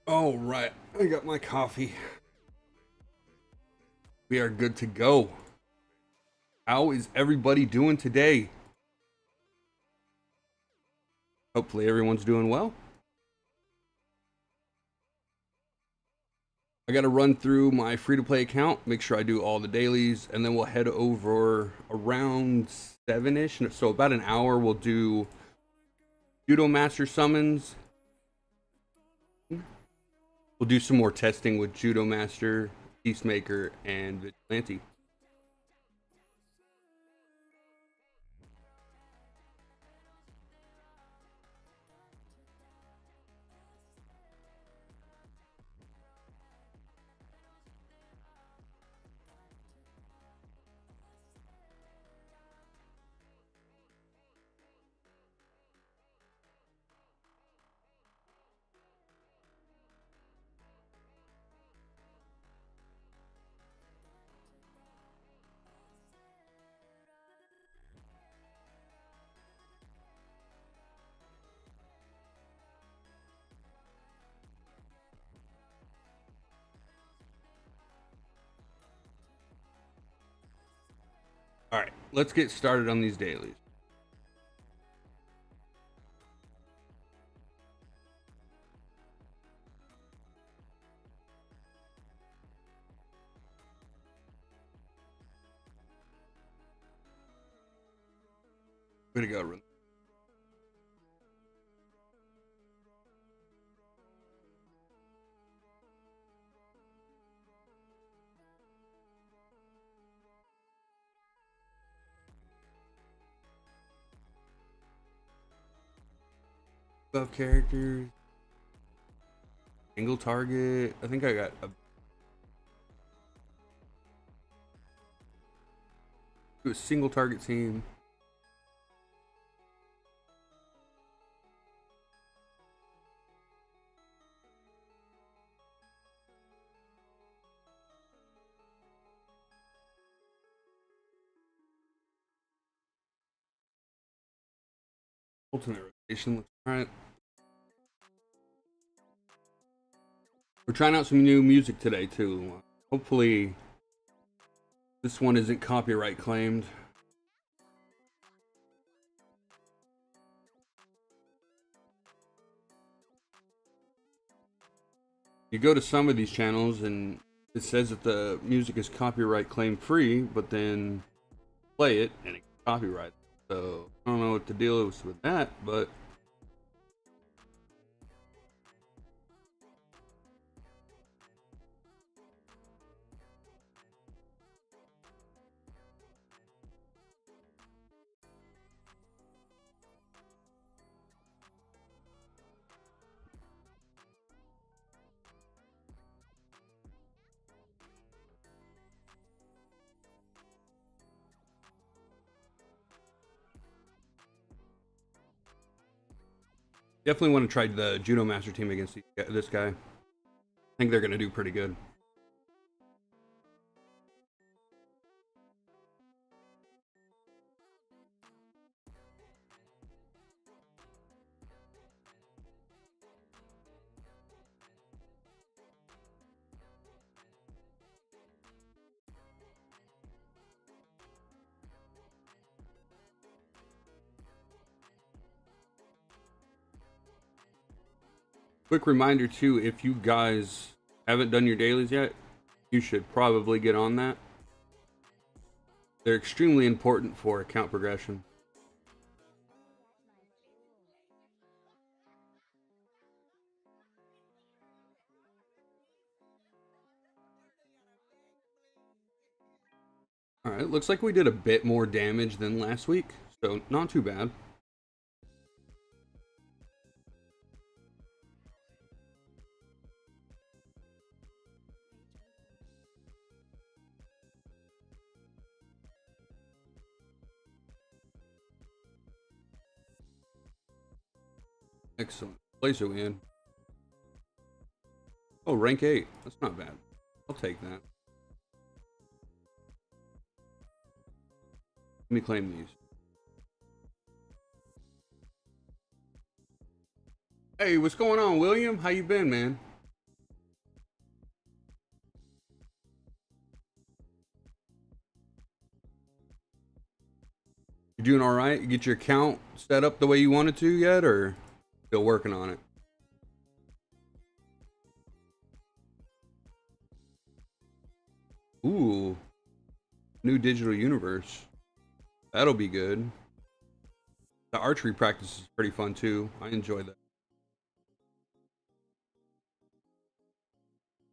All right, I got my coffee. We are good to go. How is everybody doing today? Hopefully, everyone's doing well. I got to run through my free to play account, make sure I do all the dailies, and then we'll head over around 7 ish. So, about an hour, we'll do Judomaster summons. We'll do some more testing with Judomaster, Peacemaker, and Vigilante. All right, let's get started on these dailies. Way to go, Buff characters. Single target. I think I got a single target team. Ultimate rotation. Let's try it. We're trying out some new music today too. Hopefully, this one isn't copyright claimed. You go to some of these channels and it says that the music is copyright claim free, but then play it and it's copyrighted. So I don't know what the deal is with that, but definitely want to try the Judomaster team against this guy. I think they're going to do pretty good. Quick reminder too, if you guys haven't done your dailies yet, you should probably get on that. They're extremely important for account progression. Alright, looks like we did a bit more damage than last week, so not too bad. Excellent. Place are we in? Oh, rank 8. That's not bad. I'll take that. Let me claim these. Hey, what's going on, William? How you been, man? You doing all right? You get your account set up the way you wanted to yet, or still working on it? Ooh, new digital universe. That'll be good. The archery practice is pretty fun too. I enjoy that.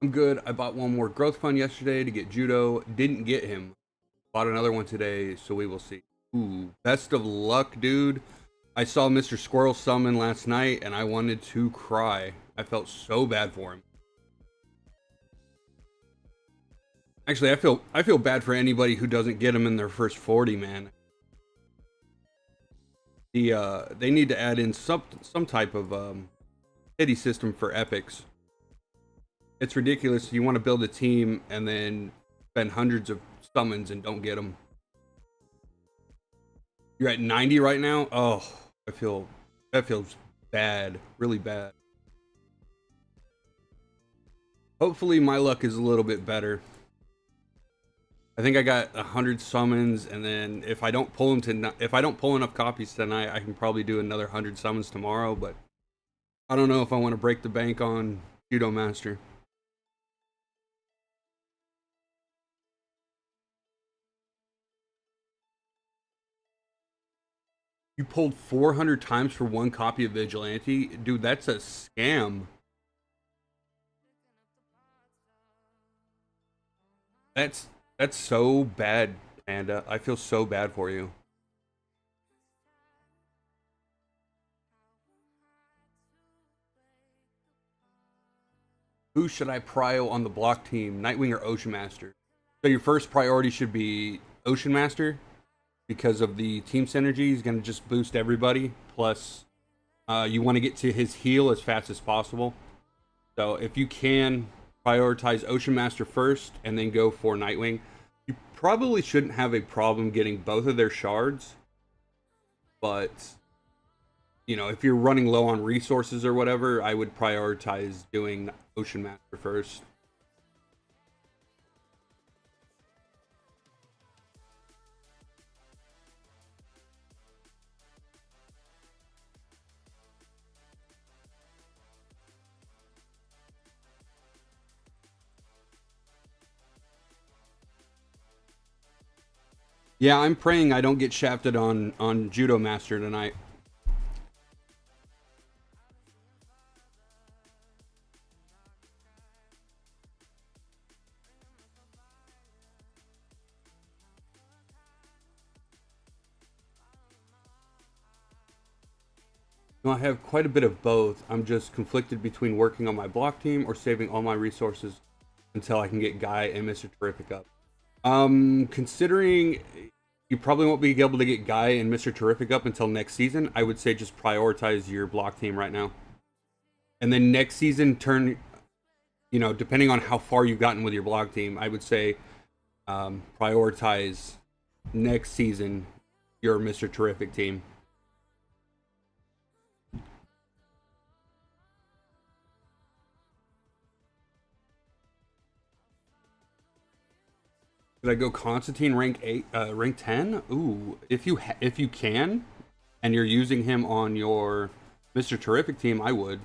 I'm good. I bought one more growth fund yesterday to get judo. Didn't get him. Bought another one today, so we will see. Ooh, best of luck, dude. I saw Mr. Squirrel summon last night and I wanted to cry. I felt so bad for him. Actually, I feel bad for anybody who doesn't get him in their first 40, man. They need to add in some type of pity system for epics. It's ridiculous. You want to build a team and then spend hundreds of summons and don't get them. You're at 90 right now. Oh, that feels bad, really bad. Hopefully my luck is a little bit better. I think I got 100 summons, and then if I don't pull enough copies tonight, I can probably do another 100 summons tomorrow. But I don't know if I want to break the bank on Judomaster. You pulled 400 times for one copy of Vigilante, dude. That's a scam. That's so bad, Panda. I feel so bad for you. Who should I prio on the block team, Nightwing or Ocean Master? So your first priority should be Ocean Master because of the team synergy. He's going to just boost everybody. Plus, you want to get to his heal as fast as possible. So if you can prioritize Ocean Master first and then go for Nightwing, you probably shouldn't have a problem getting both of their shards. But you know, if you're running low on resources or whatever, I would prioritize doing Ocean Master first. Yeah, I'm praying I don't get shafted on Judomaster tonight. No, I have quite a bit of both. I'm just conflicted between working on my block team or saving all my resources until I can get Guy and Mr. Terrific up. Considering you probably won't be able to get Guy and Mr. Terrific up until next season, I would say just prioritize your block team right now. And then next season, you know, depending on how far you've gotten with your block team, I would say prioritize next season your Mr. Terrific team. Should I go Constantine rank 8, rank 10? Ooh, if you can, and you're using him on your Mr. Terrific team, I would.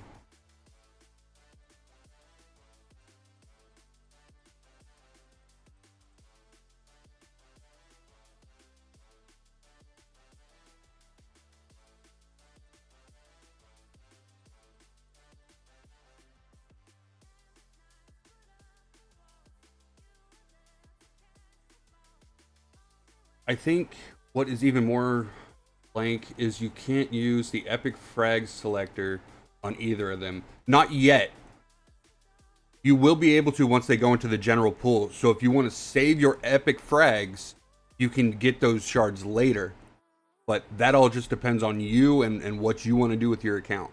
I think what is even more blank is you can't use the epic frag selector on either of them. Not yet. You will be able to once they go into the general pool. So if you want to save your epic frags, you can get those shards later. But that all just depends on you and what you want to do with your account.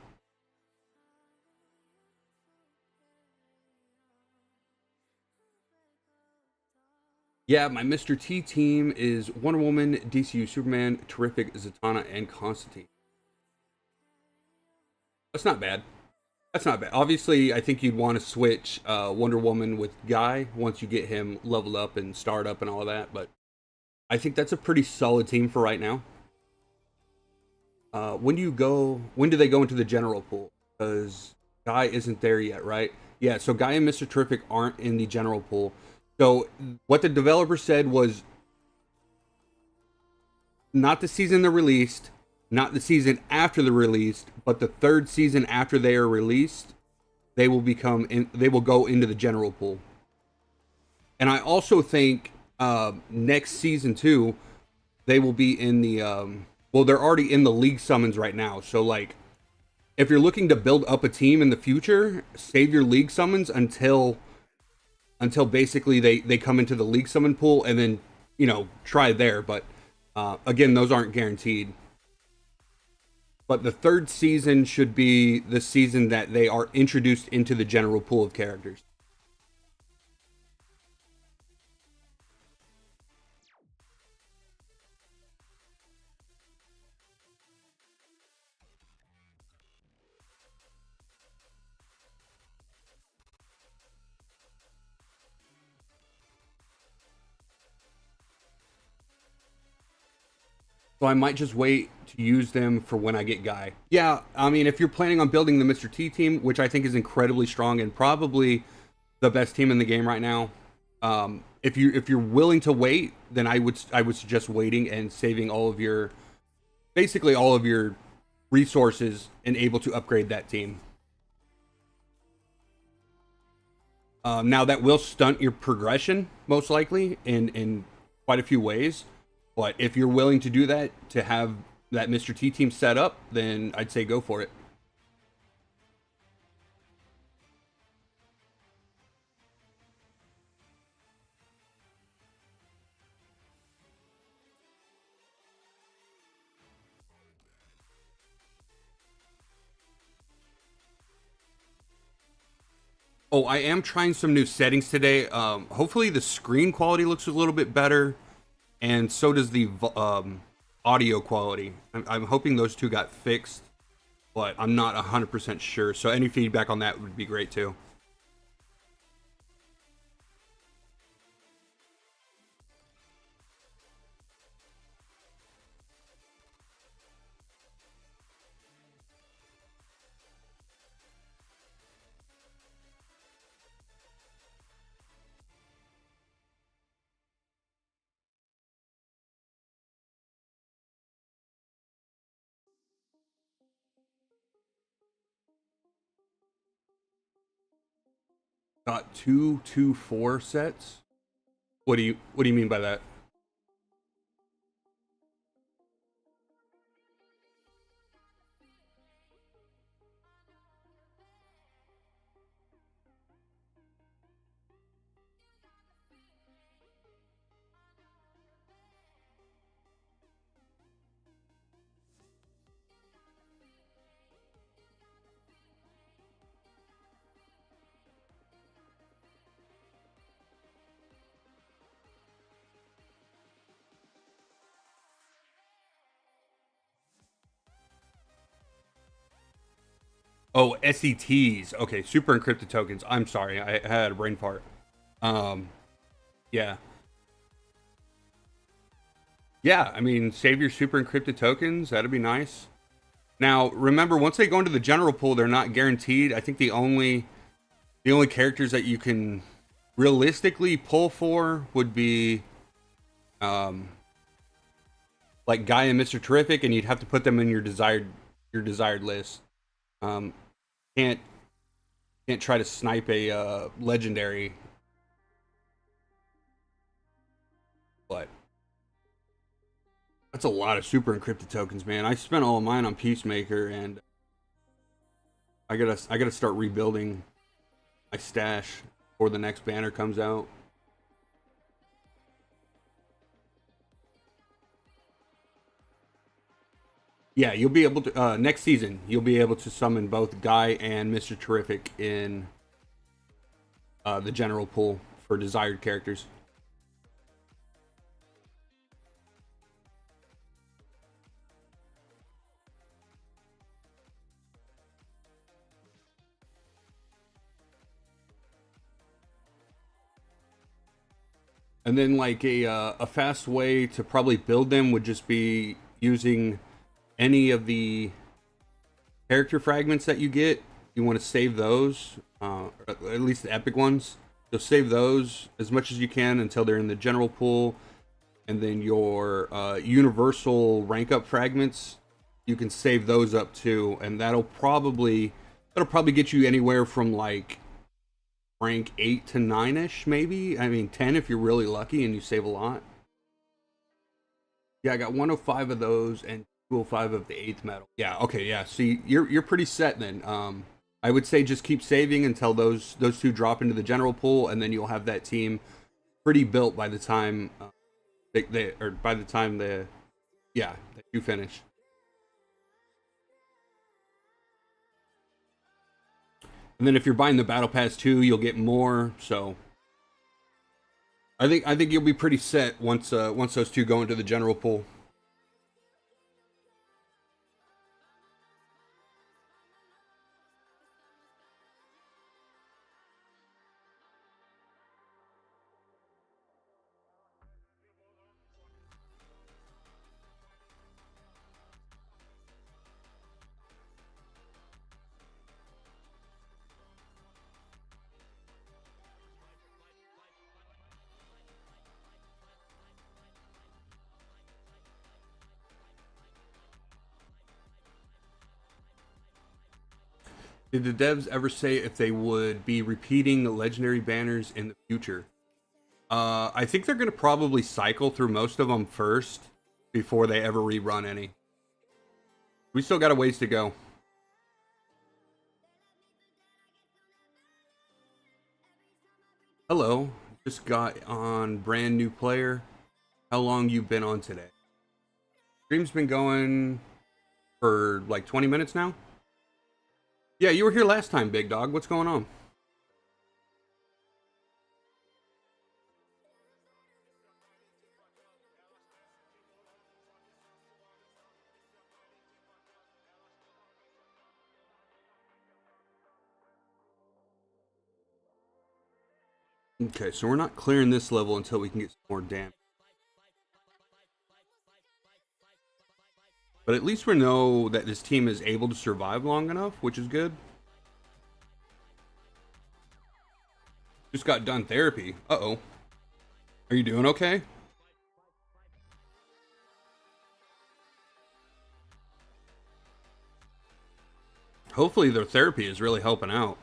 Yeah, my Mr. T team is Wonder Woman, DCU Superman, Terrific, Zatanna, and Constantine. That's not bad. That's not bad. Obviously, I think you'd want to switch Wonder Woman with Guy once you get him leveled up and starred up and all of that. But I think that's a pretty solid team for right now. When do they go into the general pool? Because Guy isn't there yet, right? Yeah, so Guy and Mr. Terrific aren't in the general pool. So what the developer said was not the season they're released, not the season after they're released, but the third season after they are released, they will go into the general pool. And I also think next season too, they will be in the well, they're already in the league summons right now. So like if you're looking to build up a team in the future, save your league summons until basically they come into the league summon pool, and then try there. But again, those aren't guaranteed. But the third season should be the season that they are introduced into the general pool of characters. So I might just wait to use them for when I get Guy. Yeah, I mean, if you're planning on building the Mr. T team, which I think is incredibly strong and probably the best team in the game right now, if you're willing to wait, then I would suggest waiting and saving basically all of your resources and able to upgrade that team. Now that will stunt your progression most likely in quite a few ways, but if you're willing to do that to have that Mr. T team set up, then I'd say go for it. Oh, I am trying some new settings today. Hopefully the screen quality looks a little bit better, and so does the audio quality. I'm hoping those two got fixed, but I'm not 100% sure. So any feedback on that would be great too. Got 2 2 4 sets. What do you mean by that? Oh, SETs. Okay, super encrypted tokens. I'm sorry, I had a brain fart. Um, yeah, yeah. I mean, save your super encrypted tokens. That'd be nice. Now, remember, once they go into the general pool, they're not guaranteed. I think the only characters that you can realistically pull for would be um, like Guy and Mr. Terrific, and you'd have to put them in your desired list. Um, can't can't try to snipe a legendary, but that's a lot of super encrypted tokens, man. I spent all of mine on Peacemaker, and I gotta start rebuilding my stash before the next banner comes out. Yeah, you'll be able to next season. You'll be able to summon both Guy and Mr. Terrific in the general pool for desired characters. And then like a fast way to probably build them would just be using any of the character fragments that you get, you want to save those, or at least the epic ones. So save those as much as you can until they're in the general pool, and then your universal rank up fragments, you can save those up too, and that'll probably get you anywhere from like rank 8 to 9 ish, maybe. I mean 10 if you're really lucky and you save a lot. Yeah, I got 105 of those and 205 of the 8th medal. Yeah, okay, yeah. See, you're pretty set then. I would say just keep saving until those two drop into the general pool, and then you'll have that team pretty built by the time or by the time that you finish. And then if you're buying the battle pass too, you'll get more. So I think you'll be pretty set once those two go into the general pool. Did the devs ever say if they would be repeating the legendary banners in the future? I think they're going to probably cycle through most of them first before they ever rerun any. We still got a ways to go. Hello, just got on brand new player. How long you been on today? Stream's been going for like 20 minutes now. Yeah, you were here last time, big dog. What's going on? Okay, so we're not clearing this level until we can get some more damage. But at least we know that this team is able to survive long enough, which is good. Just got done therapy. Uh-oh. Are you doing okay? Hopefully their therapy is really helping out.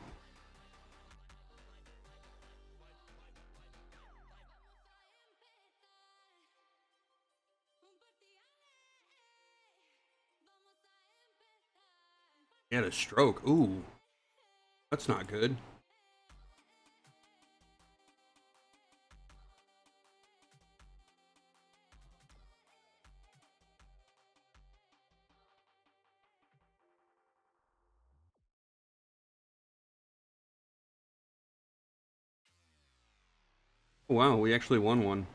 He had a stroke. Ooh, that's not good. Wow, we actually won one.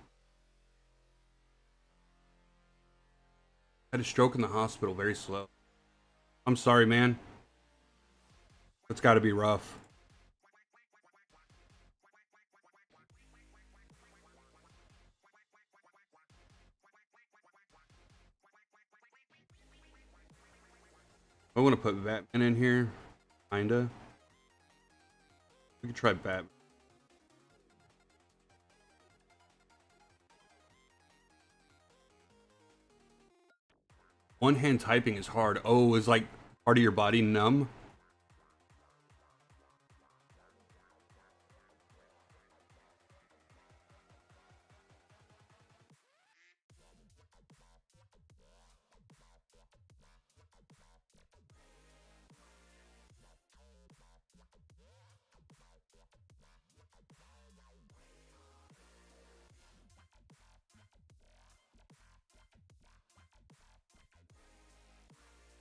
Had a stroke in the hospital, very slow. I'm sorry, man. That's got to be rough. I want to put Batman in here. Kinda. We could try Batman. One hand typing is hard. Oh, is like part of your body numb?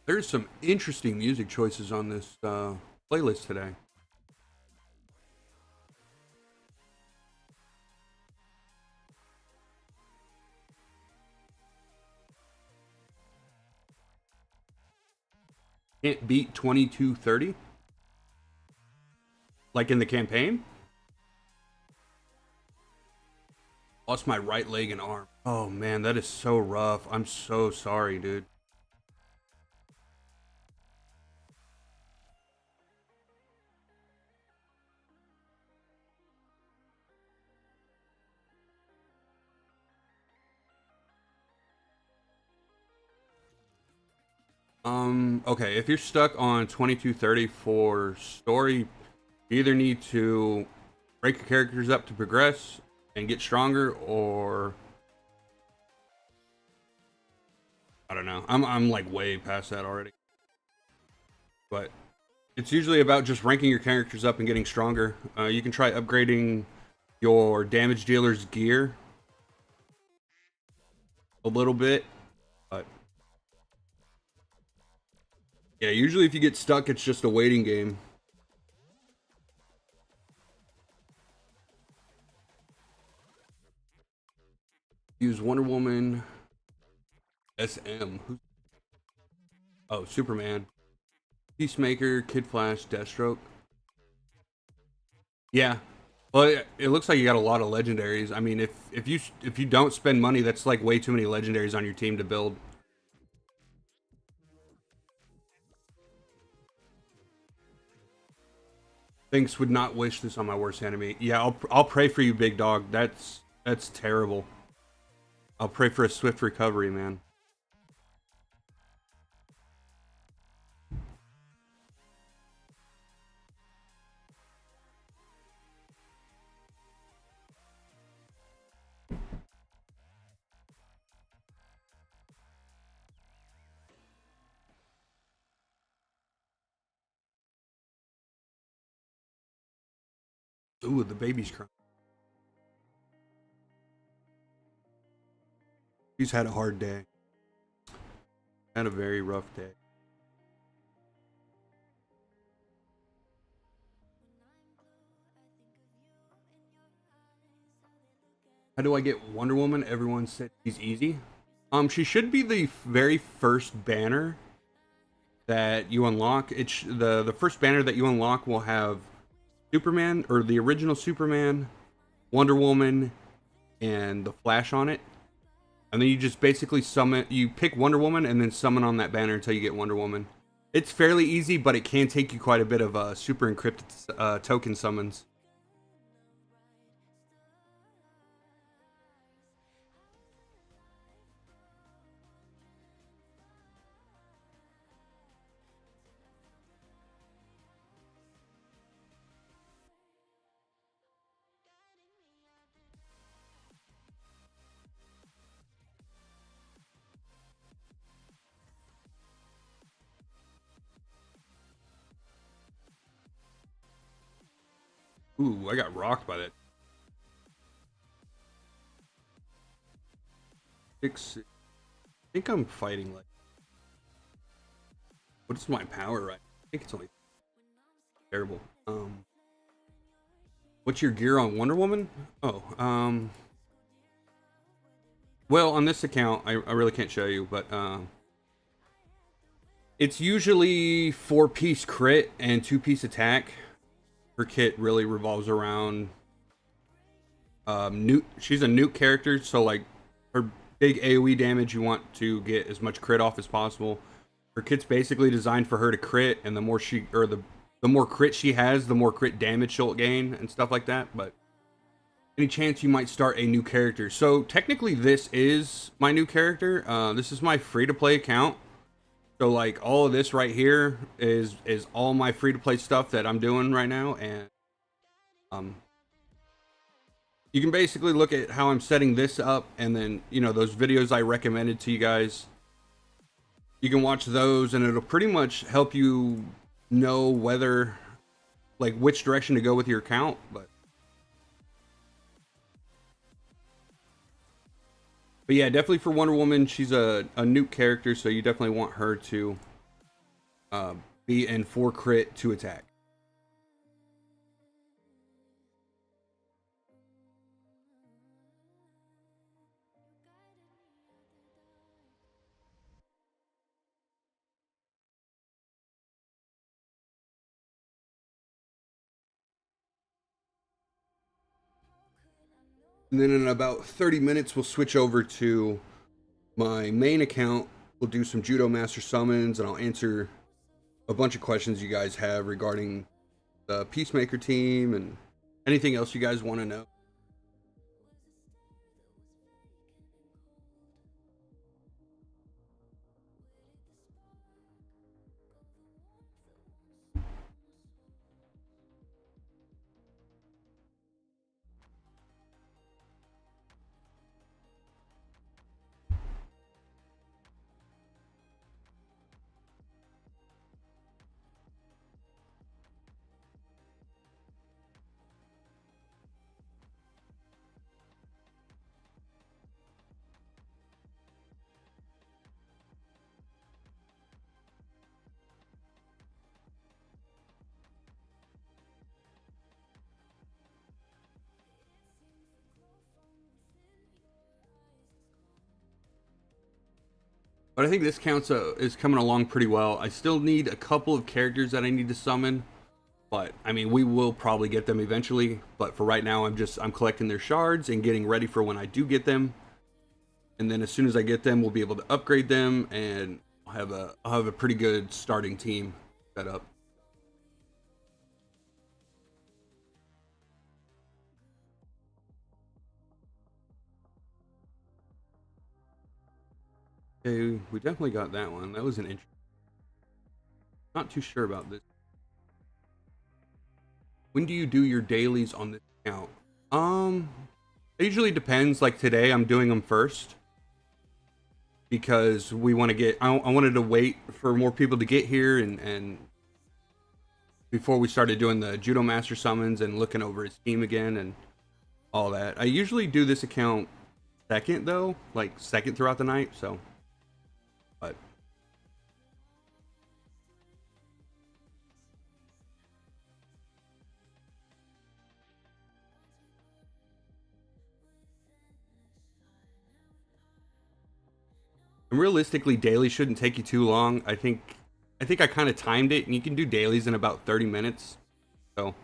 There's some interesting music choices on this playlist today. Can't beat 2230? Like in the campaign? Lost my right leg and arm. Oh man, that is so rough. I'm so sorry, dude. Okay, if you're stuck on 2230 for story, you either need to break your characters up to progress and get stronger, or I don't know. I'm like way past that already. But it's usually about just ranking your characters up and getting stronger. You can try upgrading your damage dealer's gear a little bit, but yeah, usually if you get stuck, it's just a waiting game. Use Wonder Woman, SM. Oh, Superman, Peacemaker, Kid Flash, Deathstroke. Yeah. Well, it looks like you got a lot of legendaries. I mean, if you don't spend money, that's like way too many legendaries on your team to build. Thanks, would not wish this on my worst enemy. Yeah, I'll pray for you, big dog. That's terrible. I'll pray for a swift recovery, man. Ooh, the baby's crying. He's had a hard day. Had a very rough day. How do I get Wonder Woman? Everyone said she's easy. She should be the very first banner that you unlock. It's the first banner that you unlock will have Superman, or the original Superman, Wonder Woman, and the Flash on it. And then you just basically summon, you pick Wonder Woman and then summon on that banner until you get Wonder Woman. It's fairly easy, but it can take you quite a bit of super encrypted token summons. Ooh, I got rocked by that. 6. I think I'm fighting like. What is my power right? I think it's only terrible. What's your gear on Wonder Woman? Oh, well, on this account, I really can't show you, but it's usually 4-piece crit and 2-piece attack. Her kit really revolves around nuke. She's a nuke character, so like her big AoE damage, you want to get as much crit off as possible. Her kit's basically designed for her to crit, and the more she, or the more crit she has, the more crit damage she'll gain and stuff like that. But any chance you might start a new character? So technically, this is my new character. This is my free-to-play account. So like all of this right here is all my free-to-play stuff that I'm doing right now, and you can basically look at how I'm setting this up, and then those videos I recommended to you guys. You can watch those, and it'll pretty much help you know whether, like, which direction to go with your account. But yeah, definitely for Wonder Woman, she's a nuke character, so you definitely want her to be in 4 crit to attack. And then in about 30 minutes, we'll switch over to my main account. We'll do some Judomaster summons, and I'll answer a bunch of questions you guys have regarding the Peacemaker team and anything else you guys want to know. But I think this count is coming along pretty well. I still need a couple of characters that I need to summon, but I mean, we will probably get them eventually. But for right now, I'm collecting their shards and getting ready for when I do get them. And then as soon as I get them, we'll be able to upgrade them, and I'll have a pretty good starting team set up. Okay, we definitely got that one. That was an interesting. Not too sure about this. When do you do your dailies on this account? It usually depends. Like today, I'm doing them first because we want to get. I wanted to wait for more people to get here and before we started doing the Judomaster summons and looking over his team again and all that. I usually do this account second though, like second throughout the night. So, but and realistically, daily shouldn't take you too long. I kind of timed it, and you can do dailies in about 30 minutes. So,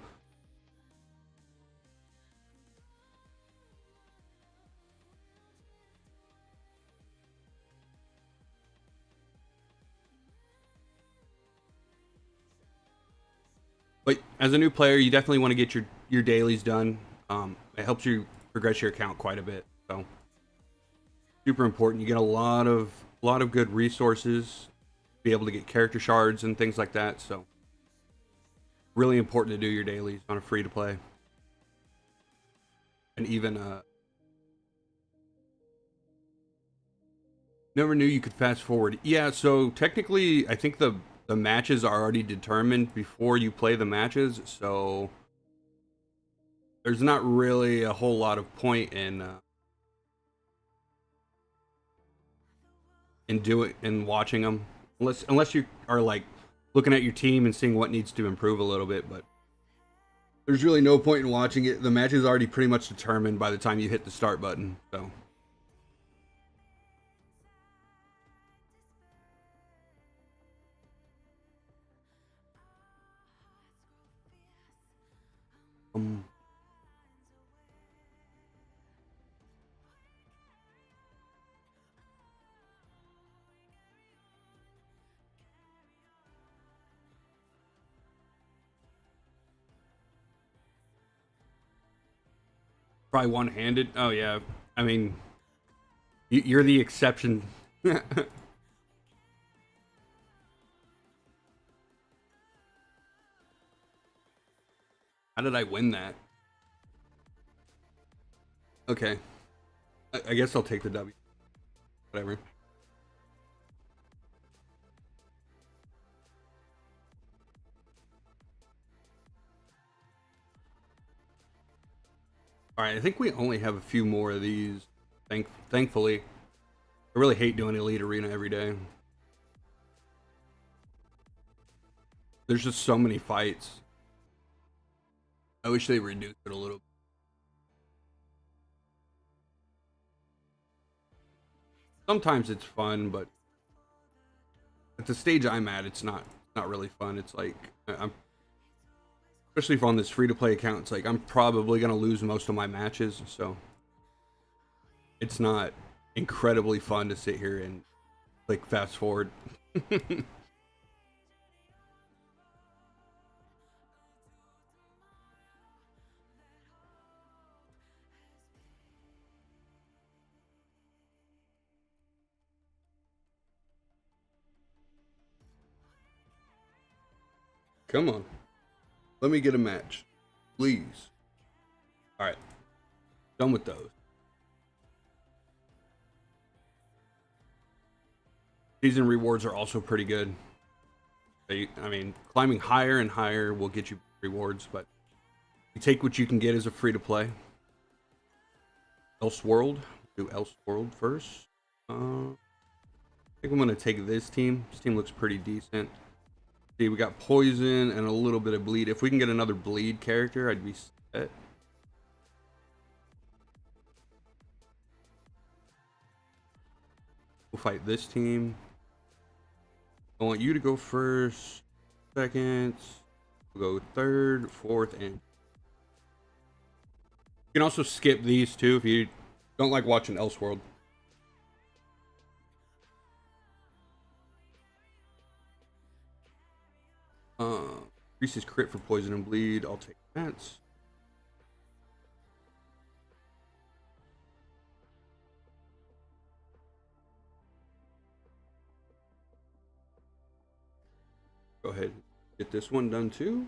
but as a new player, you definitely want to get your dailies done. It helps you progress your account quite a bit. So, super important. You get a lot of good resources, be able to get character shards and things like that. So, really important to do your dailies on a free to play. And even never knew you could fast forward. Yeah, so technically I think the matches are already determined before you play the matches, so there's not really a whole lot of point in watching them unless you are like looking at your team and seeing what needs to improve a little bit, but there's really no point in watching it. The match is already pretty much determined by the time you hit the start button. So um, probably one-handed. Oh yeah, I mean, you're the exception. How did I win that? Okay, I guess I'll take the W. Whatever. All right, I think we only have a few more of these. Thankfully, I really hate doing Elite Arena every day. There's just so many fights. I wish they reduced it a little. Sometimes it's fun, but at the stage I'm at, it's not really fun. It's like I'm especially if on this free to play account. It's like I'm probably gonna lose most of my matches, so it's not incredibly fun to sit here and like fast forward. Come on, let me get a match, please. All right, done with those. Season rewards are also pretty good. I mean, climbing higher and higher will get you rewards, but you take what you can get as a free to play. Elseworld. Do Elseworld first. I think I'm gonna take this team. This team looks pretty decent. See, we got poison and a little bit of bleed. If we can get another bleed character, I'd be set. We'll fight this team. I want you to go first, second, we'll go third, fourth, and you can also skip these two if you don't like watching Elseworld. Increases crit for poison and bleed. I'll take that. Go ahead, get this one done too.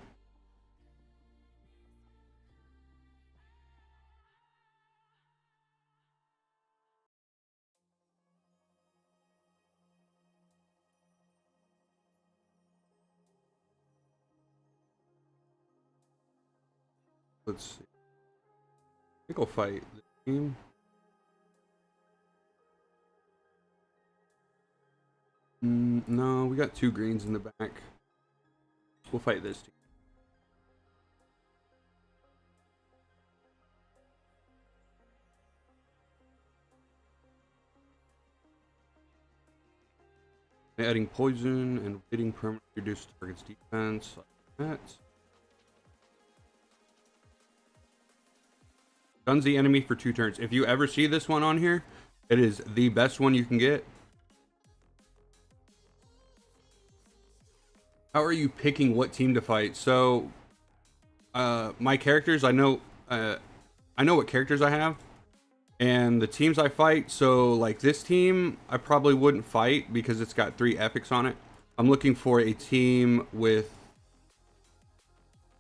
Let's see. I think I'll fight the team. No, we got two greens in the back. We'll fight this team. Adding poison and hitting permanently reduce target's defense, like that. Stuns the enemy for 2 turns. If you ever see this one on here, it is the best one you can get. How are you picking what team to fight? So, my characters, I know what characters I have, and the teams I fight. So, like this team, I probably wouldn't fight because it's got 3 epics on it. I'm looking for a team with.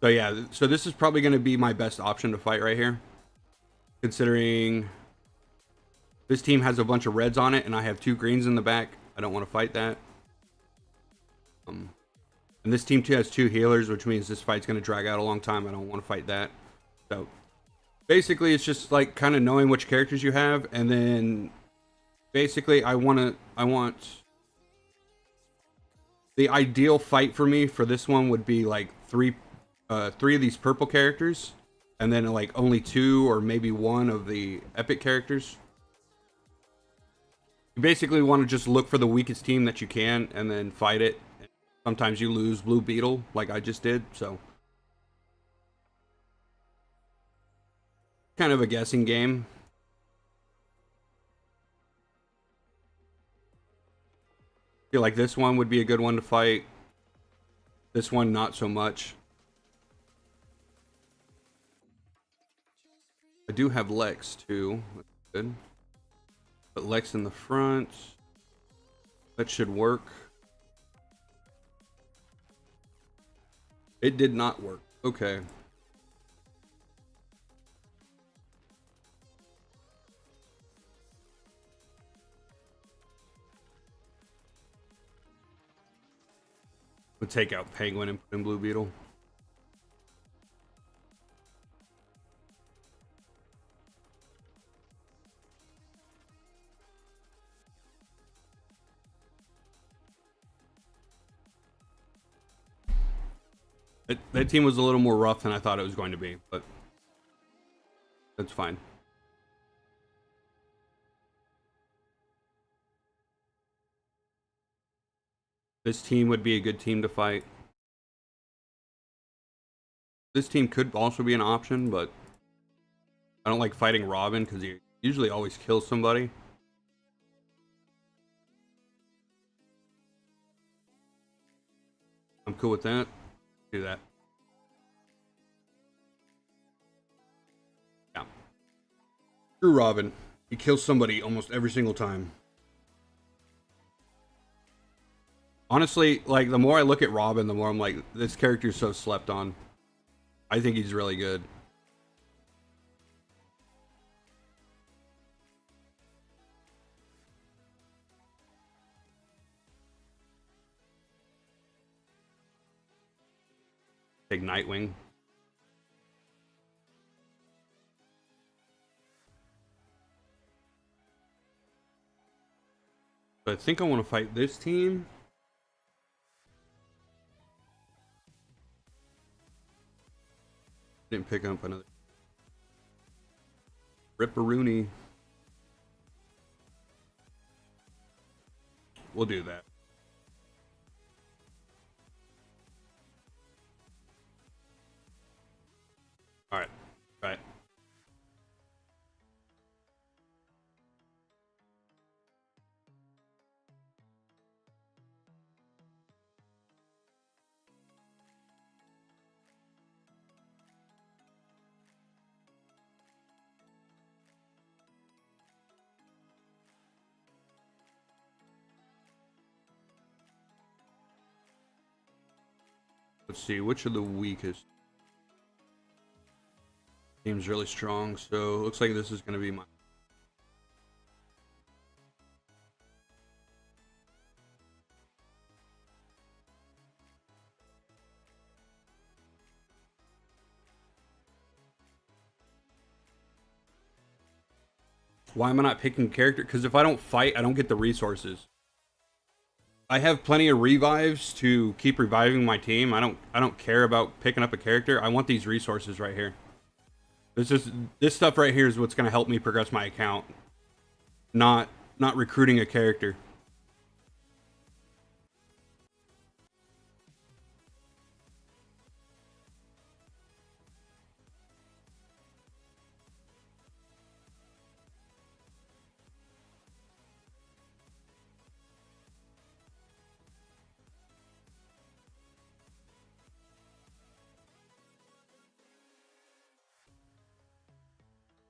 So yeah, so this is probably going to be my best option to fight right here, considering this team has a bunch of reds on it and I have 2 greens in the back. I don't want to fight that. And this team too has 2 healers, which means this fight's going to drag out a long time. I don't want to fight that. So basically it's just like kind of knowing which characters you have, and then basically I want the ideal fight for me for this one would be like 3 of these purple characters, and then like only 2 or maybe 1 of the epic characters. You basically want to just look for the weakest team that you can and then fight it. Sometimes you lose Blue Beetle like I just did, so kind of a guessing game. I feel like this one would be a good one to fight. This one not so much. I do have Lex too. That's good. Put Lex in the front. That should work. It did not work. Okay. We'll take out Penguin and put in Blue Beetle. That team was a little more rough than I thought it was going to be, but that's fine. This team would be a good team to fight. This team could also be an option, but I don't like fighting Robin because he usually always kills somebody. I'm cool with that. Do that. Yeah. Screw Robin. He kills somebody almost every single time. Honestly, like the more I look at Robin, the more I'm like, this character's so slept on. I think he's really good. Take Nightwing. But I think I want to fight this team. Didn't pick up another Ripperoonie. we'll do that. All right. Right. Let's see, which are the weakest? Seems really strong, so looks like this is going to be my... Why am I not picking character? Because if I don't fight, I don't get the resources. I have plenty of revives to keep reviving my team. I don't care about picking up a character. I want these resources right here. This stuff right here is what's going to help me progress my account. Not recruiting a character.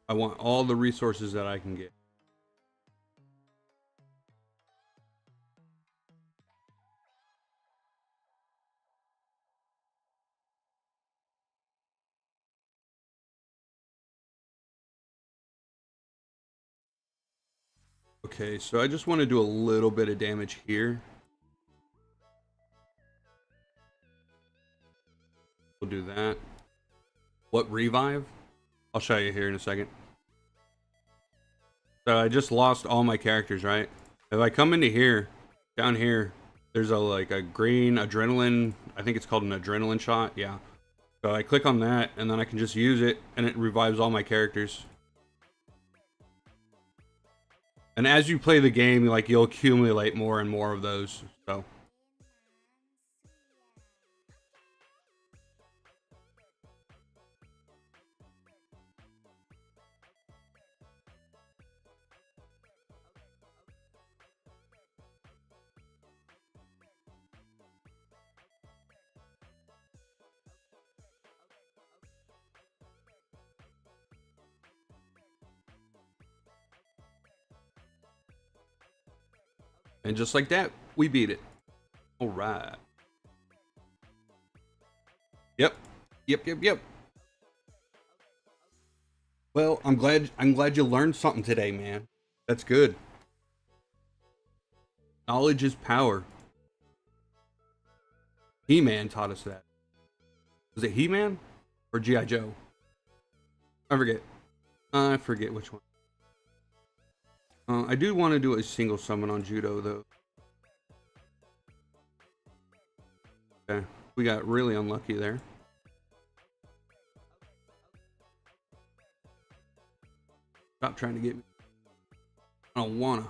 I want all the resources that I can get. Okay, so I just want to do a little bit of damage here. We'll do that. What revive? I'll show you here in a second. So I just lost all my characters, right? If I come into here, down here, there's like a green adrenaline. I think it's called an adrenaline shot. Yeah. So I click on that, and then I can just use it, and it revives all my characters. And as you play the game, like you'll accumulate more and more of those. So. And just like that, we beat it. All right. Yep. Yep. Well, I'm glad you learned something today, man. That's good. Knowledge is power. He-Man taught us that. Was it He-Man or G.I. Joe? I forget. I forget which one. I do want to do a single summon on Judo, though. Okay, we got really unlucky there. Stop trying to get me. I don't wanna.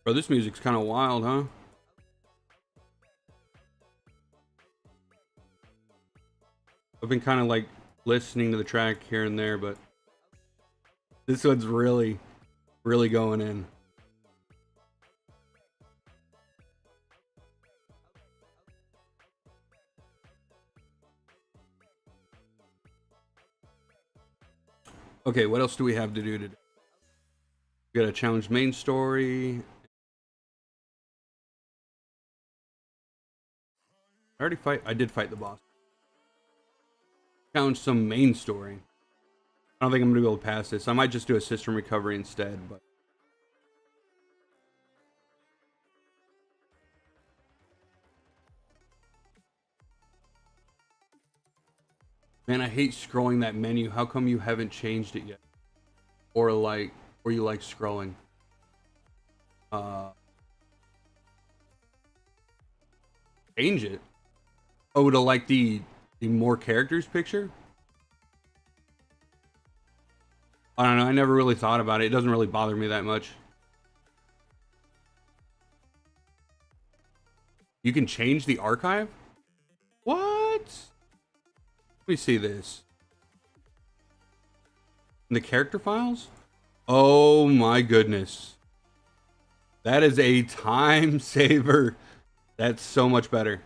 Bro, this music's kind of wild, huh? I've been kind of like listening to the track here and there, but this one's really going in. Okay, what else do we have to do today? We got a challenge main story. I did fight the boss. Challenge some main story. I don't think I'm gonna be able to pass this. I might just do a system recovery instead, but. Man, I hate scrolling that menu. How come you haven't changed it yet? Or you like scrolling? change it. Oh, to like the more characters picture? I don't know. I never really thought about it. It doesn't really bother me that much. You can change the archive? What? Let me see this. In the character files? Oh my goodness. That is a time saver. That's so much better.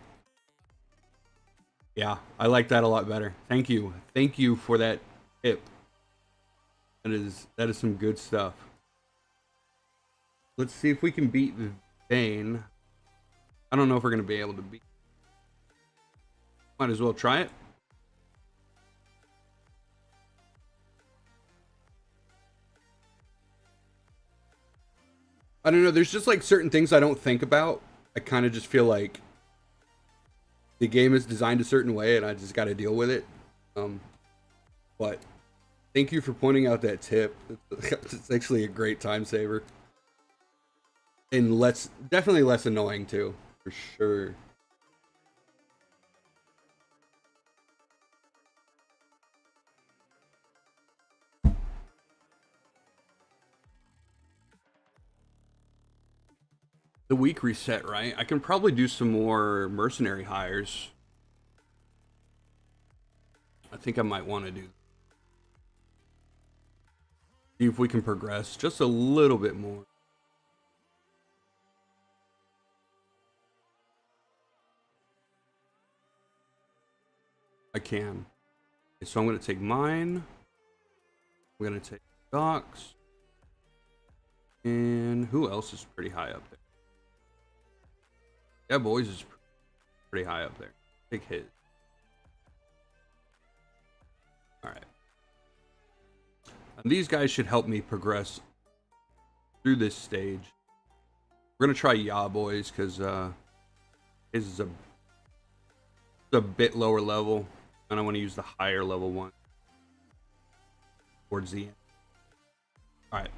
Yeah, I like that a lot better. Thank you. Thank you for that tip. That is some good stuff. Let's see if we can beat Vayne. I don't know if we're going to be able to beat. Might as well try it. I don't know. There's just like certain things I don't think about. I kind of just feel like the game is designed a certain way and I just got to deal with it. But thank you for pointing out that tip. It's actually a great time saver. And definitely less annoying too, for sure. The week reset, right? I can probably do some more mercenary hires. I think I might want to do. See if we can progress just a little bit more. I can. Okay, so I'm going to take mine. I'm going to take Doc's. And who else is pretty high up there? Yeah, boys is pretty high up there. Take his. All right. And these guys should help me progress through this stage. We're gonna try Ya Boys because his is a bit lower level, and I want to use the higher level one towards the end. All right.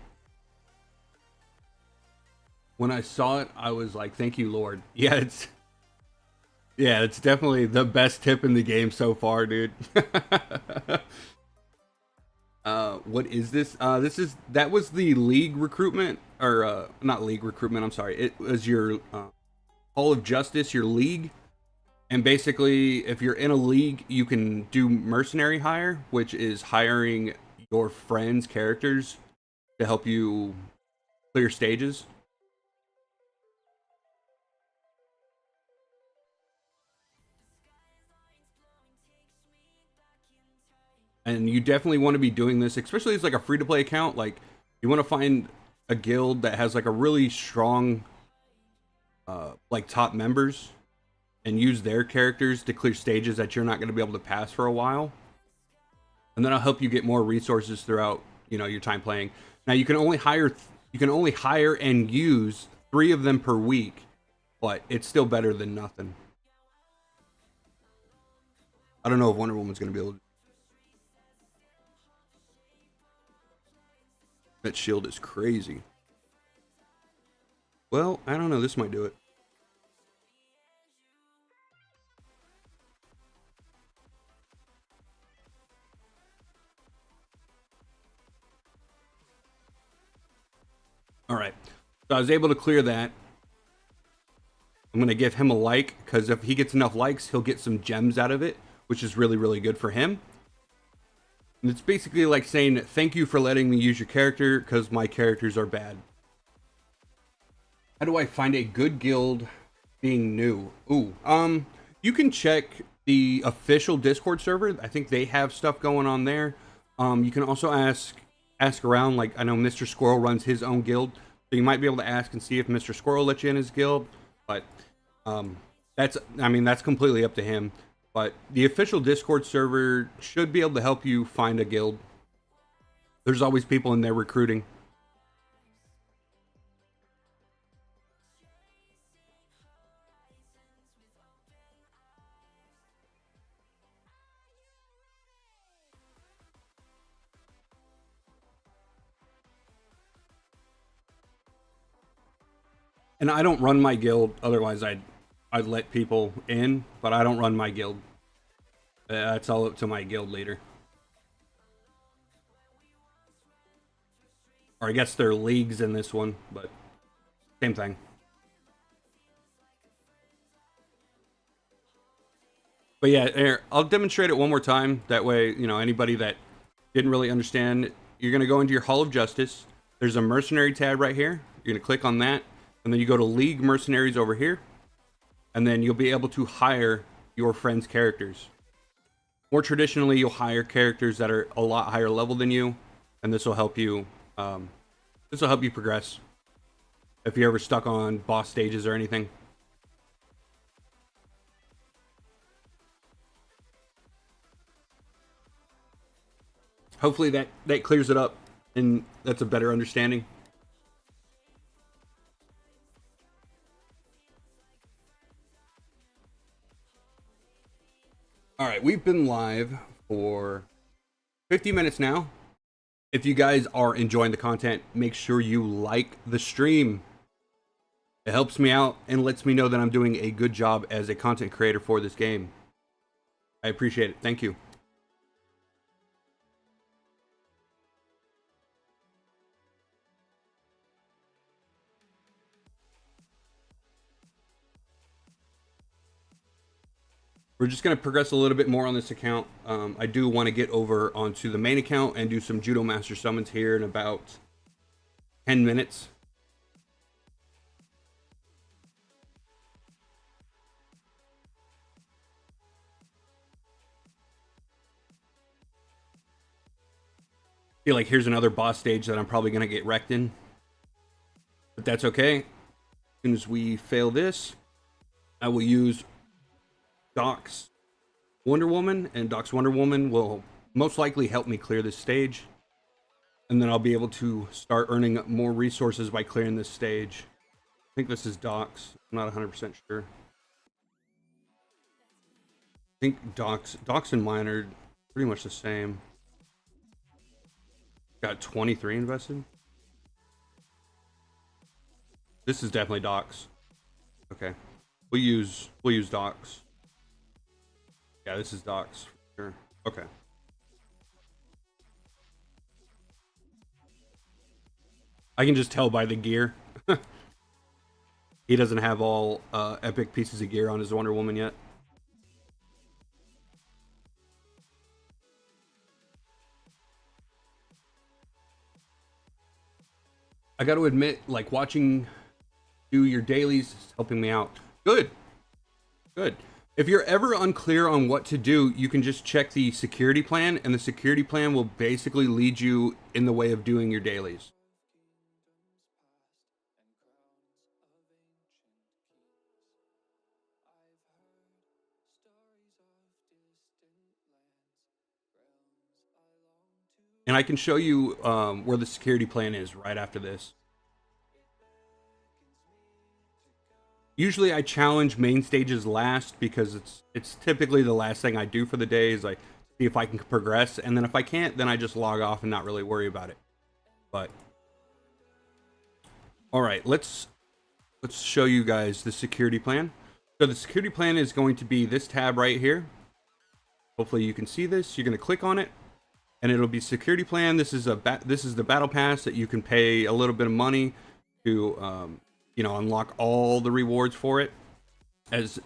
When I saw it, I was like, "Thank you, Lord." Yeah, it's definitely the best tip in the game so far, dude. What is this? That was the league recruitment, or not league recruitment. I'm sorry. It was your Hall of Justice, your league, and basically, if you're in a league, you can do mercenary hire, which is hiring your friends' characters to help you clear stages. And you definitely want to be doing this, especially as like a free-to-play account. Like, you want to find a guild that has like a really strong like top members and use their characters to clear stages that you're not going to be able to pass for a while. And then I'll help you get more resources throughout, your time playing. Now you can only hire and use 3 of them per week, but it's still better than nothing. I don't know if Wonder Woman's going to be able to. That shield is crazy. Well, I don't know. This might do it. All right. So I was able to clear that. I'm going to give him a like, because if he gets enough likes, he'll get some gems out of it, which is really, really good for him. And it's basically like saying, thank you for letting me use your character, because my characters are bad. How do I find a good guild being new? Ooh, you can check the official Discord server. I think they have stuff going on there. You can also ask around. Like, I know Mr. Squirrel runs his own guild, so you might be able to ask and see if Mr. Squirrel lets you in his guild. But that's completely up to him. But the official Discord server should be able to help you find a guild. There's always people in there recruiting. And I don't run my guild, otherwise I'd I'd let people in, but I don't run my guild. That's all up to my guild leader. Or I guess there are leagues in this one, but same thing. But yeah, here, I'll demonstrate it one more time. That way, you know, anybody that didn't really understand, you're going to go into your Hall of Justice. There's a mercenary tab right here. You're going to click on that. And then you go to League Mercenaries over here. And then you'll be able to hire your friend's characters. More traditionally, you'll hire characters that are a lot higher level than you. And this will help you, progress. If you're ever stuck on boss stages or anything. Hopefully that clears it up and that's a better understanding. All right, we've been live for 50 minutes now. If you guys are enjoying the content, make sure you like the stream. It helps me out and lets me know that I'm doing a good job as a content creator for this game. I appreciate it. Thank you. We're just going to progress a little bit more on this account. I do want to get over onto the main account and do some Judomaster summons here in about 10 minutes. I feel like here's another boss stage that I'm probably going to get wrecked in. But that's okay. As soon as we fail this, I will use Doc's Wonder Woman, and Doc's Wonder Woman will most likely help me clear this stage. And then I'll be able to start earning more resources by clearing this stage. I think this is Doc's. I'm not 100% sure. I think Doc's and mine are pretty much the same. Got 23 invested. This is definitely Doc's. Okay. We'll use Doc's. Yeah, this is Doc's. Sure. Okay. I can just tell by the gear. He doesn't have all epic pieces of gear on his Wonder Woman yet. I got to admit, like, watching do your dailies is helping me out. Good. Good. If you're ever unclear on what to do, you can just check the security plan, and the security plan will basically lead you in the way of doing your dailies. And I can show you where the security plan is right after this. Usually I challenge main stages last because it's typically the last thing I do for the day is like see if I can progress, and then if I can't, then I just log off and not really worry about it. But all right, let's show you guys the security plan. So the security plan is going to be this tab right here. Hopefully you can see this. You're going to click on it, and it'll be security plan. This is the battle pass that you can pay a little bit of money to you know, unlock all the rewards for it. As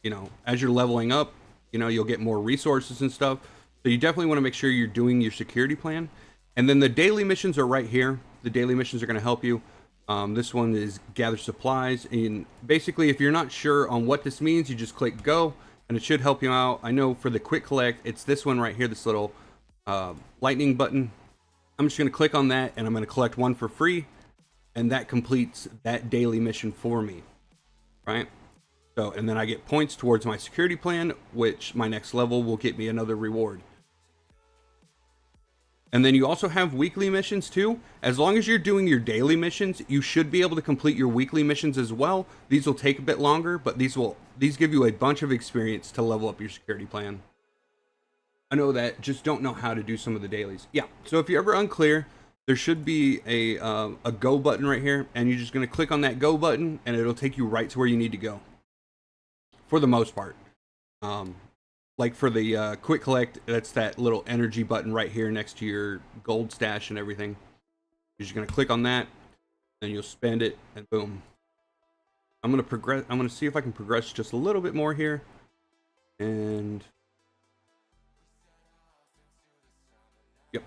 you know, as you're leveling up, you know, you'll get more resources and stuff. So you definitely want to make sure you're doing your security plan. And then the daily missions are right here. The daily missions are going to help you. This one is gather supplies, and basically if you're not sure on what this means, you just click go and it should help you out. I know for the quick collect, it's this one right here, this little lightning button. I'm just going to click on that and I'm going to collect one for free, and that completes that daily mission for me, right? So, and then I get points towards my security plan, which my next level will get me another reward. And then you also have weekly missions too. As long as you're doing your daily missions, you should be able to complete your weekly missions as well. These will take a bit longer, but these give you a bunch of experience to level up your security plan. I know that, just don't know how to do some of the dailies. Yeah, so if you're ever unclear, there should be a go button right here, and you're just going to click on that go button and it'll take you right to where you need to go. for the most part. Um, like for the quick collect, that's that little energy button right here next to your gold stash and everything. You're just gonna click on that, then you'll spend it, and boom. I'm gonna progress. I'm gonna see if I can progress just a little bit more here, and yep.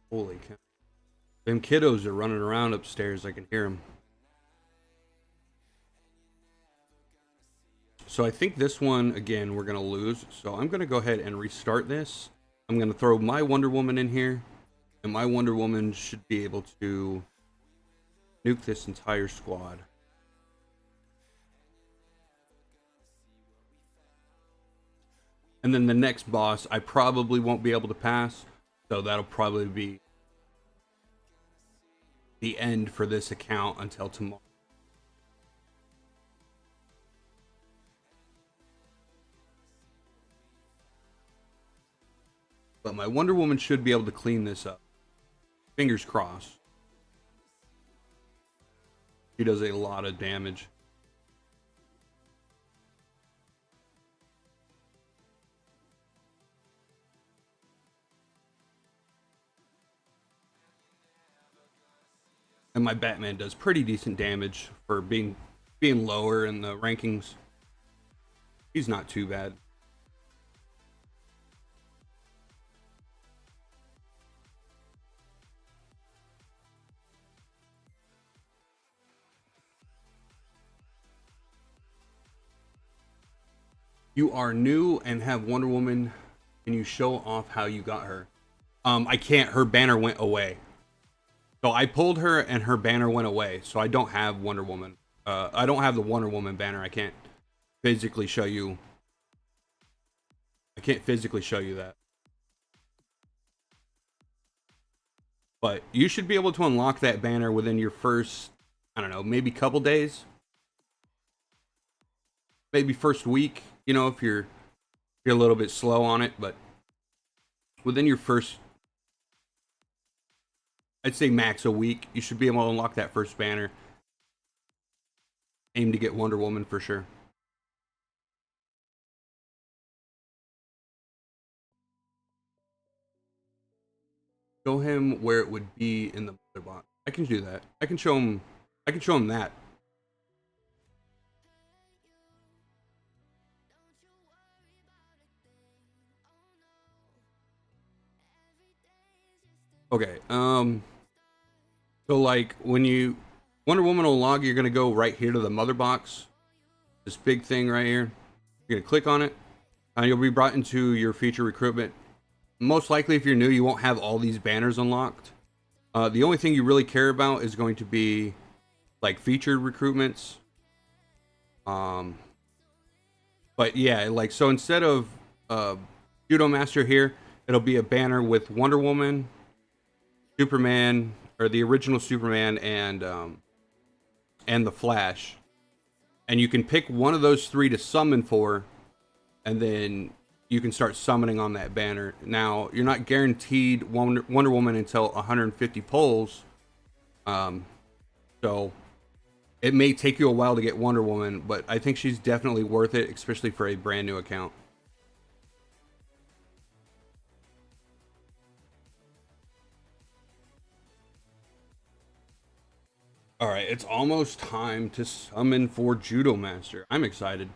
Holy cow! Them kiddos are running around upstairs. I can hear them. So I think this one, again, we're going to lose. So I'm going to go ahead and restart this. I'm going to throw my Wonder Woman in here. And my Wonder Woman should be able to nuke this entire squad. And then the next boss, I probably won't be able to pass. So that'll probably be the end for this account until tomorrow. But my Wonder Woman should be able to clean this up. Fingers crossed. She does a lot of damage. And my Batman does pretty decent damage for being lower in the rankings. He's not too bad. You are new and have Wonder Woman. Can you show off how you got her? I can't. Her banner went away. So I pulled her and her banner went away. So I don't have Wonder Woman. I don't have the Wonder Woman banner. I can't physically show you. I can't physically show you that. But you should be able to unlock that banner within your first, I don't know, maybe couple days. Maybe first week, you know, if you're a little bit slow on it, but within your first, I'd say max a week, you should be able to unlock that first banner. Aim to get Wonder Woman for sure. Show him where it would be in the mother box. I can do that. I can show him. I can show him that. Okay. So like when you Wonder Woman will log, you're gonna go right here to the mother box. This big thing right here. You're gonna click on it, and you'll be brought into your feature recruitment. Most likely, if you're new, you won't have all these banners unlocked. The only thing you really care about is going to be like featured recruitments. But yeah, like so instead of uh, Judomaster here, it'll be a banner with Wonder Woman, Superman, or the original Superman, and the Flash, and you can pick one of those three to summon for, and then you can start summoning on that banner. Now you're not guaranteed Wonder Woman until 150 pulls, so it may take you a while to get Wonder Woman, but I think she's definitely worth it, especially for a brand new account. All right, it's almost time to summon for Judomaster. I'm excited.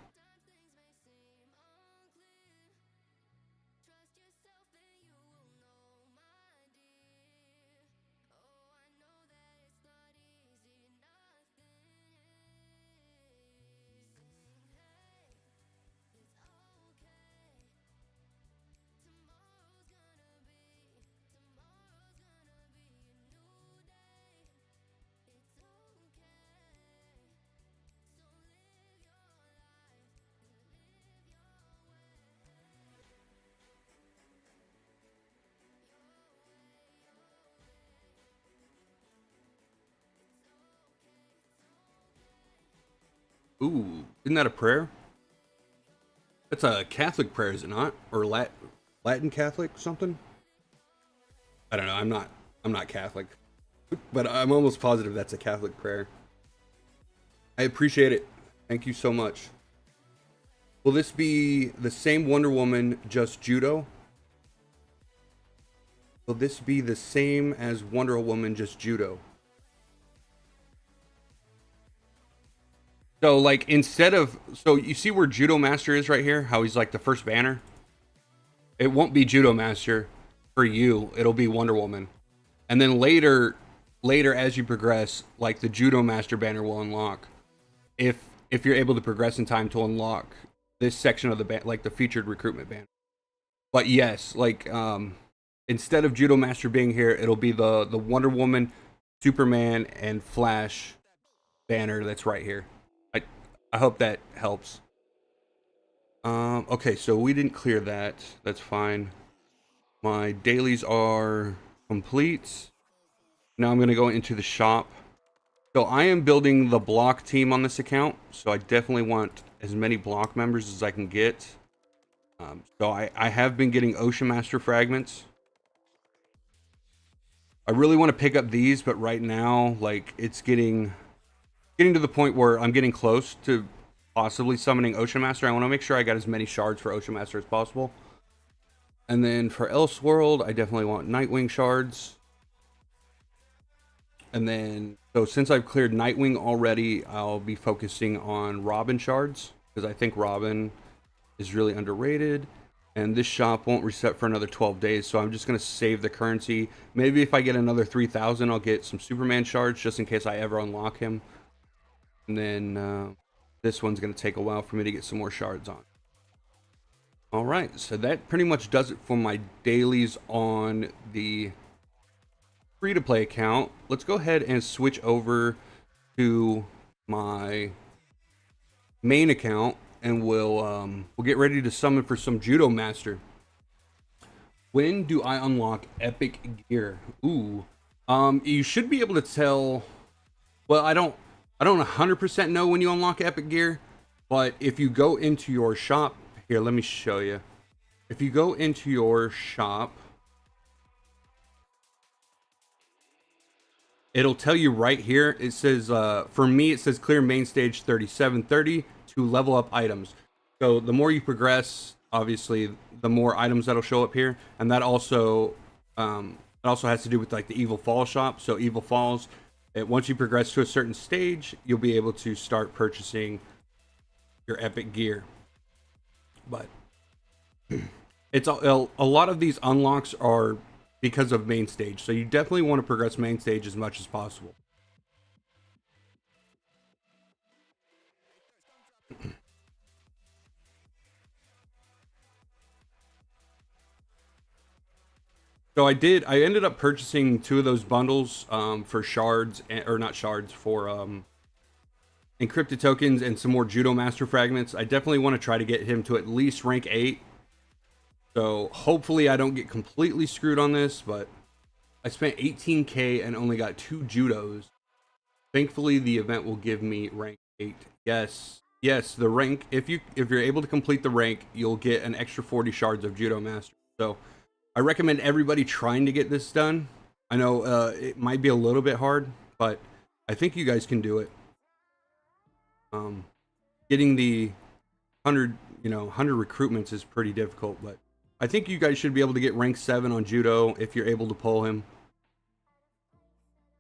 Ooh, isn't that a prayer? That's a Catholic prayer, is it not? Or Latin Catholic something? I don't know. I'm not Catholic, but I'm almost positive that's a Catholic prayer. I appreciate it. Thank you so much. Will this be the same Wonder Woman, just judo? Will this be the same as Wonder Woman, just judo? So like instead of, so you see where Judomaster is right here, how he's like the first banner? It won't be Judomaster for you. It'll be Wonder Woman. And then later as you progress, like the Judomaster banner will unlock if you're able to progress in time to unlock this section of the band, like the featured recruitment banner. But yes, like instead of Judomaster being here, it'll be the Wonder Woman, Superman, and Flash banner that's right here. I I hope that helps. Okay, so we didn't clear that. That's fine. My dailies are complete. Now I'm going to go into the shop. So I am building the block team on this account. So I definitely want as many block members as I can get. So I have been getting Ocean Master fragments. I really want to pick up these, but right now, like it's getting to the point where I'm getting close to possibly summoning Ocean Master. I want to make sure I got as many shards for Ocean Master as possible. And then for Elseworld, I definitely want Nightwing shards. And then, so since I've cleared Nightwing already, I'll be focusing on Robin shards, because I think Robin is really underrated. And this shop won't reset for another 12 days, so I'm just going to save the currency. Maybe if I get another 3,000, I'll get some Superman shards, just in case I ever unlock him. And then this one's going to take a while for me to get some more shards on. Alright, so that pretty much does it for my dailies on the free-to-play account. Let's go ahead and switch over to my main account, and we'll get ready to summon for some Judomaster. When do I unlock epic gear? Ooh, you should be able to tell. Well, I don't 100% know when you unlock epic gear, but if you go into your shop here, let me show you. If you go into your shop, it'll tell you right here. It says, for me, it says clear main stage 3730 to level up items. So the more you progress, obviously, the more items that'll show up here. And that also has to do with like the Evil Falls shop. So Evil Falls, once you progress to a certain stage, you'll be able to start purchasing your epic gear. But it's a lot of these unlocks are because of main stage, so you definitely want to progress main stage as much as possible. So I ended up purchasing two of those bundles for shards, or not shards, for encrypted tokens and some more Judomaster fragments. I definitely want to try to get him to at least rank 8. So hopefully I don't get completely screwed on this, but I spent 18k and only got 2 Judos. Thankfully the event will give me rank 8. Yes, the rank, if you're able to complete the rank, you'll get an extra 40 shards of Judomaster. So I recommend everybody trying to get this done. I know it might be a little bit hard, but I think you guys can do it. Getting the 100 recruitments is pretty difficult, but I think you guys should be able to get rank 7 on Judo if you're able to pull him.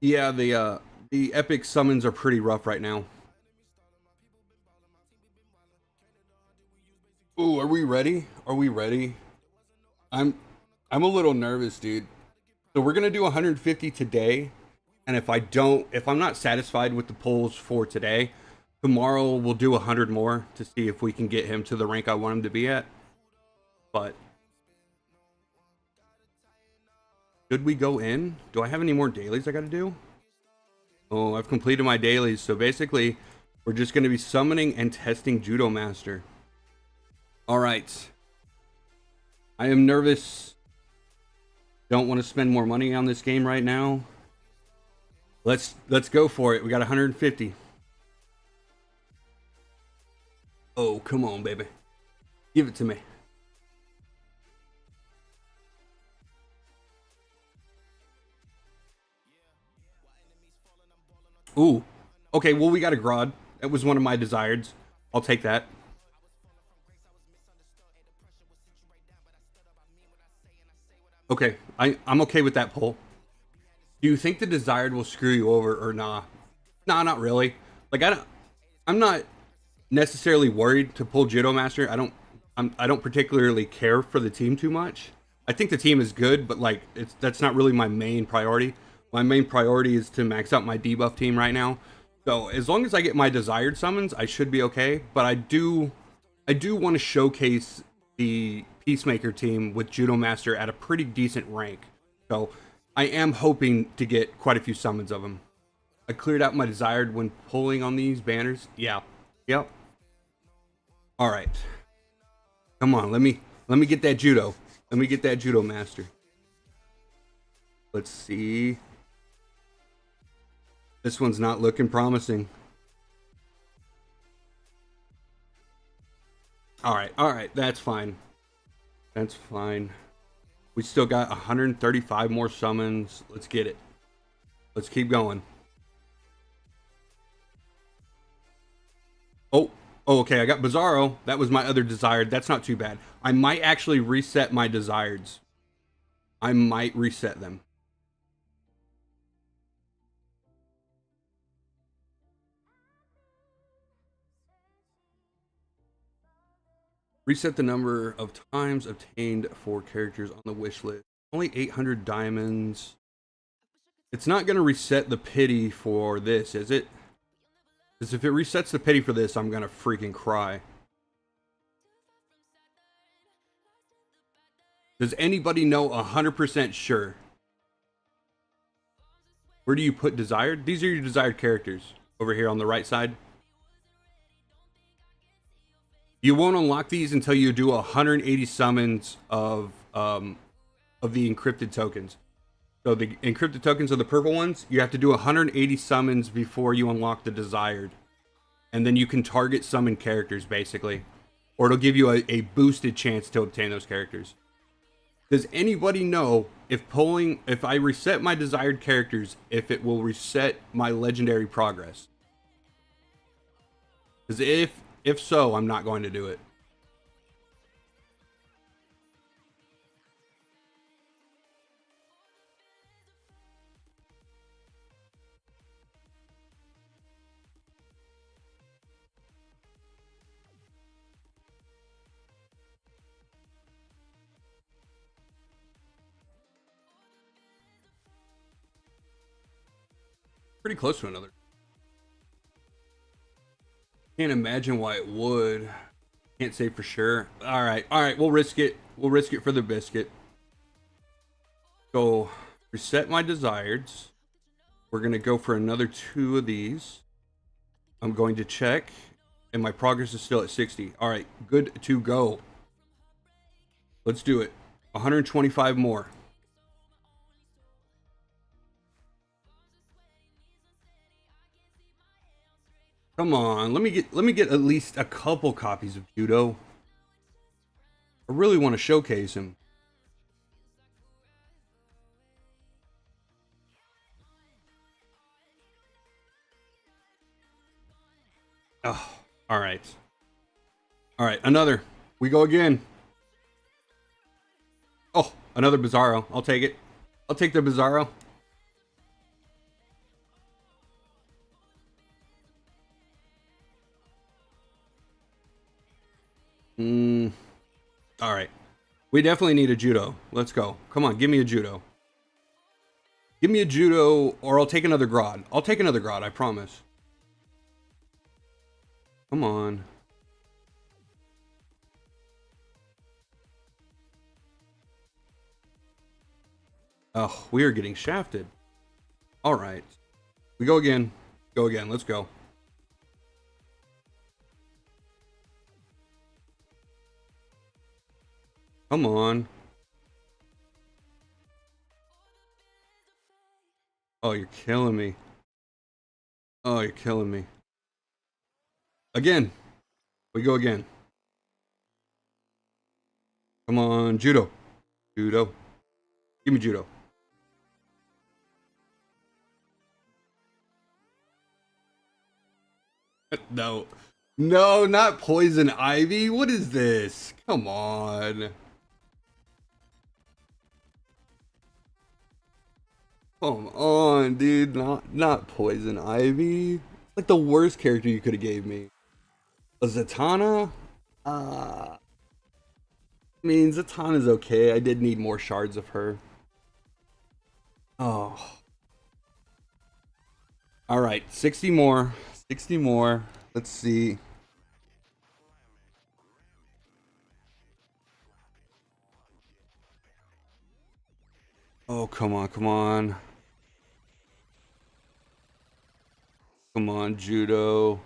Yeah, the epic summons are pretty rough right now. Ooh, are we ready? Are we ready? I'm a little nervous, dude. So we're gonna do 150 today, and if I'm not satisfied with the pulls for today, tomorrow we'll do 100 more to see if we can get him to the rank I want him to be at. But should we go in? Do I have any more dailies I gotta do? Oh, I've completed my dailies, so basically we're just gonna be summoning and testing Judomaster. Alright. I am nervous. Don't want to spend more money on this game right now. Let's go for it. We got 150. Oh, come on, baby. Give it to me. Ooh. Okay, well, we got a Grodd. That was one of my desires. I'll take that. Okay, I'm okay with that pull. Do you think the desired will screw you over or nah? Nah, not really. Like I'm not necessarily worried to pull Judomaster. I don't particularly care for the team too much. I think the team is good, but like that's not really my main priority. My main priority is to max out my debuff team right now. So as long as I get my desired summons, I should be okay. But I do want to showcase the Peacemaker team with Judomaster at a pretty decent rank. So I am hoping to get quite a few summons of him. I cleared out my desired when pulling on these banners. Yeah. Yep. All right. Come on, let me get that Judo. Let me get that Judomaster. Let's see. This one's not looking promising. All right, that's fine. That's fine. We still got 135 more summons. Let's get it. Let's keep going. Oh, okay, I got Bizarro. That was my other desired. That's not too bad. I might actually reset my desireds. I might reset them. Reset the number of times obtained for characters on the wish list. Only 800 diamonds. It's not going to reset the pity for this, is it? Because if it resets the pity for this, I'm going to freaking cry. Does anybody know 100% sure? Where do you put desired? These are your desired characters over here on the right side. You won't unlock these until you do 180 summons of the encrypted tokens. So the encrypted tokens are the purple ones. You have to do 180 summons before you unlock the desired. And then you can target summon characters, basically. Or it'll give you a boosted chance to obtain those characters. Does anybody know if I reset my desired characters, if it will reset my legendary progress? Because if so, I'm not going to do it. Pretty close to another. Can't imagine why it would. Can't say for sure. All right, we'll risk it. We'll risk it for the biscuit. So reset my desireds. We're gonna go for another 2 of these. I'm going to check, and my progress is still at 60. All right, good to go. Let's do it. 125 more. Come on, let me get at least a couple copies of Judo. I really want to showcase him. Oh, all right. All right, another. We go again. Oh, another Bizarro. I'll take it. I'll take the Bizarro. All right. We definitely need a Judo. Let's go. Come on, give me a Judo. Give me a Judo, or I'll take another Grodd. I'll take another Grodd, I promise. Come on. Oh, we are getting shafted. All right. We go again. Go again. Let's go. Come on. Oh, you're killing me. Oh, you're killing me. Again. We go again. Come on. Judo. Judo. Give me Judo. No. No, not Poison Ivy. What is this? Come on. Come on, dude. Not Poison Ivy. Like the worst character you could have gave me. A Zatanna? I mean, Zatanna's okay. I did need more shards of her. Oh. All right, 60 more. 60 more. Let's see. Oh, come on, come on. Come on, Judo.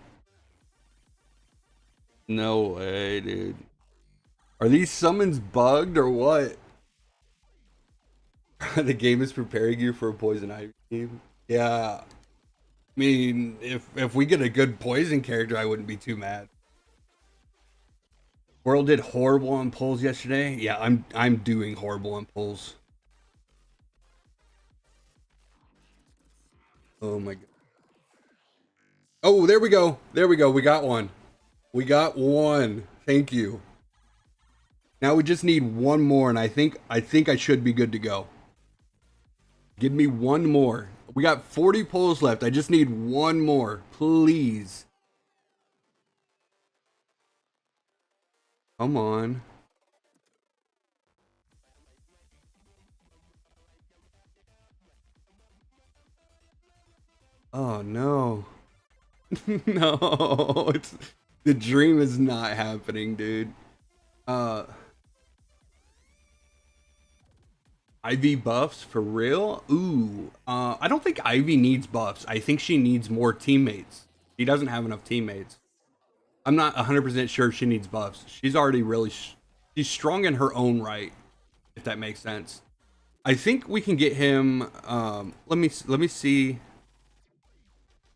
No way, dude. Are these summons bugged or what? The game is preparing you for a Poison Ivy team. Yeah. I mean, if we get a good poison character, I wouldn't be too mad. World did horrible on pulls yesterday. Yeah, I'm doing horrible on pulls. Oh my god. Oh, there we go. There we go. We got one. We got one. Thank you. Now we just need one more, and I think I should be good to go. Give me one more. We got 40 pulls left. I just need one more, please. Come on. Oh no. No, it's the dream is not happening, dude. Uh Ivy buffs for real? Ooh. I don't think Ivy needs buffs. I think she needs more teammates. She doesn't have enough teammates. I'm not 100% sure she needs buffs. She's already really she's strong in her own right, if that makes sense. I think we can get him let me see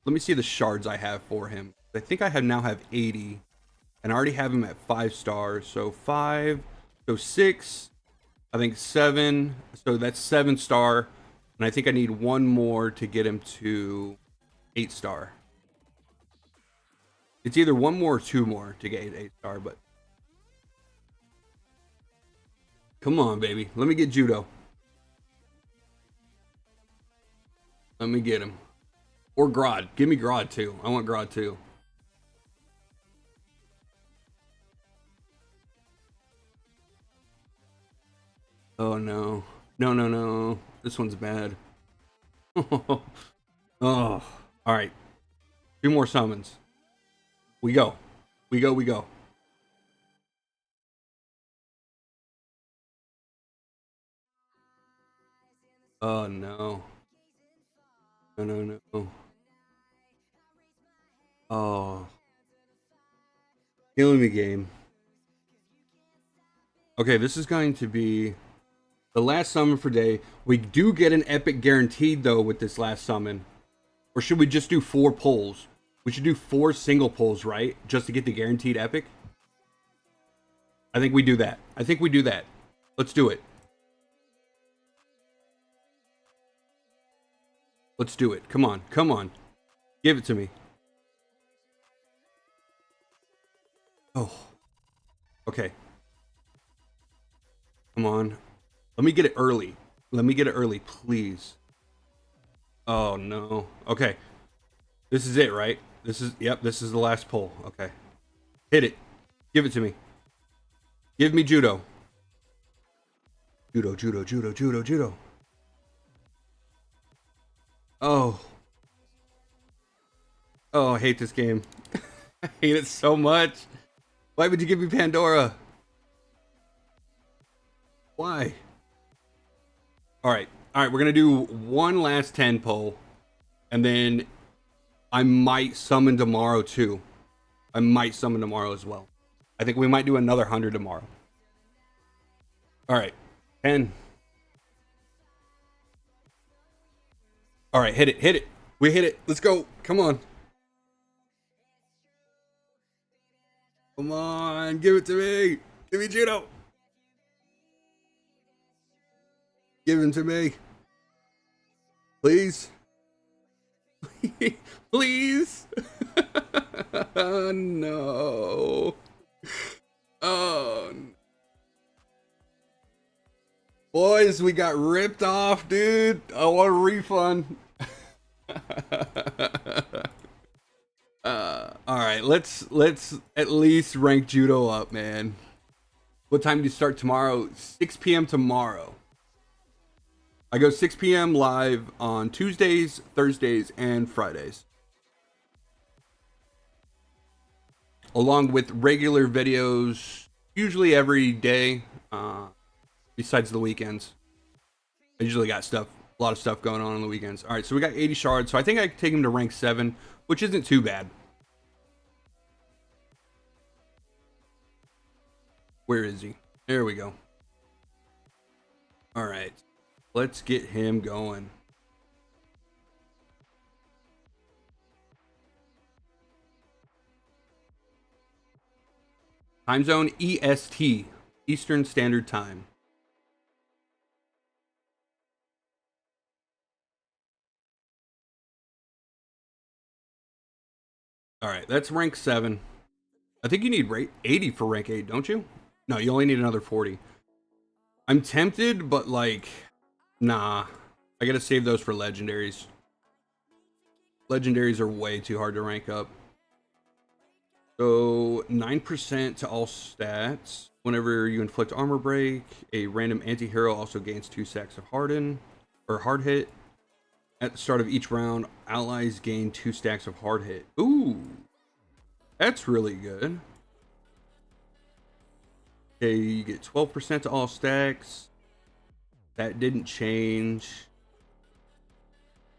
the shards I have for him. I think I have now have 80 and I already have him at 5 stars. So 5, so 6, I think 7. So that's 7 star, and I think I need one more to get him to 8 star. It's either one more or two more to get 8 star, but come on, baby. Let me get Judo. Let me get him. Or Grodd. Give me Grodd too. I want Grodd too. Oh no. No, no, no. This one's bad. Oh. All right. Two more summons. We go. We go, we go. Oh no. No, no, no. Oh, killing me, game. Okay, this is going to be the last summon for day. We do get an epic guaranteed though with this last summon. Or should we just do 4 pulls? We should do 4 single pulls, right? Just to get the guaranteed epic. I think we do that. I think we do that. Let's do it. Let's do it. Come on. Come on. Give it to me. Oh. Okay. Come on. Let me get it early. Let me get it early, please. Oh, no. Okay. This is it, right? This is, yep, this is the last pull. Okay. Hit it. Give it to me. Give me judo. Judo, judo, judo, judo, judo. Oh. Oh, I hate this game. I hate it so much. Why would you give me Pandora? Why? All right. All right, we're going to do one last 10 pull. And then I might summon tomorrow too. I might summon tomorrow as well. I think we might do another 100 tomorrow. All right. 10. All right, hit it. Hit it. We hit it. Let's go. Come on. Come on. Give it to me. Give me judo. Give him to me. Please. Please. Oh, no. Oh, no. Boys, we got ripped off, dude. I want a refund. All right, let's at least rank judo up, man. What time do you start tomorrow? 6 p.m. tomorrow. I go 6 p.m. live on Tuesdays, Thursdays, and Fridays. Along with regular videos, usually every day, besides the weekends. I usually got a lot of stuff going on the weekends. All right, so we got 80 shards. So I think I can take him to rank 7, which isn't too bad. Where is he? There we go. All right, let's get him going. Time zone EST, Eastern Standard Time. All right, that's rank 7. I think you need 80 for rank 8, don't you? No, you only need another 40. I'm tempted, but like, nah. I gotta save those for legendaries. Legendaries are way too hard to rank up. So 9% to all stats. Whenever you inflict armor break, a random anti-hero also gains 2 stacks of harden or hard hit. At the start of each round, allies gain 2 stacks of hard hit. Ooh, that's really good. Okay, you get 12% to all stacks. That didn't change.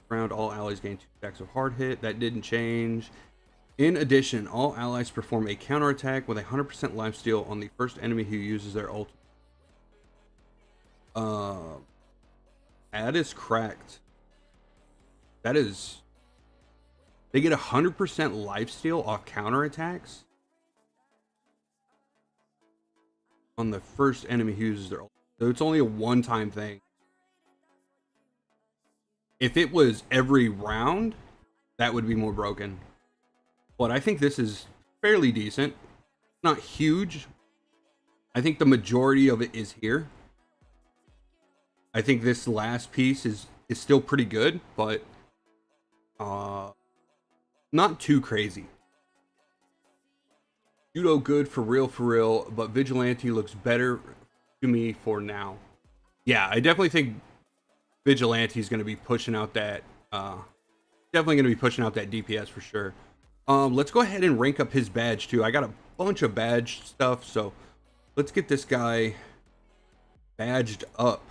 Round, all allies gain 2 stacks of hard hit. That didn't change. In addition, all allies perform a counterattack with 100% lifesteal on the first enemy who uses their ultimate. That is cracked. That is... They get 100% lifesteal off counterattacks on the first enemy who uses their ultimate. So it's only a one-time thing. If it was every round, that would be more broken. But I think this is fairly decent. Not huge. I think the majority of it is here. I think this last piece is still pretty good, but not too crazy. Judo good for real, but Vigilante looks better to me for now. Yeah, I definitely think Vigilante is going to be pushing out that DPS for sure. Let's go ahead and rank up his badge too. I got a bunch of badge stuff, so let's get this guy badged up.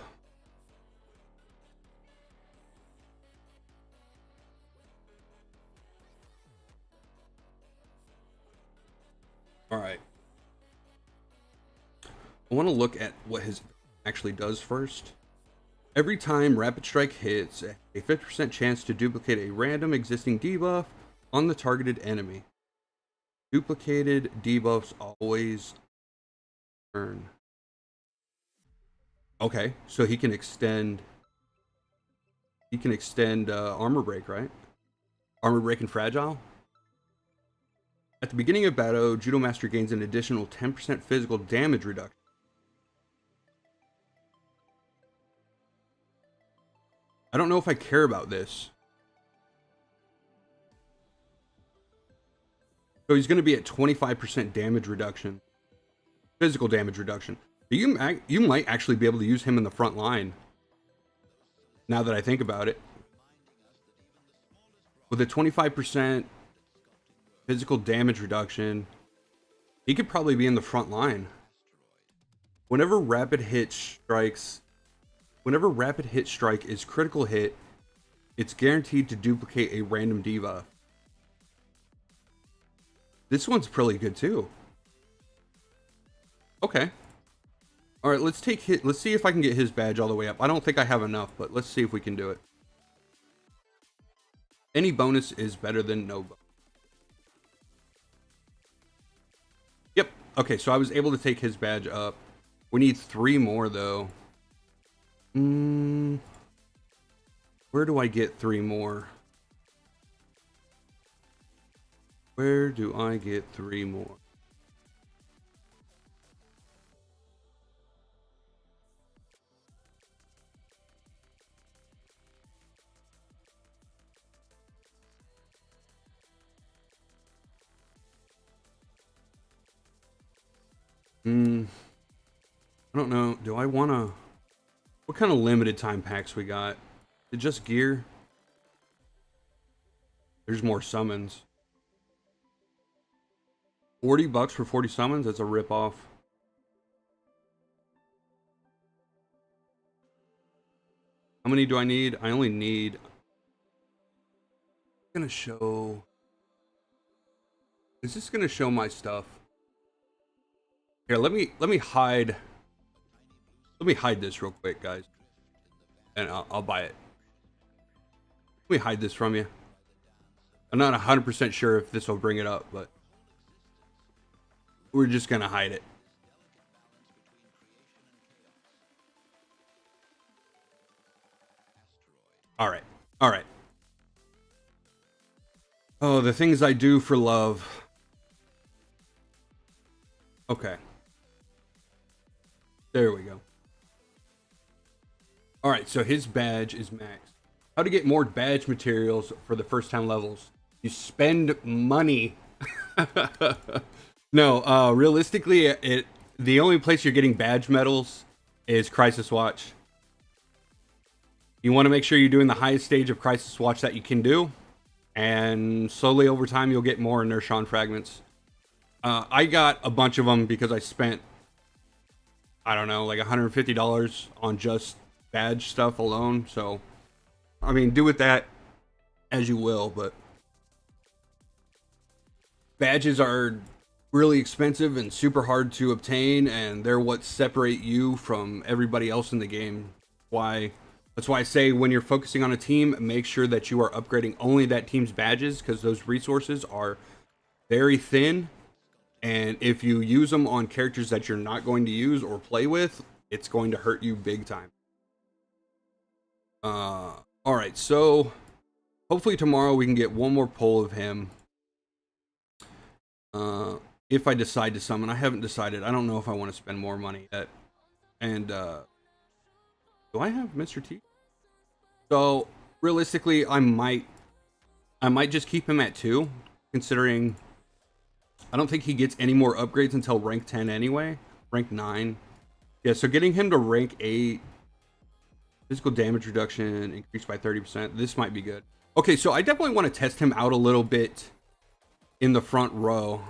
All right. I want to look at what his actually does first. Every time Rapid Strike hits, a 50% chance to duplicate a random existing debuff on the targeted enemy. Duplicated debuffs always turn. Okay, so he can extend. He can extend armor break, right? Armor break and fragile. At the beginning of battle, Judomaster gains an additional 10% physical damage reduction. I don't know if I care about this. So he's going to be at 25% damage reduction. Physical damage reduction. You might actually be able to use him in the front line. Now that I think about it. With a 25% physical damage reduction, he could probably be in the front line. Whenever rapid hit strike is critical hit, it's guaranteed to duplicate a random debuff. This one's pretty good too. Okay. All right, let's see if I can get his badge all the way up. I don't think I have enough, but let's see if we can do it. Any bonus is better than no bonus. Yep. Okay, so I was able to take his badge up. We need 3 more though. Where do I get 3 more? Where do I get 3 more? I don't know. Do I want to... What kind of limited time packs we got? Is it just gear? There's more summons. $40 for 40 summons? That's a ripoff. How many do I need? I only need... It's gonna show... Is this gonna show my stuff? Here, let me hide... Let me hide this real quick, guys. And I'll buy it. Let me hide this from you. I'm not 100% sure if this will bring it up, but... We're just gonna hide it. Alright. Alright. Oh, the things I do for love. Okay. There we go. Alright, so his badge is max. How to get more badge materials for the first time levels. You spend money. No, realistically, the only place you're getting badge medals is Crisis Watch. You want to make sure you're doing the highest stage of Crisis Watch that you can do. And slowly over time, you'll get more Inertian fragments. I got a bunch of them because I spent, I don't know, like $150 on just badge stuff alone. So, I mean, do with that as you will, but badges are really expensive and super hard to obtain, and they're what separate you from everybody else in the game. That's why I say when you're focusing on a team, make sure that you are upgrading only that team's badges, because those resources are very thin, and if you use them on characters that you're not going to use or play with, it's going to hurt you big time. Alright, so hopefully tomorrow we can get one more pull of him. If I decide to summon. I haven't decided. I don't know if I want to spend more money yet. And do I have Mr. T? So realistically, I might just keep him at 2, considering I don't think he gets any more upgrades until rank 10 anyway. Rank 9. Yeah, so getting him to rank 8, physical damage reduction increased by 30%. This might be good. Okay, so I definitely want to test him out a little bit in the front row.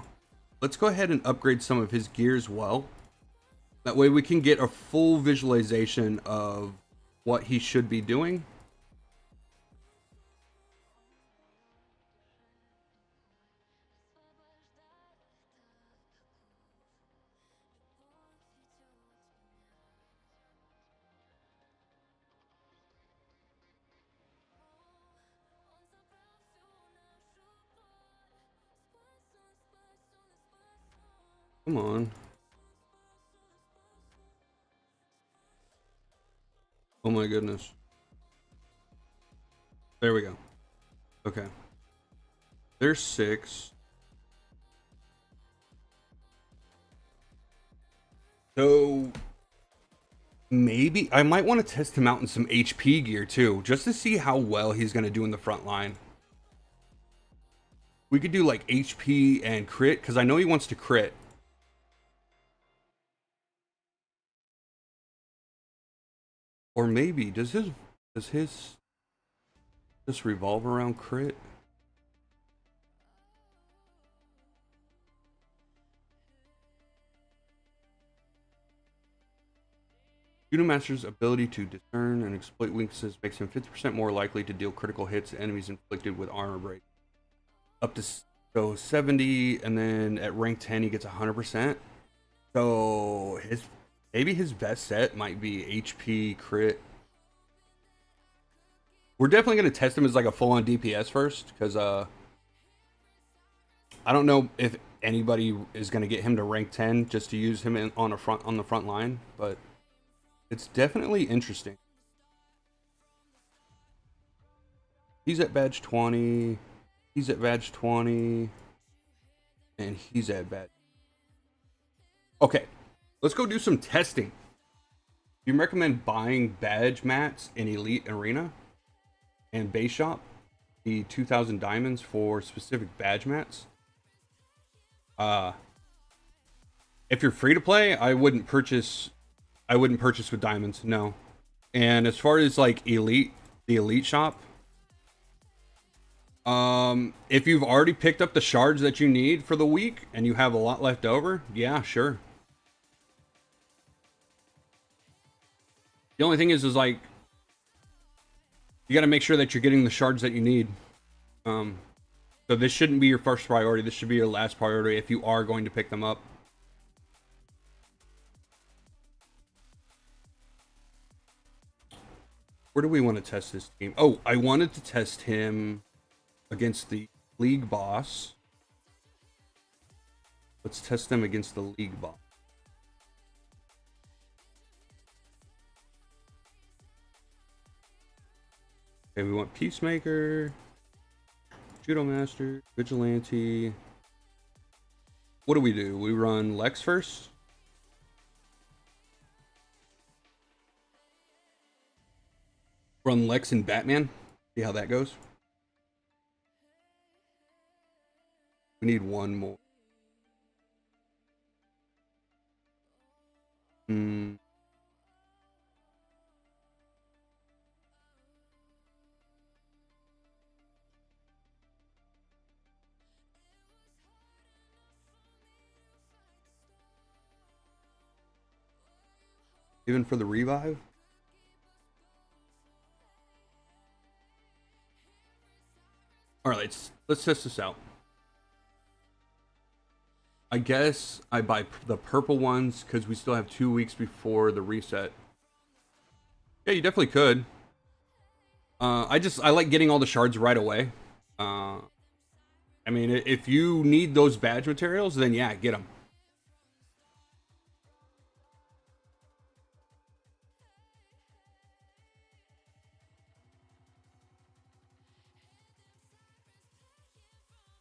Let's go ahead and upgrade some of his gear as well. That way we can get a full visualization of what he should be doing. Come on. Oh my goodness. There we go. Okay. There's 6. So maybe I might want to test him out in some HP gear too, just to see how well he's going to do in the front line. We could do like HP and crit, because I know he wants to crit. Or maybe does his just revolve around crit? Judomaster's ability to discern and exploit weaknesses makes him 50% more likely to deal critical hits to enemies inflicted with armor break. Up to so 70, and then at rank 10 he gets 100%. So maybe his best set might be HP crit. We're definitely gonna test him as like a full-on DPS first, because I don't know if anybody is gonna get him to rank 10 just to use him on the front line, but it's definitely interesting. He's at badge 20. He's at badge 20. And he's at badge. Okay, let's go do some testing. Do you recommend buying badge mats in Elite Arena and base shop the 2,000 diamonds for specific badge mats? If you're free to play, I wouldn't purchase with diamonds, no. And as far as like the elite shop, if you've already picked up the shards that you need for the week and you have a lot left over, yeah, sure. The only thing is like, you got to make sure that you're getting the shards that you need. So this shouldn't be your first priority. This should be your last priority if you are going to pick them up. Where do we want to test this team? Oh, I wanted to test him against the league boss. Let's test them against the league boss. Okay, we want Peacemaker, Judomaster, Vigilante. What do? We run Lex first? Run Lex and Batman. See how that goes. We need one more. Even for the revive? Alright, let's test this out. I guess I buy the purple ones because we still have 2 weeks before the reset. Yeah, you definitely could. I like getting all the shards right away. I mean, if you need those badge materials, then yeah, get them.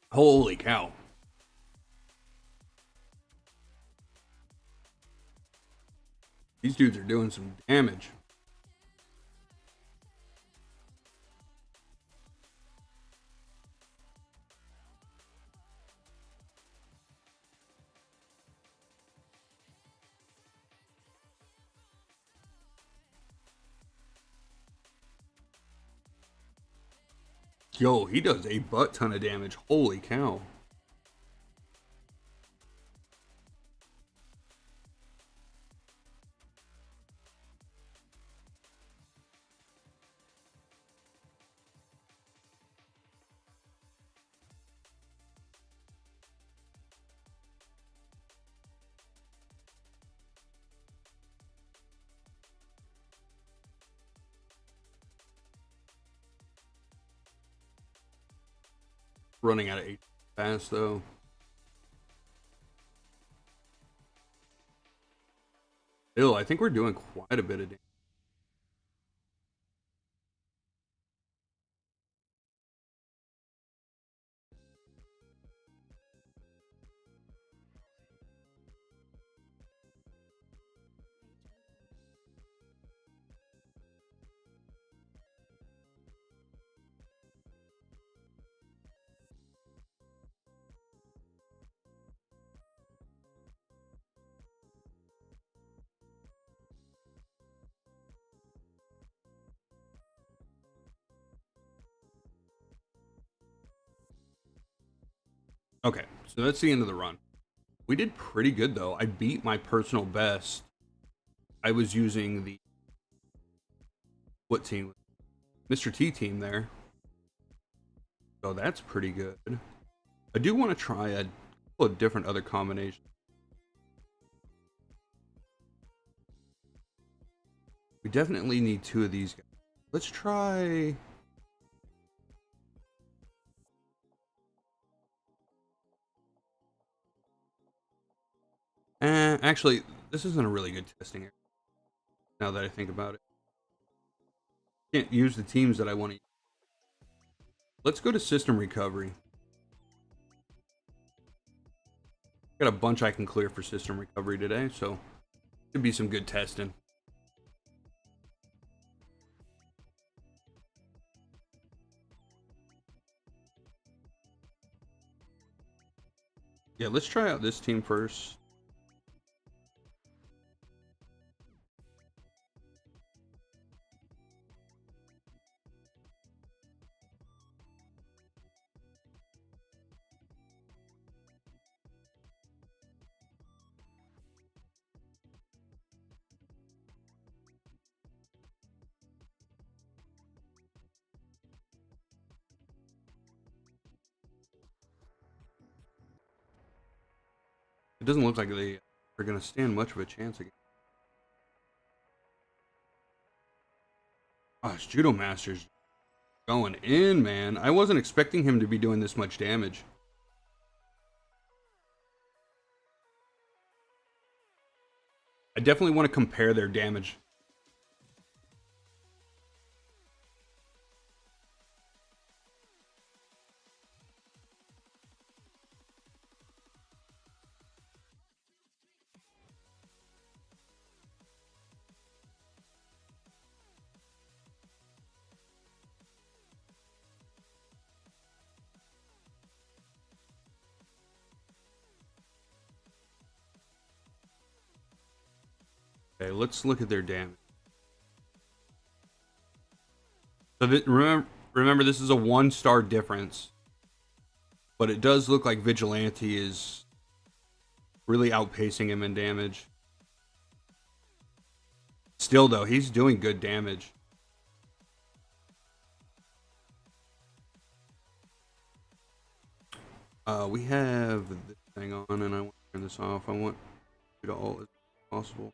Holy cow. These dudes are doing some damage. Yo, he does a butt ton of damage. Holy cow. Running out of HP fast though. Still, I think we're doing quite a bit of damage. Okay, so that's the end of the run. We did pretty good though. I beat my personal best. I was using the what team? Mr. T team there. So that's pretty good. I do want to try a couple of different other combinations. We definitely need two of these guys. Let's try. Actually, this isn't a really good testing area. Now that I think about it, can't use the teams that I want to use. Let's go to system recovery. Got a bunch I can clear for system recovery today, so should be some good testing. Yeah, let's try out this team first. It doesn't look like they are going to stand much of a chance again. Gosh, Judomaster's going in, man. I wasn't expecting him to be doing this much damage. I definitely want to compare their damage. Okay, let's look at their damage. So remember, this is a 1-star difference, but it does look like Vigilante is really outpacing him in damage. Still, though, he's doing good damage. We have this thing on, and I want to turn this off. I want you to all as possible.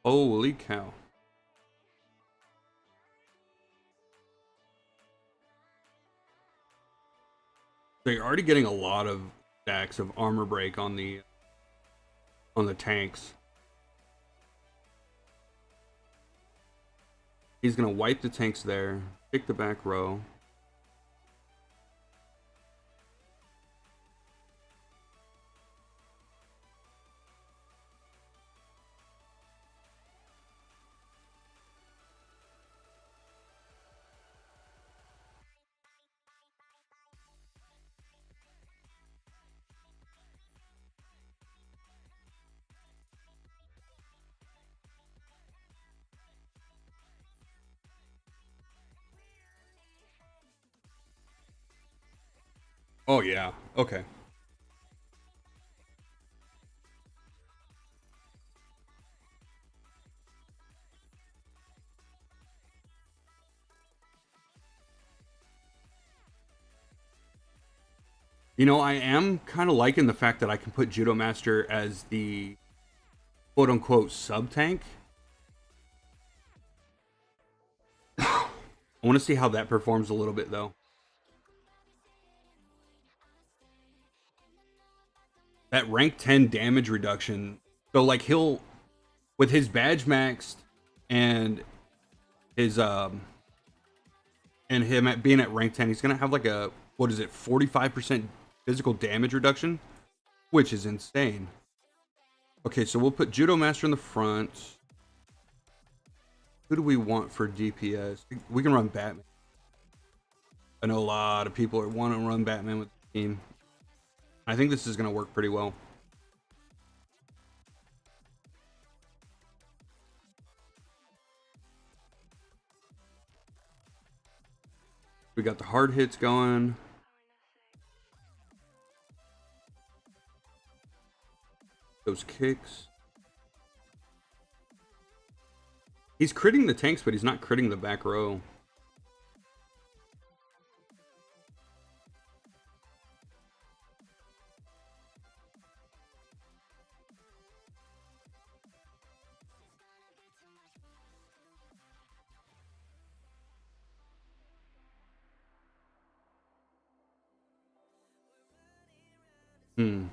Holy cow. So you're already getting a lot of stacks of armor break on the tanks. He's gonna wipe the tanks there, pick the back row. Oh yeah, okay. You know, I am kind of liking the fact that I can put Judomaster as the quote unquote sub tank. I want to see how that performs a little bit though. That rank 10 damage reduction. So like he'll with his badge maxed and his and him at being at rank 10, he's gonna have like a what is it, 45% physical damage reduction, which is insane. Okay, so we'll put Judomaster in the front. Who do we want for DPS? We can run Batman. I know a lot of people want to run Batman with the team. I think this is going to work pretty well. We got the hard hits going. Those kicks. He's critting the tanks, but he's not critting the back row. Hmm.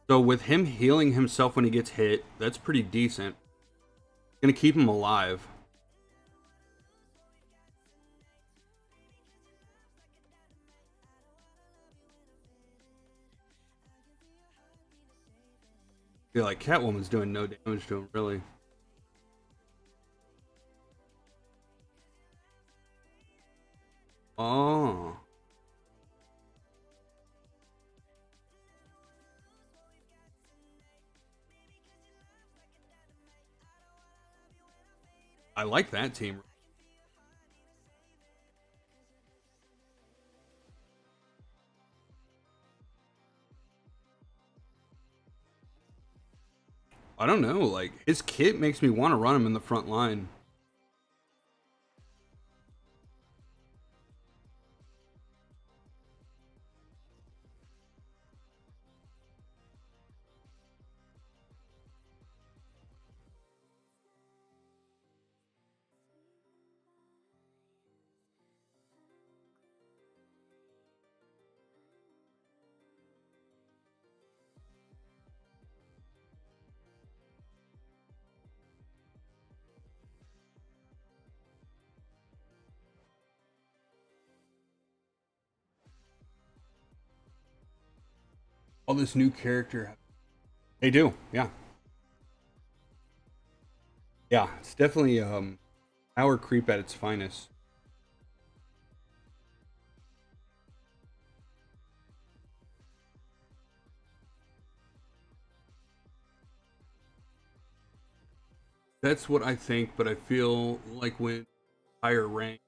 So with him healing himself when he gets hit, that's pretty decent. Gonna keep him alive. I feel like Catwoman's doing no damage to him, really. Oh. I like that team. I don't know, like his kit makes me want to run him in the front line. All this new character. They do, yeah. Yeah, it's definitely power creep at its finest. That's what I think, but I feel like when higher rank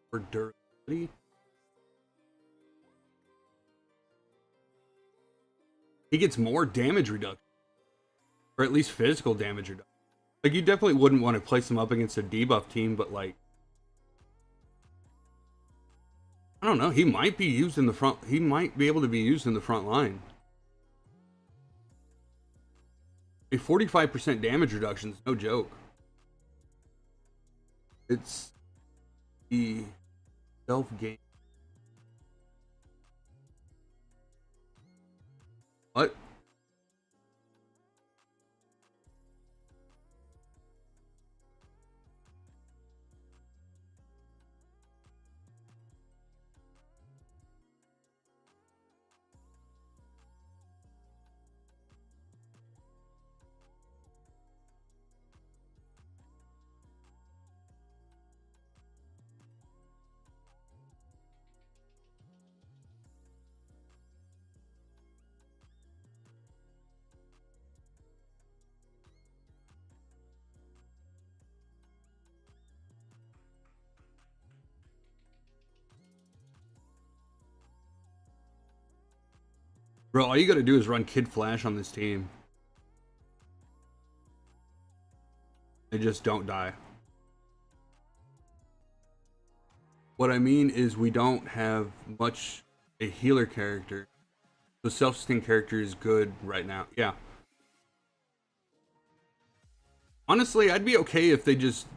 for durability, he gets more damage reduction, or at least physical damage reduction. Like you definitely wouldn't want to place him up against a debuff team, but like I don't know, he might be used in the front. He might be able to be used in the front line. A 45% damage reduction is no joke. It's the self gain. What? Bro, all you gotta do is run Kid Flash on this team. They just don't die. What I mean is we don't have much a healer character. The self-sustain character is good right now. Yeah. Honestly, I'd be okay if they just...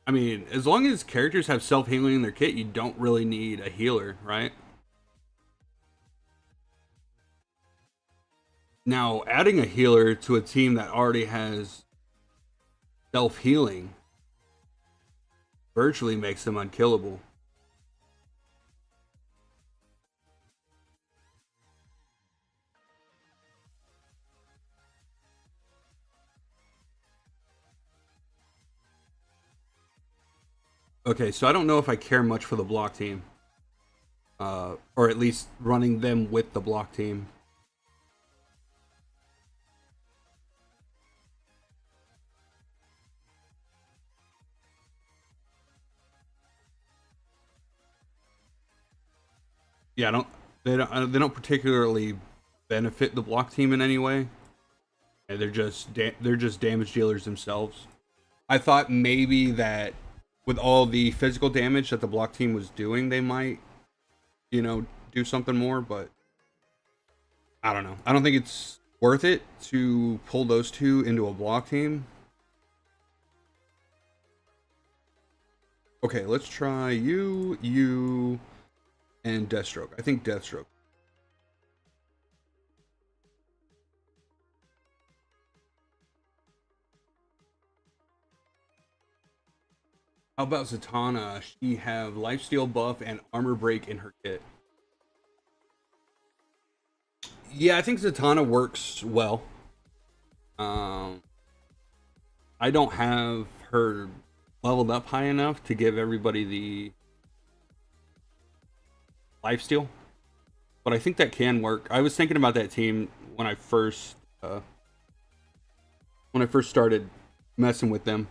I mean, as long as characters have self-healing in their kit, you don't really need a healer, right? Now, adding a healer to a team that already has self-healing virtually makes them unkillable. Okay, so I don't know if I care much for the block team. Or at least running them with the block team. Yeah, they don't particularly benefit the block team in any way. They're just damage dealers themselves. I thought maybe that with all the physical damage that the block team was doing, they might, you know, do something more, but I don't know. I don't think it's worth it to pull those two into a block team. Okay, let's try you, and Deathstroke. I think Deathstroke. How about Zatanna? She have lifesteal buff and armor break in her kit. Yeah, I think Zatanna works well. I don't have her leveled up high enough to give everybody the lifesteal, but I think that can work. I was thinking about that team when I first started messing with them.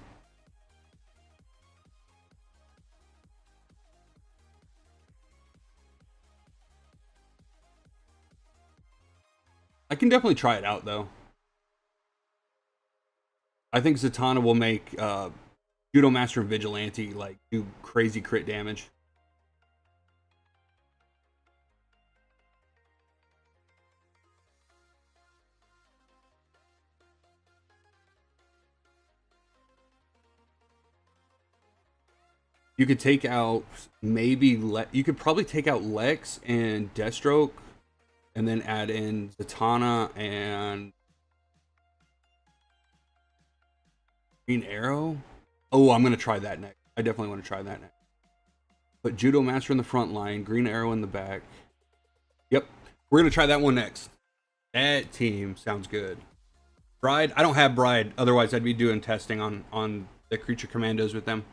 I can definitely try it out though. I think Zatanna will make Judomaster and Vigilante like do crazy crit damage. You could take out you could probably take out Lex and Deathstroke, and then add in Zatanna and Green Arrow. Oh, I'm gonna try that next. I definitely want to try that next. Put Judomaster in the front line, Green Arrow in the back. Yep, we're gonna try that one next. That team sounds good. Bride, I don't have Bride. Otherwise, I'd be doing testing on the creature commandos with them.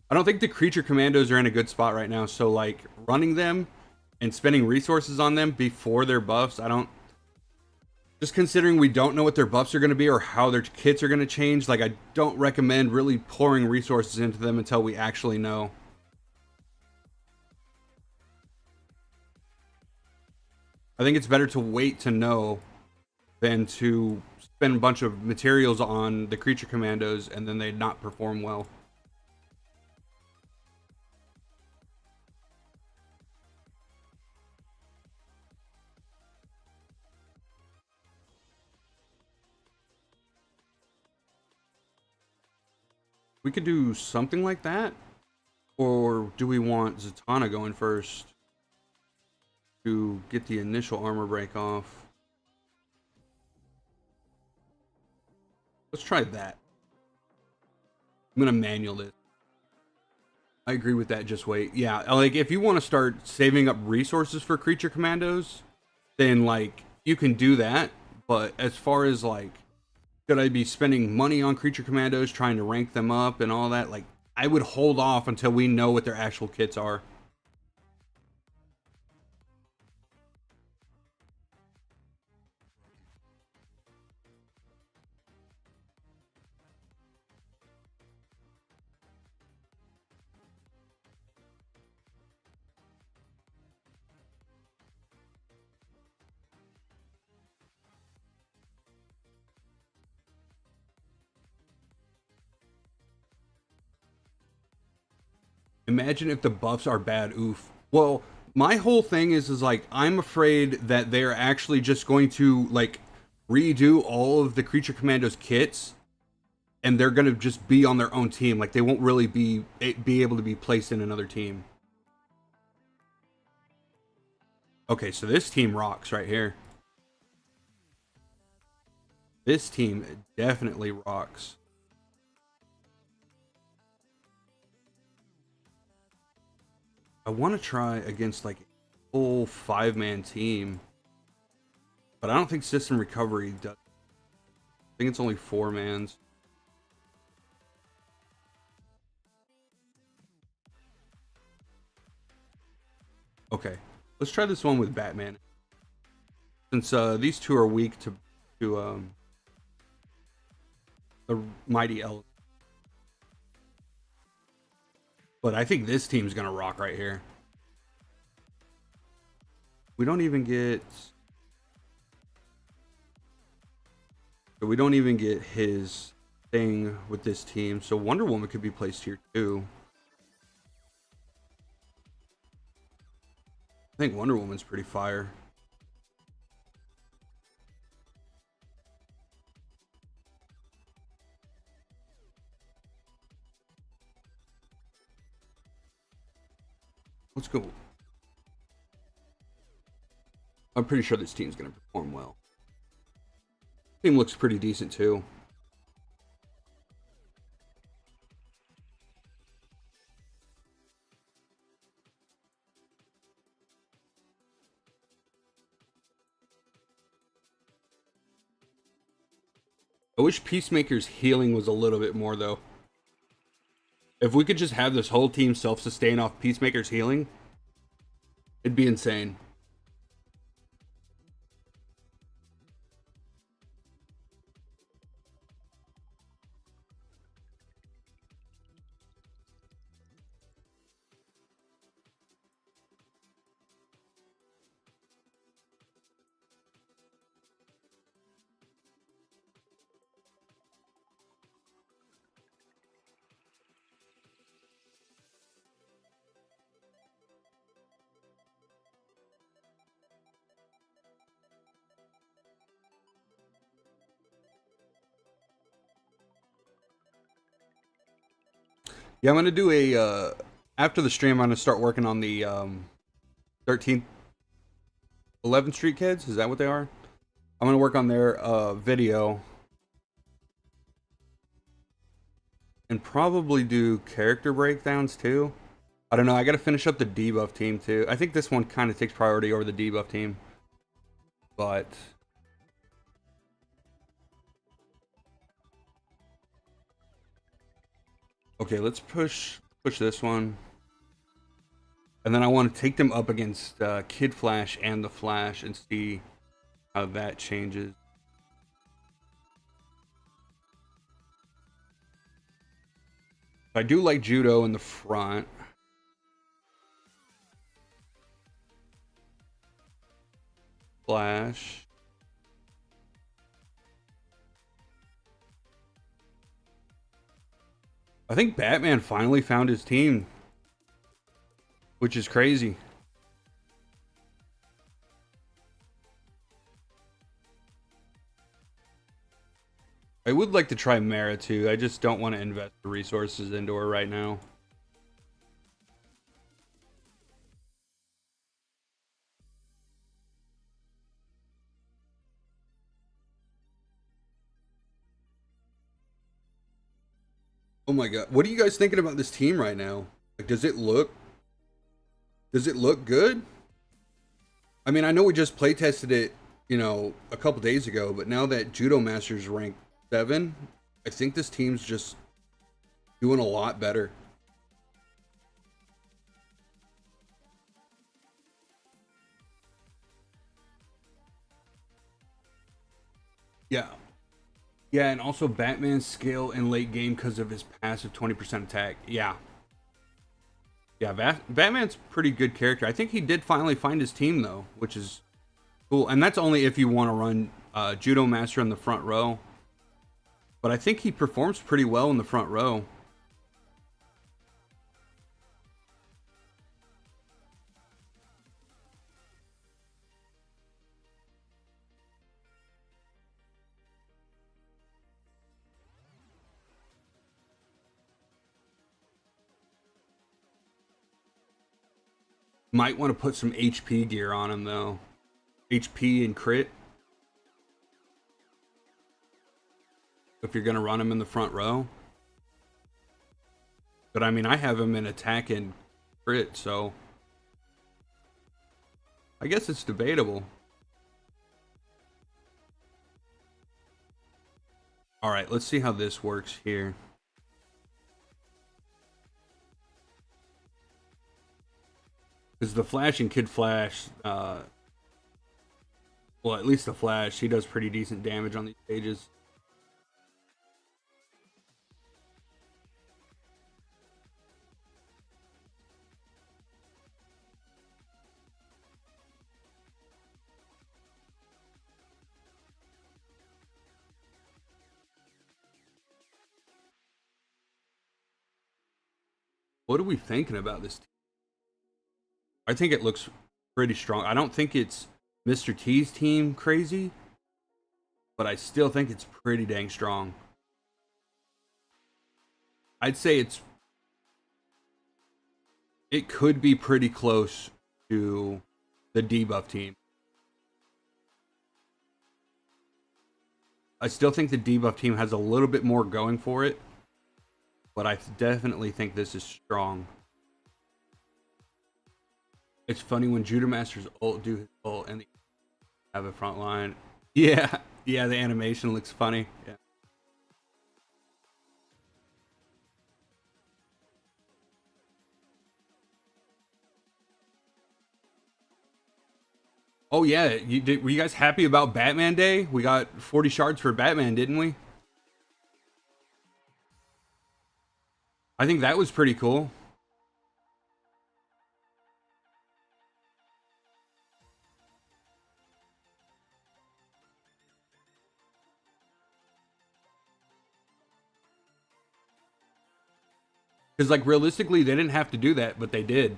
I don't think the creature commandos are in a good spot right now. So like running them and spending resources on them before their buffs, I don't. Just considering we don't know what their buffs are going to be or how their kits are going to change, like I don't recommend really pouring resources into them until we actually know. I think it's better to wait to know than to spend a bunch of materials on the creature commandos and then they not perform well. We could do something like that, or do we want Zatanna going first to get the initial armor break off? Let's try that. I'm gonna manual this. I agree with that. Just wait. Yeah, like if you want to start saving up resources for creature commandos, then like you can do that. But as far as like, should I be spending money on creature commandos trying to rank them up and all that? Like, I would hold off until we know what their actual kits are. Imagine if the buffs are bad. Oof. Well, my whole thing is like I'm afraid that they're actually just going to like redo all of the Creature Commandos kits, and they're gonna just be on their own team. Like they won't really be able to be placed in another team. Okay, so this team rocks right here. This team definitely rocks. I want to try against like a full 5-man team, but I don't think System Recovery does. I think it's only 4-mans. Okay, let's try this one with Batman. Since these two are weak to the Mighty Elephant. But I think this team's gonna rock right here. We don't even get his thing with this team, so Wonder Woman could be placed here too. I think Wonder Woman's pretty fire. Let's go. I'm pretty sure this team's going to perform well. Team looks pretty decent too. I wish Peacemaker's healing was a little bit more though. If we could just have this whole team self-sustain off Peacemaker's healing, it'd be insane. Yeah, I'm gonna do a after the stream. I'm gonna start working on the 13th, 11th Street kids. Is that what they are? I'm gonna work on their video and probably do character breakdowns too. I don't know. I gotta finish up the debuff team too. I think this one kind of takes priority over the debuff team, but okay, let's push this one. And then I want to take them up against Kid Flash and the Flash and see how that changes. I do like Judo in the front. Flash. I think Batman finally found his team, which is crazy. I would like to try Mara too. I just don't want to invest the resources into her right now. Oh my god. What are you guys thinking about this team right now? Like, does it look good? I mean, I know we just play tested it, you know, a couple days ago, but now that Judomaster's ranked 7, I think this team's just doing a lot better. Yeah. Yeah, and also Batman's skill in late game because of his passive 20% attack. Yeah. Yeah, Batman's pretty good character. I think he did finally find his team though, which is cool. And that's only if you want to run Judomaster in the front row. But I think he performs pretty well in the front row. Might want to put some HP gear on him though. HP and crit. If you're gonna run him in the front row. But I mean, I have him in attack and crit, so I guess it's debatable. All right, let's see how this works here. Because the Flash and Kid Flash, well, at least the Flash, he does pretty decent damage on these stages. What are we thinking about this team? I think it looks pretty strong. I don't think it's Mr. T's team crazy, but I still think it's pretty dang strong. I'd say it could be pretty close to the debuff team. I still think the debuff team has a little bit more going for it, but I definitely think this is strong. It's funny when Judomaster's ult do his ult and they have a front line. Yeah, yeah, the animation looks funny. Yeah. Oh yeah, were you guys happy about Batman Day? We got 40 shards for Batman, didn't we? I think that was pretty cool. Because like realistically, they didn't have to do that, but they did.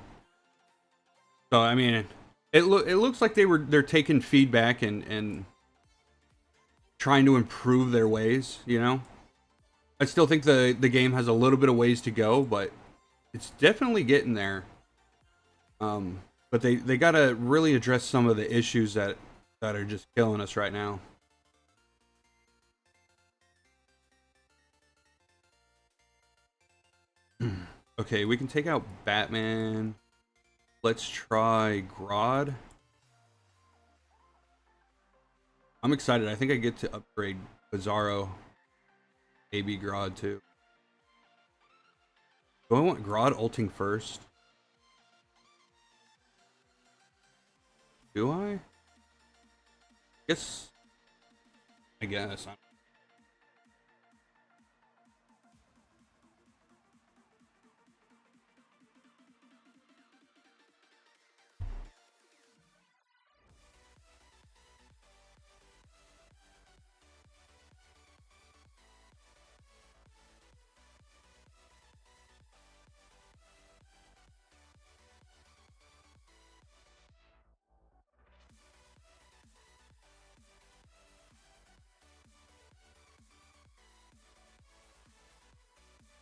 So I mean, it looks like they're taking feedback and trying to improve their ways. You know, I still think the game has a little bit of ways to go, but it's definitely getting there. But they gotta really address some of the issues that are just killing us right now. Okay, we can take out Batman. Let's try Grodd. I'm excited. I think I get to upgrade Bizarro AB Grodd too. Do I want Grodd ulting first? Do I? I guess.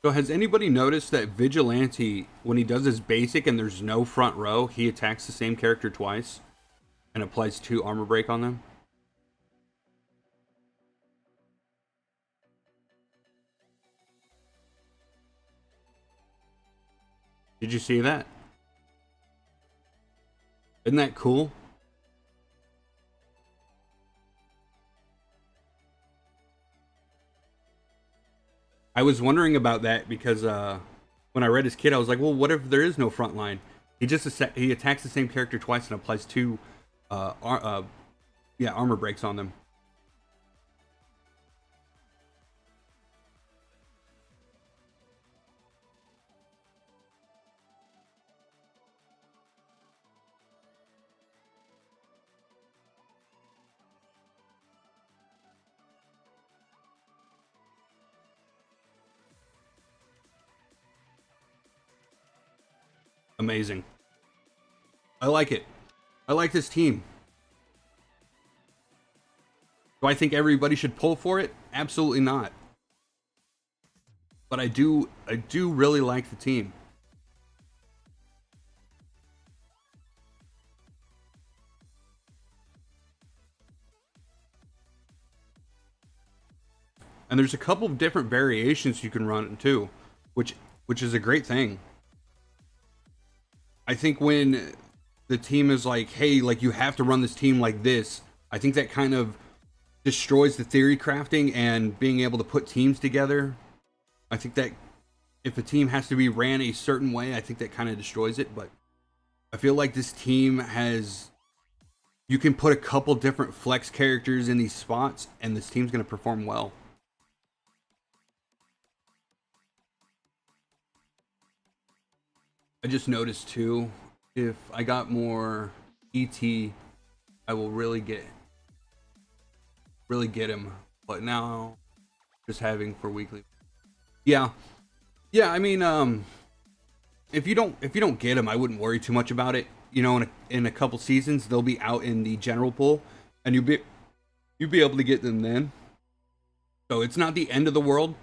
So has anybody noticed that Vigilante, when he does his basic and there's no front row, he attacks the same character twice and applies 2 armor break on them? Did you see that? Isn't that cool? I was wondering about that because when I read his kit, I was like, well, what if there is no front line? He attacks the same character twice and applies 2 armor breaks on them. Amazing. I like it. I like this team. Do I think everybody should pull for it? Absolutely not. But I do really like the team. And there's a couple of different variations you can run too, which is a great thing. I think when the team is like, hey, like you have to run this team like this, I think that kind of destroys the theory crafting and being able to put teams together. I think that if a team has to be ran a certain way, I think that kind of destroys it. But I feel like this team has, you can put a couple different flex characters in these spots and this team's going to perform well. I just noticed too, if I got more ET, I will really get him. But now just having for weekly. Yeah. I mean, if you don't get him, I wouldn't worry too much about it. You know, in a couple seasons, they'll be out in the general pool, and you'll be able to get them then. So it's not the end of the world.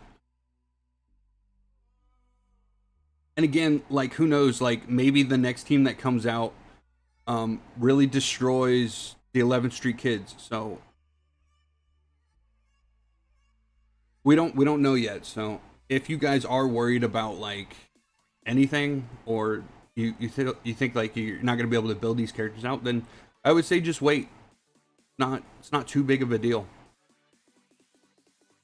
And again, like who knows? Like maybe the next team that comes out really destroys the 11th Street Kids. So we don't know yet. So if you guys are worried about like anything, or you think like you're not gonna be able to build these characters out, then I would say just wait. It's not too big of a deal.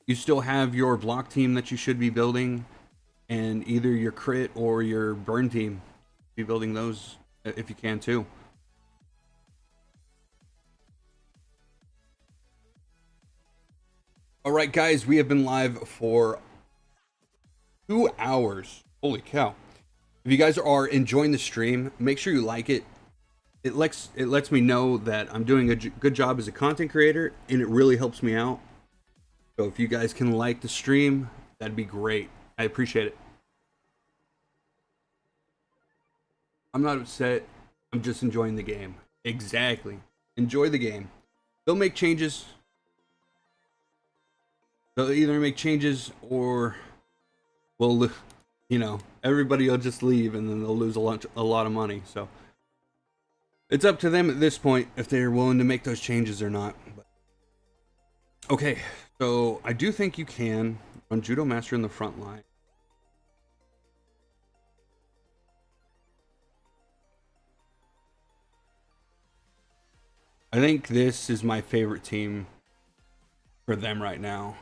You still have your block team that you should be building, and either your crit or your burn team. Be building those if you can too. All right, guys, we have been live for 2 hours. Holy cow. If you guys are enjoying the stream, make sure you like it. It lets me know that I'm doing a good job as a content creator, and it really helps me out. So if you guys can like the stream, that'd be great. I appreciate it. I'm not upset. I'm just enjoying the game. Exactly. Enjoy the game. They'll make changes. They'll either make changes or, well, you know, everybody will just leave and then they'll lose a lot of money. So it's up to them at this point if they're willing to make those changes or not. But, okay, so I do think you can run Judomaster in the front line. I think this is my favorite team for them right now.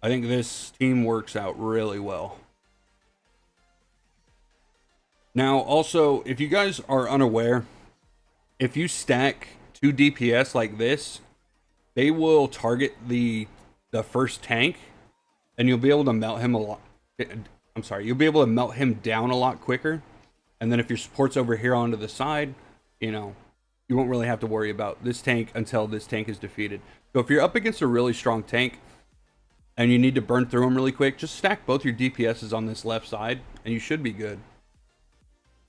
I think this team works out really well. Now, also, if you guys are unaware, if you stack 2 DPS like this, they will target the first tank, and you'll be able to melt him a lot. I'm sorry, you'll be able to melt him down a lot quicker. And then if your support's over here onto the side, you know, you won't really have to worry about this tank until this tank is defeated. So if you're up against a really strong tank and you need to burn through them really quick, just stack both your DPSs on this left side and you should be good.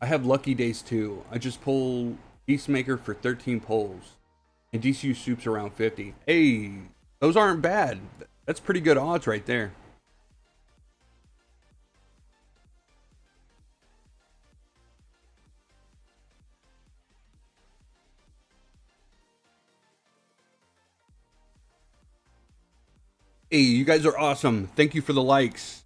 I have lucky days too. I just pull Peacemaker for 13 pulls and DCU Soup's around 50. Hey, those aren't bad. That's pretty good odds right there. Hey, you guys are awesome. Thank you for the likes.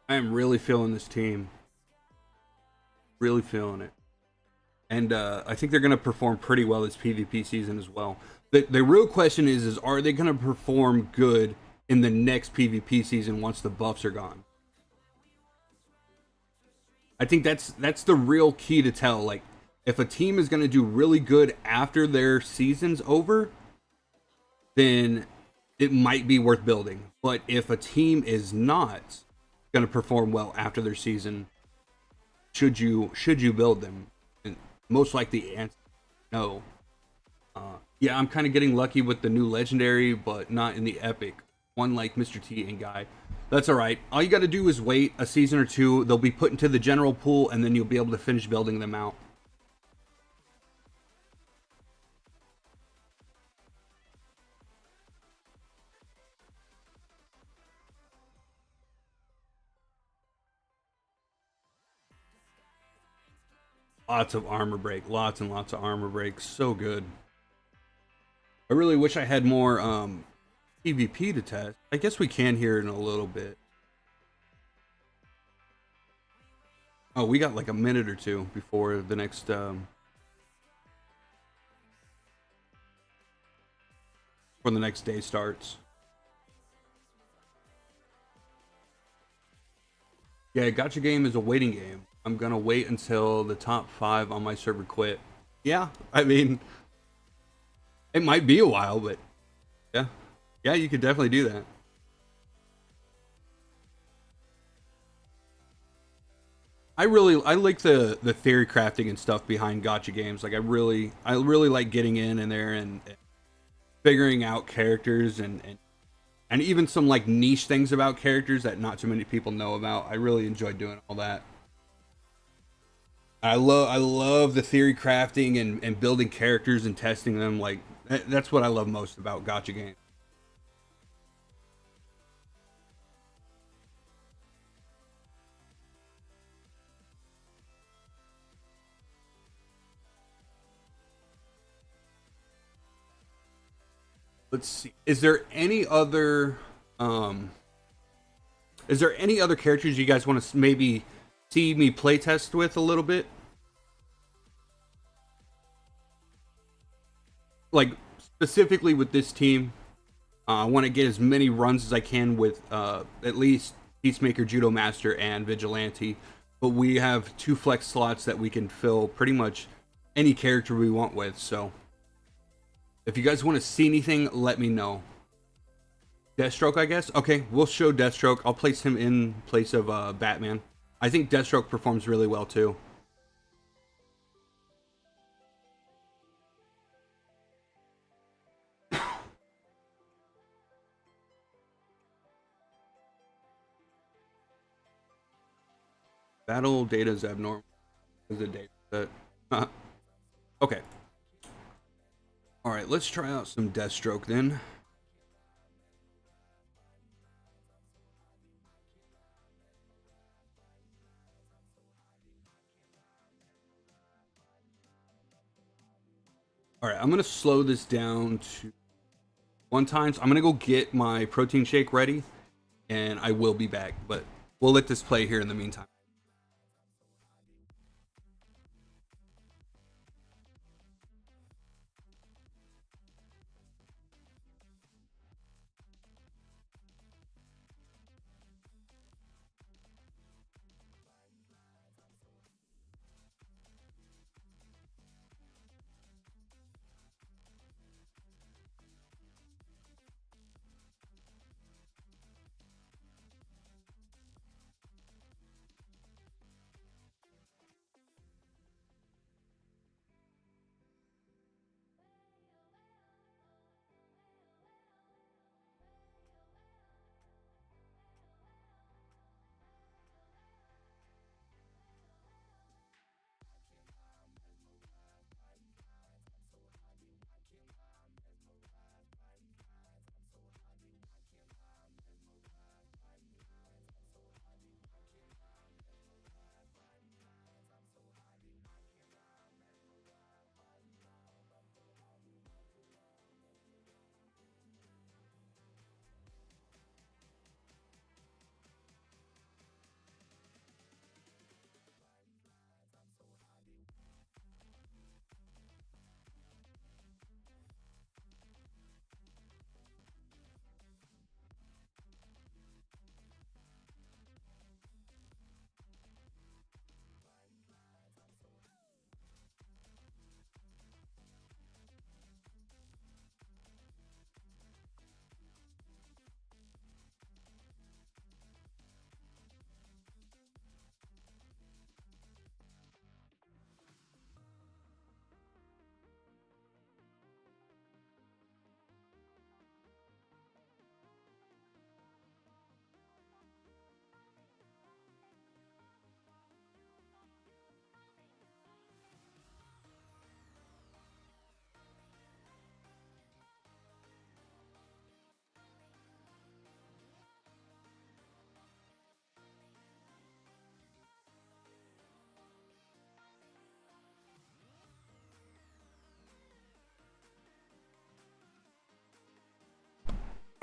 I am really feeling this team. Really feeling it. And I think they're going to perform pretty well this PvP season as well. The real question is are they going to perform good in the next PvP season once the buffs are gone? I think that's the real key to tell. Like, if a team is going to do really good after their season's over, then it might be worth building. But if a team is not going to perform well after their season, should you build them? And most likely the answer no. Yeah, I'm kind of getting lucky with the new legendary, but not in the epic one like Mr. T and Guy. That's all right. All you got to do is wait a season or two. They'll be put into the general pool, and then you'll be able to finish building them out. Lots of armor break, lots and lots of armor break. So good. I really wish I had more PvP to test. I guess we can here in a little bit. Oh, we got like a minute or two before the next when the next day starts. Yeah, Gotcha game is a waiting game. I'm gonna wait until the top 5 on my server quit. Yeah, I mean, it might be a while, but yeah, yeah, you could definitely do that. I like the theory crafting and stuff behind Gotcha games. Like I really like getting in there and figuring out characters and even some like niche things about characters that not too many people know about. I really enjoy doing all that. I love the theory crafting and building characters and testing them. Like that's what I love most about Gotcha games. Let's see. Um is there any other characters you guys want to maybe see me playtest with a little bit? Like specifically with this team, I want to get as many runs as I can with at least Peacemaker, Judomaster, and Vigilante. But we have 2 flex slots that we can fill pretty much any character we want with. So if you guys want to see anything, let me know. Deathstroke, I guess. Okay, we'll show Deathstroke. I'll place him in place of Batman. I think Deathstroke performs really well too. Battle data is abnormal. Is a data set. Okay. All right, let's try out some Deathstroke then. All right, I'm gonna slow this down to 1 times. I'm gonna go get my protein shake ready, and I will be back. But we'll let this play here in the meantime.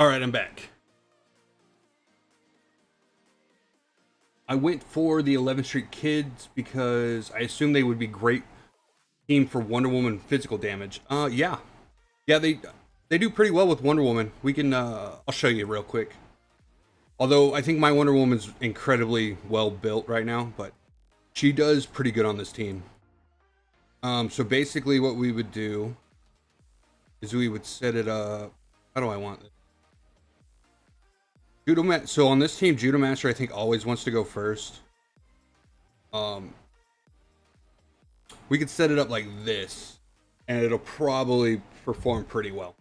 All right, I'm back. I went for the 11th Street Kids because I assumed they would be great team for Wonder Woman physical damage. Yeah, they do pretty well with Wonder Woman. We can I'll show you real quick. Although I think my Wonder Woman's incredibly well built right now, but she does pretty good on this team. So basically, what we would do is we would set it up. How do I want this? Judomaster. So on this team, Judomaster I think always wants to go first. We could set it up like this, and it'll probably perform pretty well.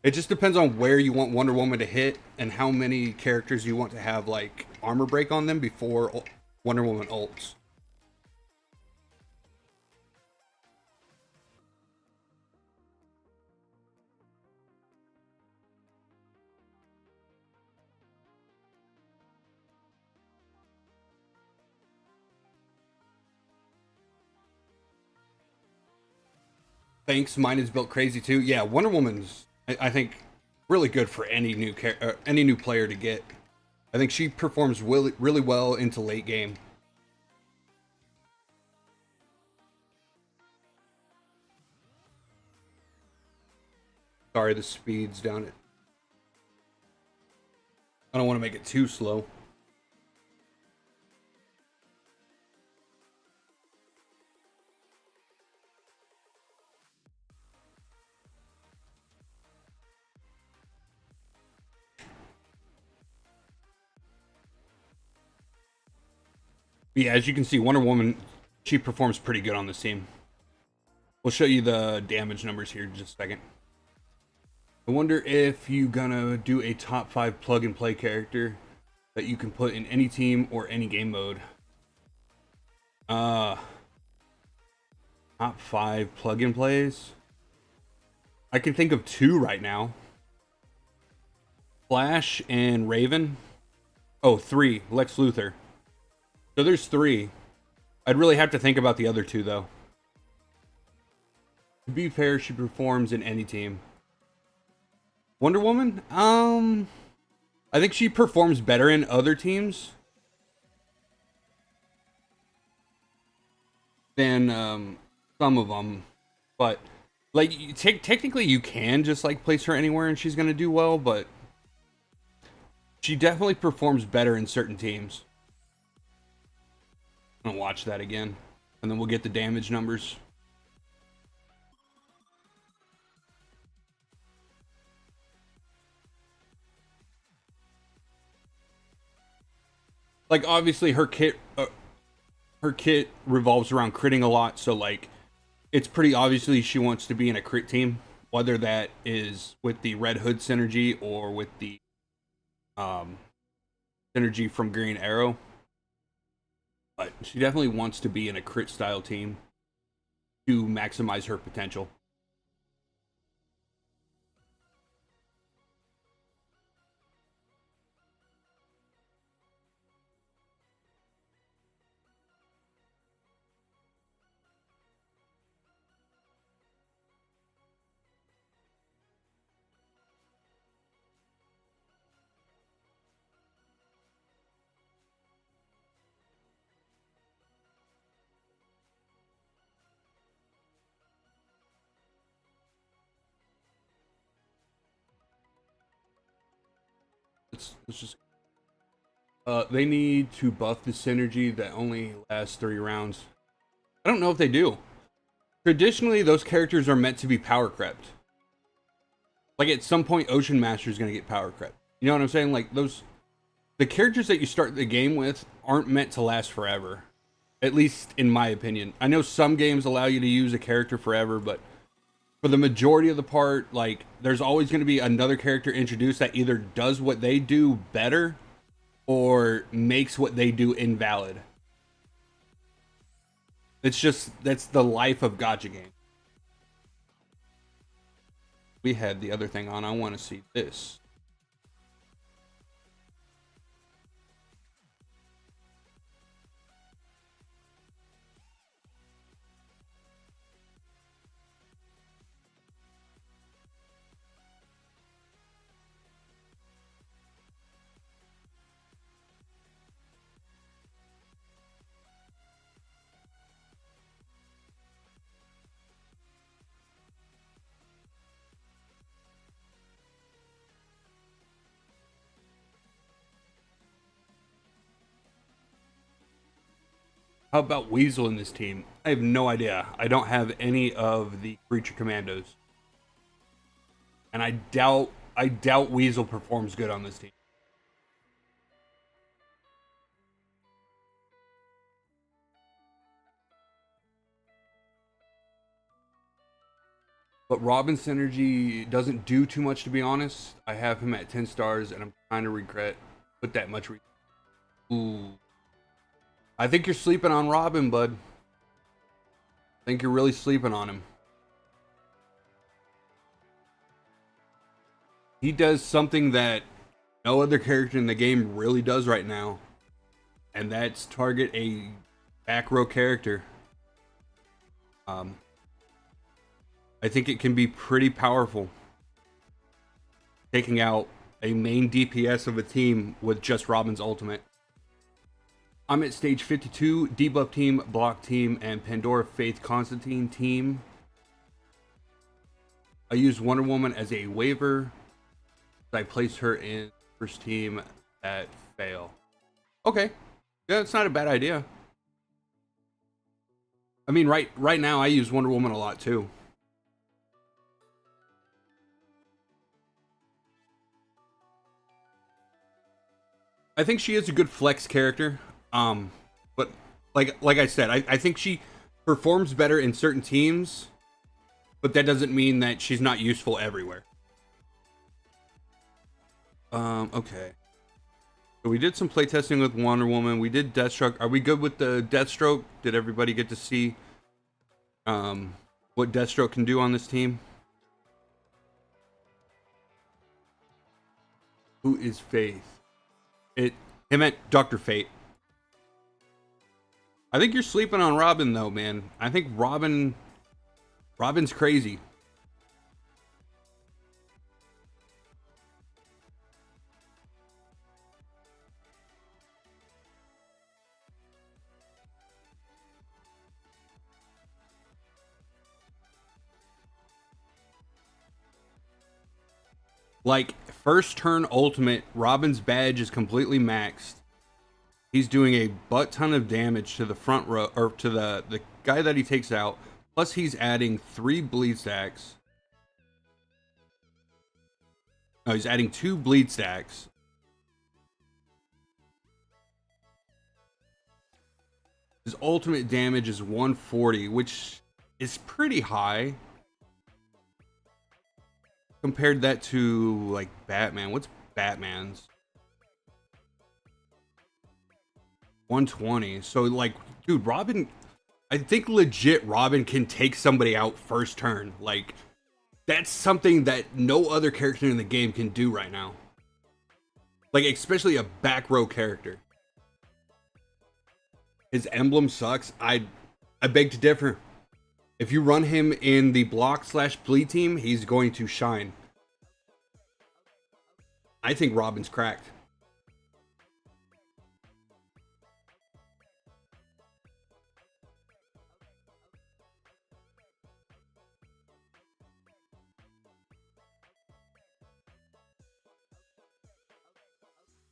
It just depends on where you want Wonder Woman to hit and how many characters you want to have like armor break on them before Wonder Woman ults. Thanks, mine is built crazy too. Yeah, Wonder Woman's I think really good for any new player to get. I think she performs really well into late game. Sorry, the speed's down. I don't want to make it too slow. But yeah, as you can see, Wonder Woman, she performs pretty good on this team. We'll show you the damage numbers here in just a second. I wonder if you gonna do a top 5 plug and play character that you can put in any team or any game mode. Top 5 plug and plays. I can think of 2 right now. Flash and Raven. Oh, 3. Lex Luthor. So there's 3. I'd really have to think about the other 2 though. To be fair, she performs in any team. Wonder Woman? I think she performs better in other teams than some of them. But like technically you can just like place her anywhere and she's going to do well, but she definitely performs better in certain teams. I'm going to watch that again and then we'll get the damage numbers. Like obviously her kit revolves around critting a lot, so like it's pretty obviously she wants to be in a crit team, whether that is with the Red Hood synergy or with the synergy from Green Arrow. But she definitely wants to be in a crit style team to maximize her potential. Let's just they need to buff the synergy that only lasts 3 rounds. I don't know if they do. Traditionally, those characters are meant to be power crept. Like at some point, Ocean Master is going to get power crept. You know what I'm saying? Like the characters that you start the game with aren't meant to last forever. At least in my opinion. I know some games allow you to use a character forever, but for the majority of the part, like there's always going to be another character introduced that either does what they do better or makes what they do invalid. That's the life of gacha game. We had the other thing on. I want to see this. How about Weasel in this team? I have no idea. I don't have any of the creature commandos. And I doubt Weasel performs good on this team. But Robin synergy doesn't do too much, to be honest. I have him at 10 stars, and I'm kind of regret put that much. Ooh, I think you're sleeping on Robin, bud. I think you're really sleeping on him. He does something that no other character in the game really does right now, and that's target a back row character. I think it can be pretty powerful, taking out a main DPS of a team with just Robin's ultimate. I'm at stage 52, debuff team, block team, and Pandora Faith Constantine team. I use Wonder Woman as a waiver. I place her in first team at fail. Okay, yeah, it's not a bad idea. I mean, right now I use Wonder Woman a lot too. I think she is a good flex character. But like I said, I think she performs better in certain teams, but that doesn't mean that she's not useful everywhere. Okay. So we did some playtesting with Wonder Woman. We did Deathstroke. Are we good with the Deathstroke? Did everybody get to see what Deathstroke can do on this team? Who is Faith? It meant Dr. Fate. I think you're sleeping on Robin though, man. I think Robin's crazy. Like, first turn ultimate, Robin's badge is completely maxed. He's doing a butt ton of damage to the front row, or to the guy that he takes out. Plus, he's adding 3 bleed stacks. No, he's adding 2 bleed stacks. His ultimate damage is 140, which is pretty high. Compared that to, like, Batman. What's Batman's? 120. So, like, dude, Robin, I think legit Robin can take somebody out first turn. Like, that's something that no other character in the game can do right now. Like, especially a back row character. His emblem sucks. I beg to differ. If you run him in the block/bleed team, he's going to shine. I think Robin's cracked.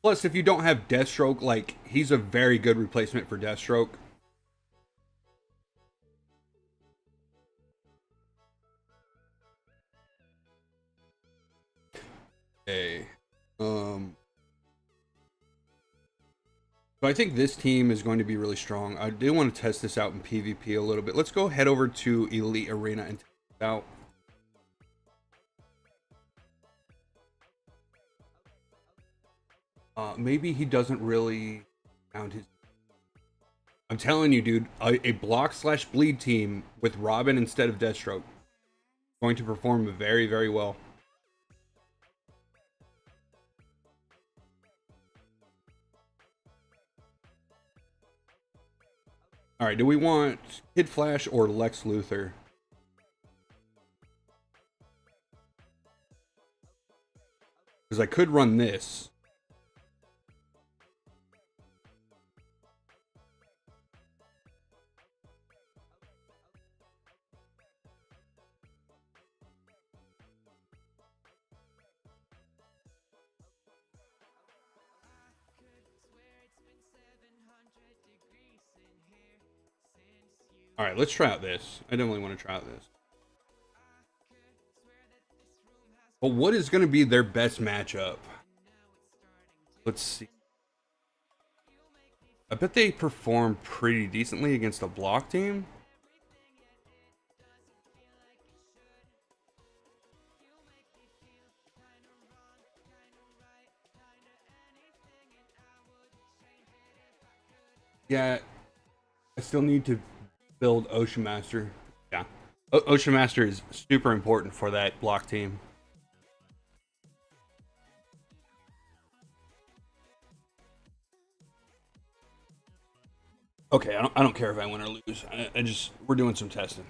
Plus, if you don't have Deathstroke, like, he's a very good replacement for Deathstroke. Okay. So I think this team is going to be really strong. I do want to test this out in PvP a little bit. Let's go head over to Elite Arena and test it out. Maybe he doesn't really count his. I'm telling you, dude, a block/bleed team with Robin instead of Deathstroke is going to perform very, very well. All right, do we want Kid Flash or Lex Luthor? Because I could run this. All right, let's try out this. I definitely want to try out this. But what is going to be their best matchup? Let's see. I bet they perform pretty decently against a block team. Yeah, I still need to build Ocean Master. Yeah. Ocean Master is super important for that block team. Okay, I don't care if I win or lose. We're doing some testing.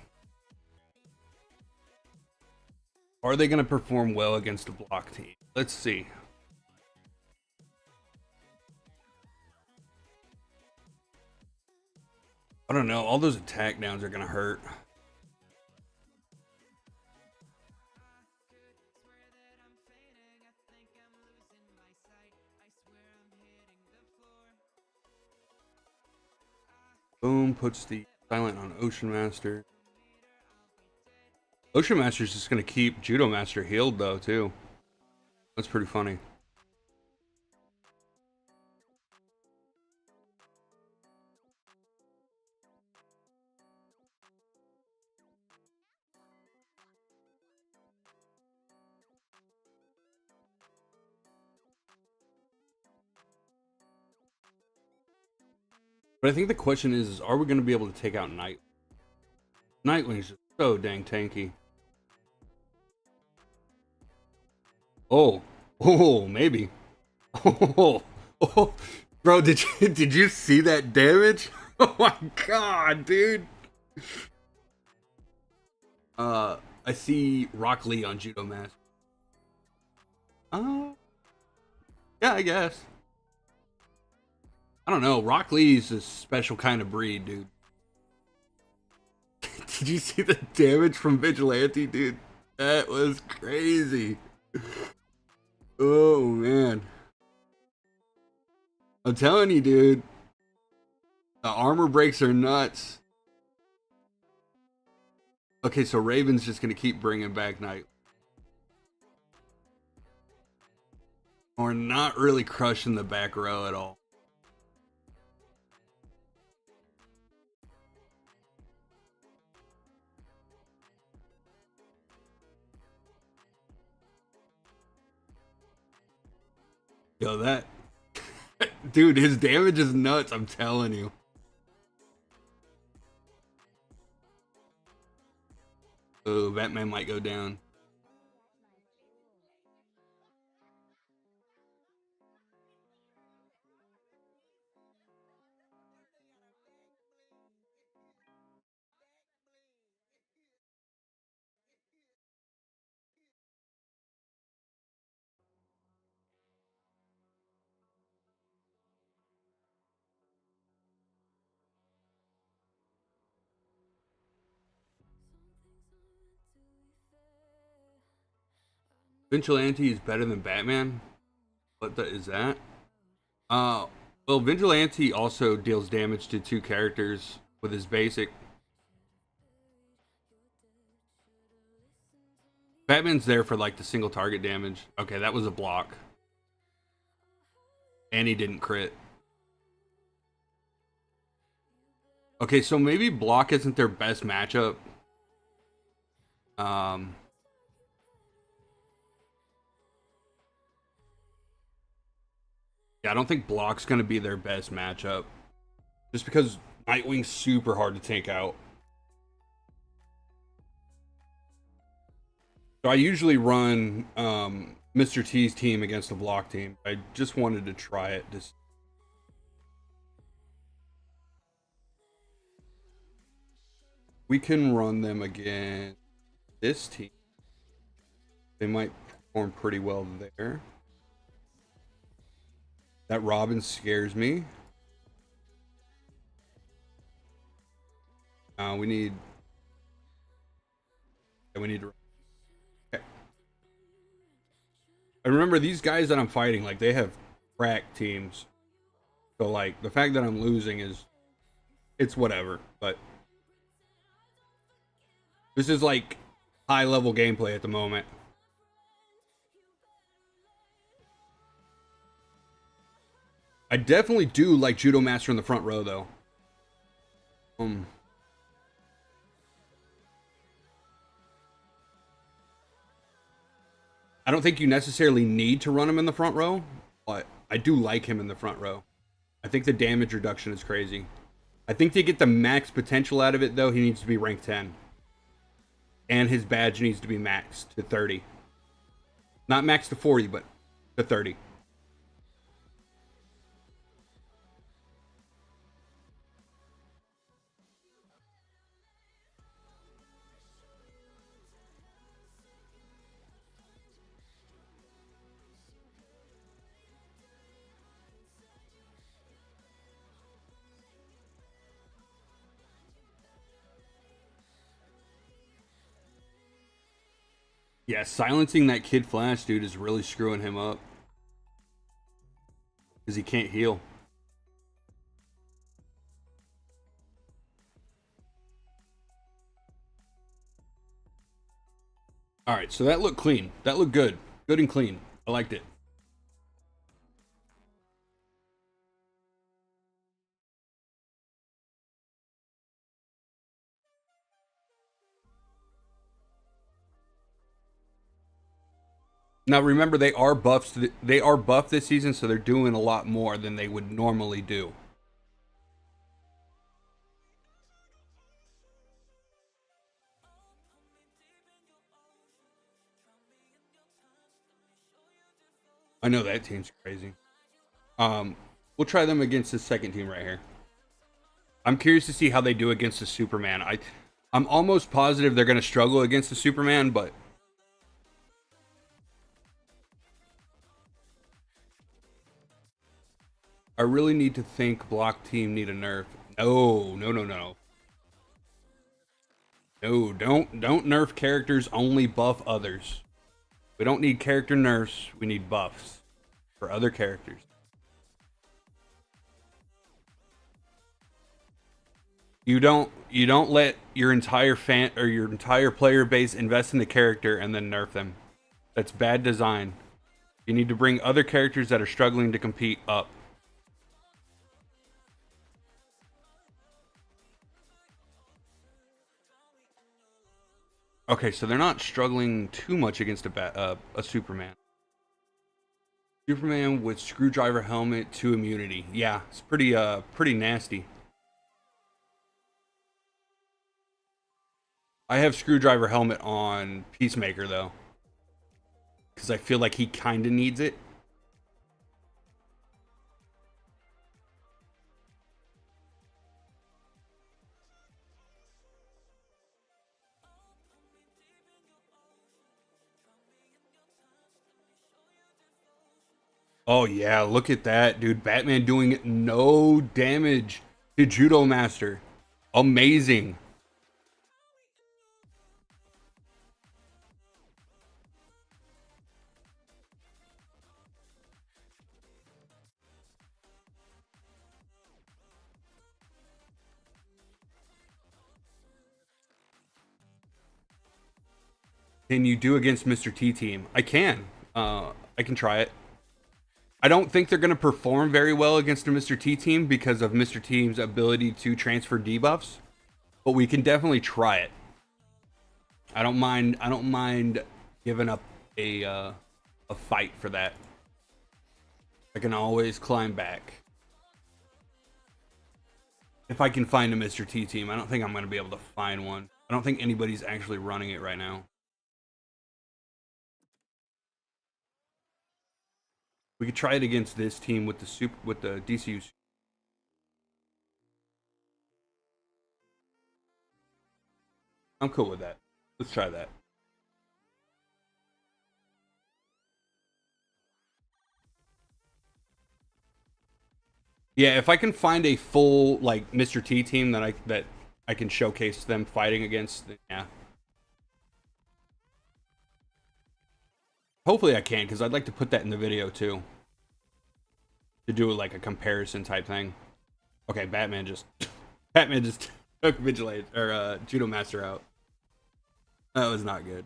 Are they going to perform well against a block team? Let's see. I don't know. All those attack downs are going to hurt. Boom, puts the silent on Ocean Master. Ocean Master's just going to keep Judomaster healed, though, too. That's pretty funny. But I think the question is are we going to be able to take out Night? Nightwing's just so dang tanky. Oh, maybe. Oh, bro, did you see that damage? Oh my god, dude. I see Rock Lee on Judomaster. Yeah, I guess. I don't know. Rock Lee's a special kind of breed, dude. Did you see the damage from Vigilante, dude? That was crazy. Oh man. I'm telling you, dude. The armor breaks are nuts. Okay, so Raven's just gonna keep bringing back Night. We're not really crushing the back row at all. Yo, that dude, his damage is nuts. I'm telling you. Oh, Batman might go down. Vigilante is better than Batman. What is that? Uh, well, Vigilante also deals damage to two characters with his basic. Batman's there for like the single target damage. Okay, that was a block. And he didn't crit. Okay, so maybe block isn't their best matchup. Yeah, I don't think block's gonna be their best matchup. Just because Nightwing's super hard to take out. So I usually run Mr. T's team against the block team. I just wanted to try it. We can run them against this team. They might perform pretty well there. That Robin scares me. We need. Yeah, we need to. Okay. And remember, these guys that I'm fighting, like they have crack teams. So like the fact that I'm losing is, it's whatever. But This is like high level gameplay at the moment. I definitely do like Judomaster in the front row though. I don't think you necessarily need to run him in the front row, but I do like him in the front row. I think the damage reduction is crazy. I think to get the max potential out of it though, he needs to be rank 10. And his badge needs to be maxed to 30. Not maxed to 40, but to 30. Yeah, silencing that Kid Flash dude is really screwing him up. Because he can't heal. Alright, so that looked clean. That looked good. Good and clean. I liked it. Now remember, they are buffs. They are buffed this season, so they're doing a lot more than they would normally do. I know that team's crazy. We'll try them against this second team right here. I'm curious to see how they do against the Superman. I'm almost positive they're going to struggle against the Superman, but I really need to think block team need a nerf. No, no, no, no. No, don't nerf characters, only buff others. We don't need character nerfs, we need buffs for other characters. You don't let your entire fan or your entire player base invest in the character and then nerf them. That's bad design. You need to bring other characters that are struggling to compete up. Okay, so they're not struggling too much against a Superman. Superman with screwdriver helmet to immunity. Yeah, it's pretty nasty. I have screwdriver helmet on Peacemaker though, because I feel like he kind of needs it. Oh yeah, look at that, dude. Batman doing no damage to Judomaster. Amazing. Can you do against Mr. T team? I can. I can try it. I don't think they're going to perform very well against a Mr. T team because of Mr. T's ability to transfer debuffs, but we can definitely try it. I don't mind. I don't mind giving up a fight for that. I can always climb back. If I can find a Mr. T team, I don't think I'm going to be able to find one. I don't think anybody's actually running it right now. We could try it against this team with the DCU. I'm cool with that. Let's try that. Yeah, if I can find a full like Mr. T team that I can showcase them fighting against, then yeah. Hopefully I can, because I'd like to put that in the video too. To do like a comparison type thing. Okay, Batman just Batman just took Vigilante or Judo Master out. That was not good.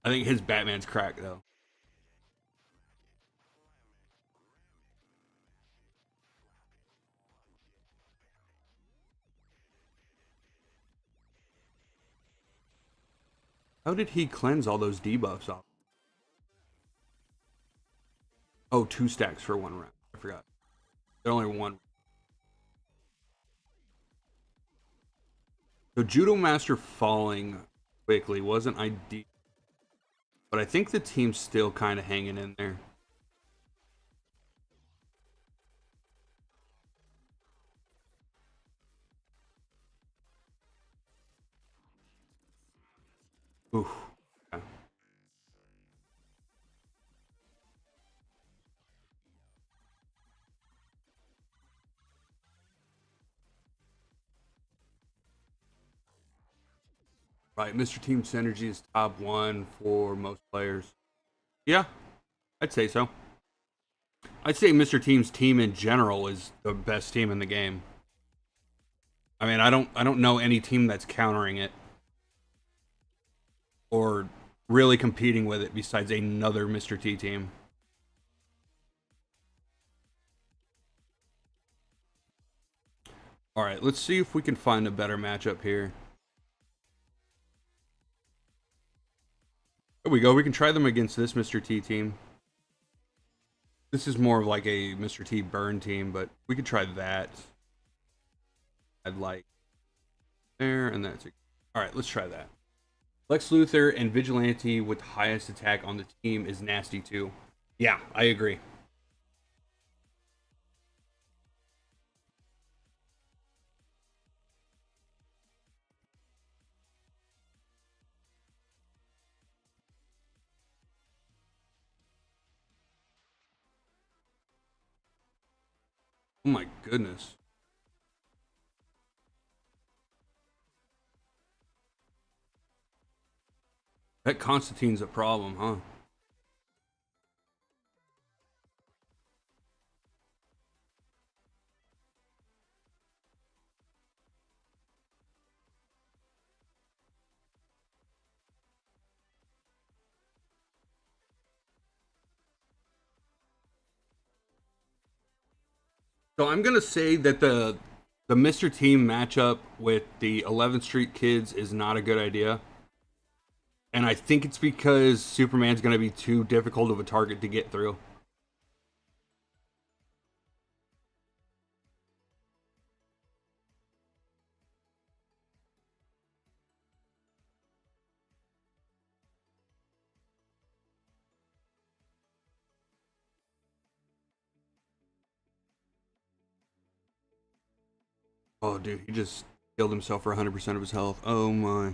I think his Batman's cracked though. How did he cleanse all those debuffs off? Oh, 2 stacks for 1 round. I forgot. There only one. So Judomaster falling quickly wasn't ideal, but I think the team's still kind of hanging in there. Oof. Yeah. Right, Mr. Team Synergy is top 1 for most players. Yeah, I'd say so. I'd say Mr. Team's team in general is the best team in the game. I mean, I don't know any team that's countering it or really competing with it besides another Mr. T team. All right, let's see if we can find a better matchup here. There we go. We can try them against this Mr. T team. This is more of like a Mr. T burn team, but we could try that. I'd like there, and that's it. All right, let's try that. Lex Luthor and Vigilante with highest attack on the team is nasty too. Yeah, I agree. Oh my goodness. That Constantine's a problem, huh? So I'm gonna say that the Mr. Team matchup with the 11th Street Kids is not a good idea. And I think it's because Superman's gonna be too difficult of a target to get through. Oh dude, he just killed himself for 100% of his health. Oh my.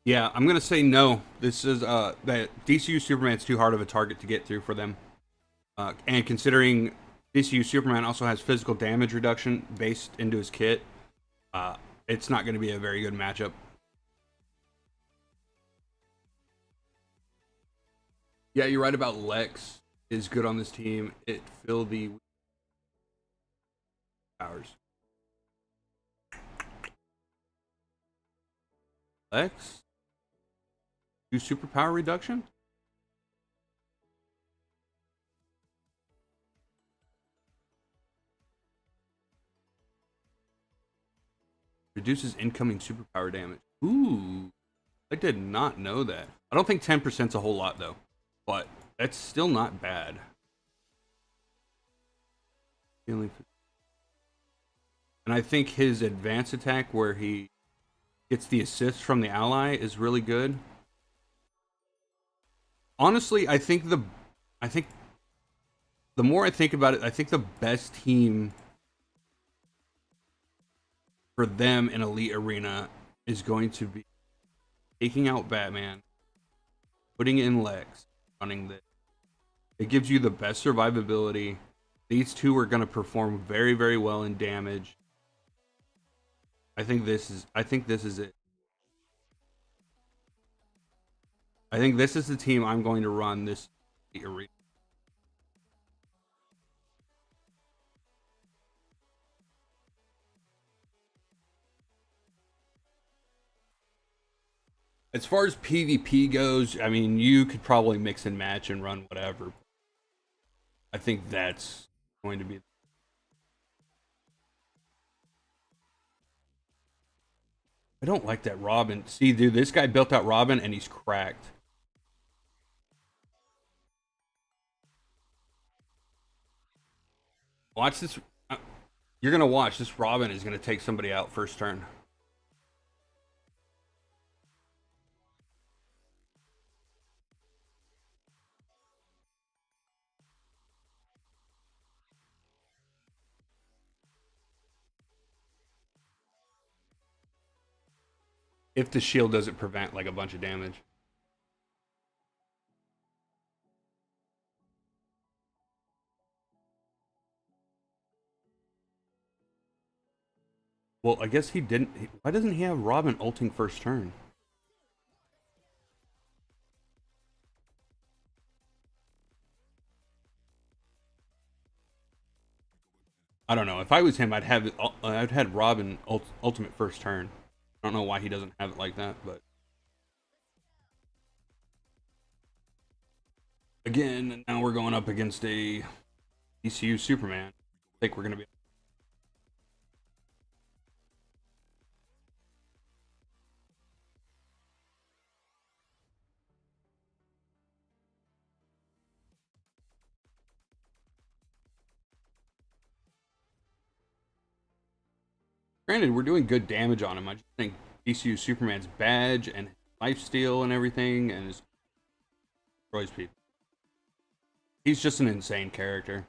Yeah, I'm gonna say no. This is that DCU Superman's too hard of a target to get through for them. And considering DCU Superman also has physical damage reduction based into his kit, uh, it's not going to be a very good matchup. Yeah, you're right about Lex is good on this team. It fill the powers. Lex do superpower reduction. Reduces incoming superpower damage. Ooh, I did not know that. I don't think 10%'s a whole lot though, but that's still not bad. And I think his advanced attack, where he gets the assist from the ally, is really good. Honestly, I think the more I think about it, I think the best team for them in Elite Arena is going to be taking out Batman, putting in Lex, running this. It gives you the best survivability. These two are going to perform very, very well in damage. I think this is it. I think this is the team I'm going to run this arena. As far as PvP goes, I mean, you could probably mix and match and run whatever. I think that's going to be. I don't like that Robin. See, dude, this guy built out Robin and he's cracked. Watch this. You're going to watch. This Robin is going to take somebody out first turn. If the shield doesn't prevent like a bunch of damage. Well, I guess he didn't. Why doesn't he have Robin ulting first turn? I don't know. If I was him, I'd have it. I'd had Robin ultimate first turn. I don't know why he doesn't have it like that, but again, now we're going up against a ECU Superman. I think we're gonna be. Granted, we're doing good damage on him. I just think ECU Superman's badge and lifesteal and everything, and his destroys people. He's just an insane character.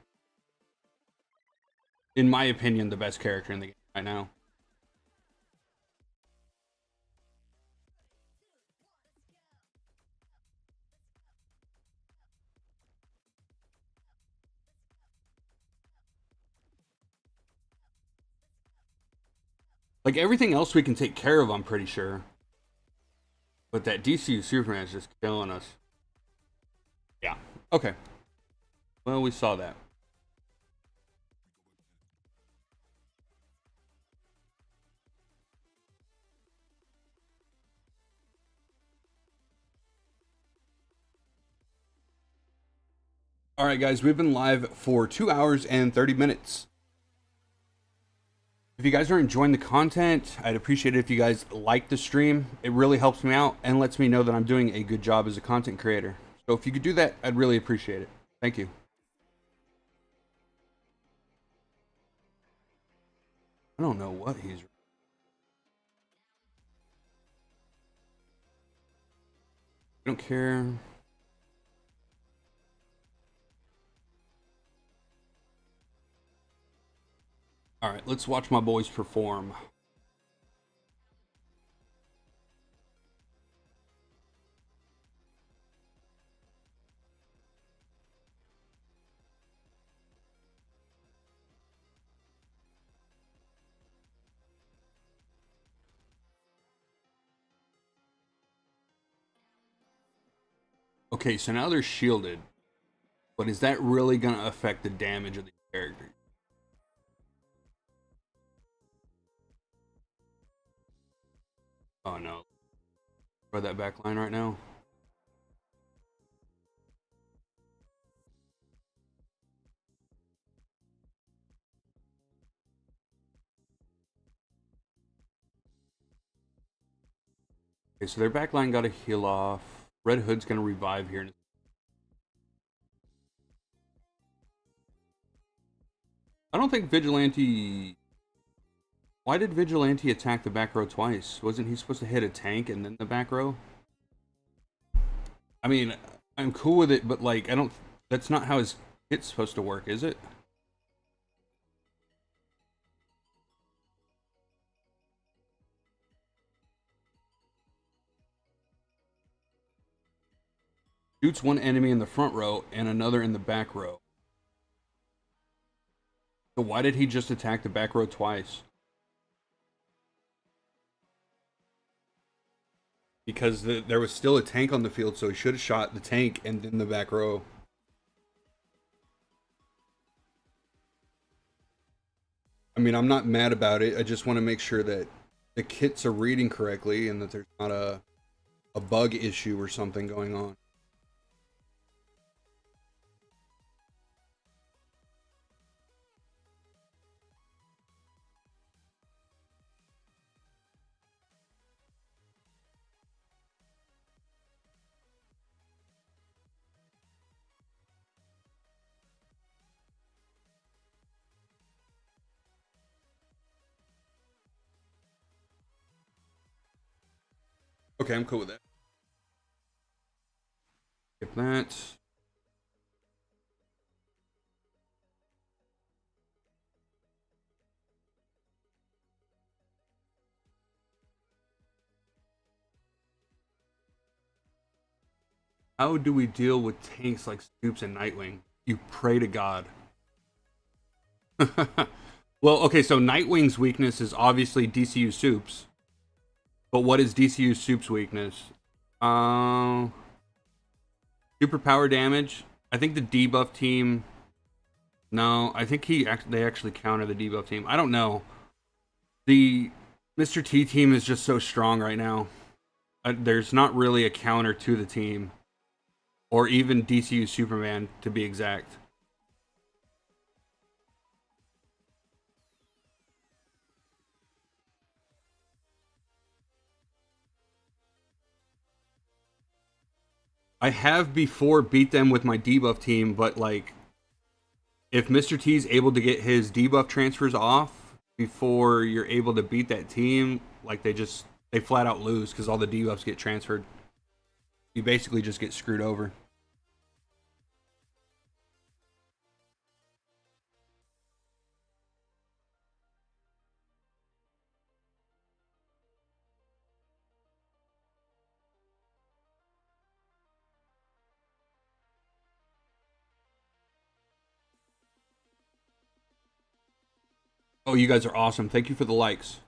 In my opinion, the best character in the game right now. Like everything else we can take care of, I'm pretty sure. But that DCU Superman is just killing us. Yeah. Okay. Well, we saw that. All right, guys, we've been live for 2 hours and 30 minutes. If you guys are enjoying the content, I'd appreciate it if you guys like the stream. It really helps me out and lets me know that I'm doing a good job as a content creator. So if you could do that, I'd really appreciate it. Thank you. I don't know what he's... I don't care. All right, let's watch my boys perform. Okay, so now they're shielded. But is that really going to affect the damage of the character? Oh no. For that back line right now. Okay, so their back line got to heal off. Red Hood's going to revive here. I don't think Vigilante... Why did Vigilante attack the back row twice? Wasn't he supposed to hit a tank and then the back row? I mean, I'm cool with it, but like, I don't... That's not how his hit's supposed to work, is it? Shoots one enemy in the front row and another in the back row. So why did he just attack the back row twice? because there was still a tank on the field, so he should have shot the tank and then the back row. I mean, I'm not mad about it. I just want to make sure that the kits are reading correctly and that there's not a bug issue or something going on. Okay, I'm cool with that. If that. How do we deal with tanks like Scoops and Nightwing? You pray to God. Well, okay, so Nightwing's weakness is obviously DCU Soups. But what is DCU Soup's weakness? Uh, Superpower damage. I think the debuff team. No, I think they actually counter the debuff team. I don't know. The Mr. T team is just so strong right now. There's not really a counter to the team, or even DCU Superman to be exact. I have before beat them with my debuff team, but like if Mr. T's able to get his debuff transfers off before you're able to beat that team, like they flat out lose because all the debuffs get transferred. You basically just get screwed over. Oh, you guys are awesome. Thank you for the likes.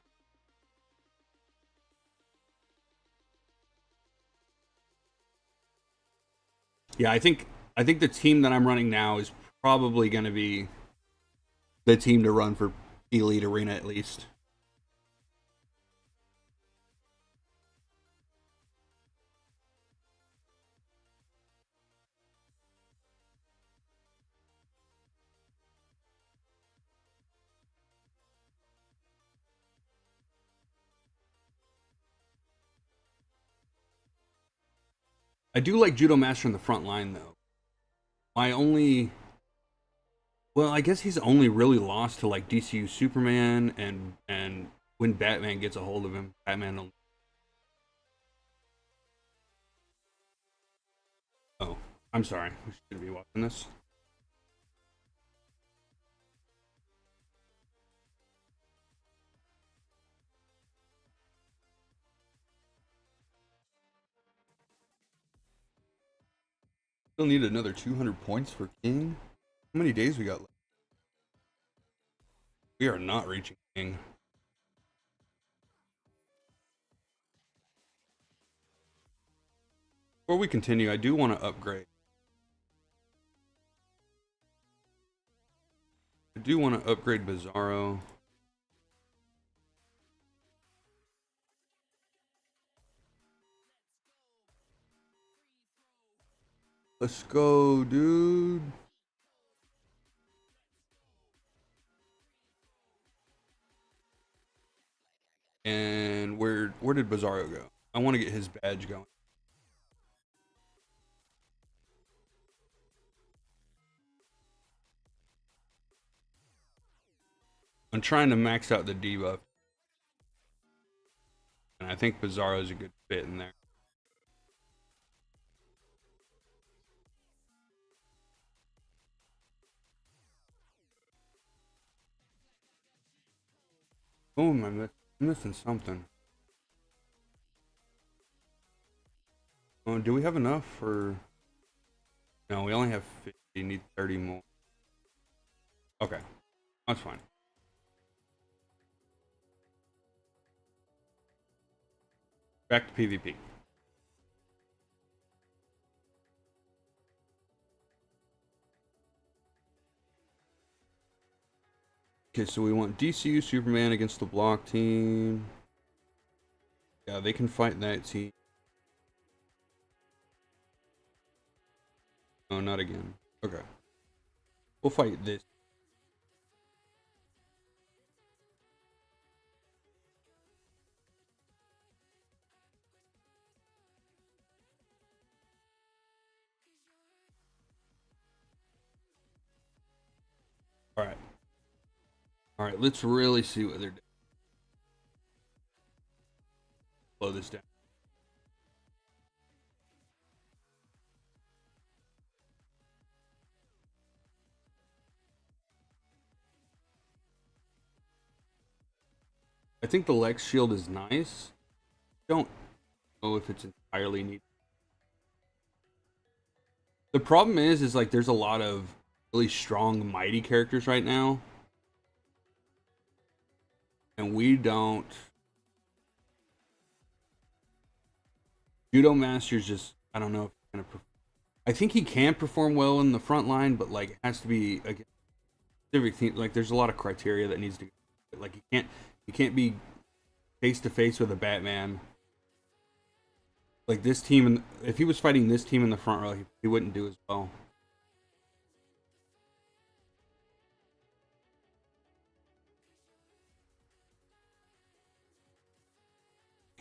Yeah, I think the team that I'm running now is probably going to be the team to run for Elite Arena at least. I do like Judomaster in the front line though. My only well, I guess he's only really lost to like DCU Superman and when Batman gets a hold of him, Batman. Oh, I'm sorry. We should be watching this. Still need another 200 points for King. How many days we got left? We are not reaching King. Before we continue, I do want to upgrade. I do want to upgrade Bizarro. Let's go, dude. And where did Bizarro go? I want to get his badge going. I'm trying to max out the debuff, and I think Bizarro's a good fit in there. Oh, I'm missing something. Oh, do we have enough for? No, we only have 50. Need 30 more. Okay, that's fine. Back to PvP. Okay, so we want DCU Superman against the block team. Yeah, they can fight that team. No, not again. Okay. We'll fight this. Alright. Alright, let's really see what they're doing. Slow this down. I think the Lex shield is nice. Don't know if it's entirely needed. The problem is like there's a lot of really strong, mighty characters right now. And we don't. Judomaster's just, I don't know if he's gonna. I think he can perform well in the front line, but like it has to be against specific team. Like there's a lot of criteria that needs to. Like he can't be face to face with a Batman. Like this team, and if he was fighting this team in the front row, he wouldn't do as well.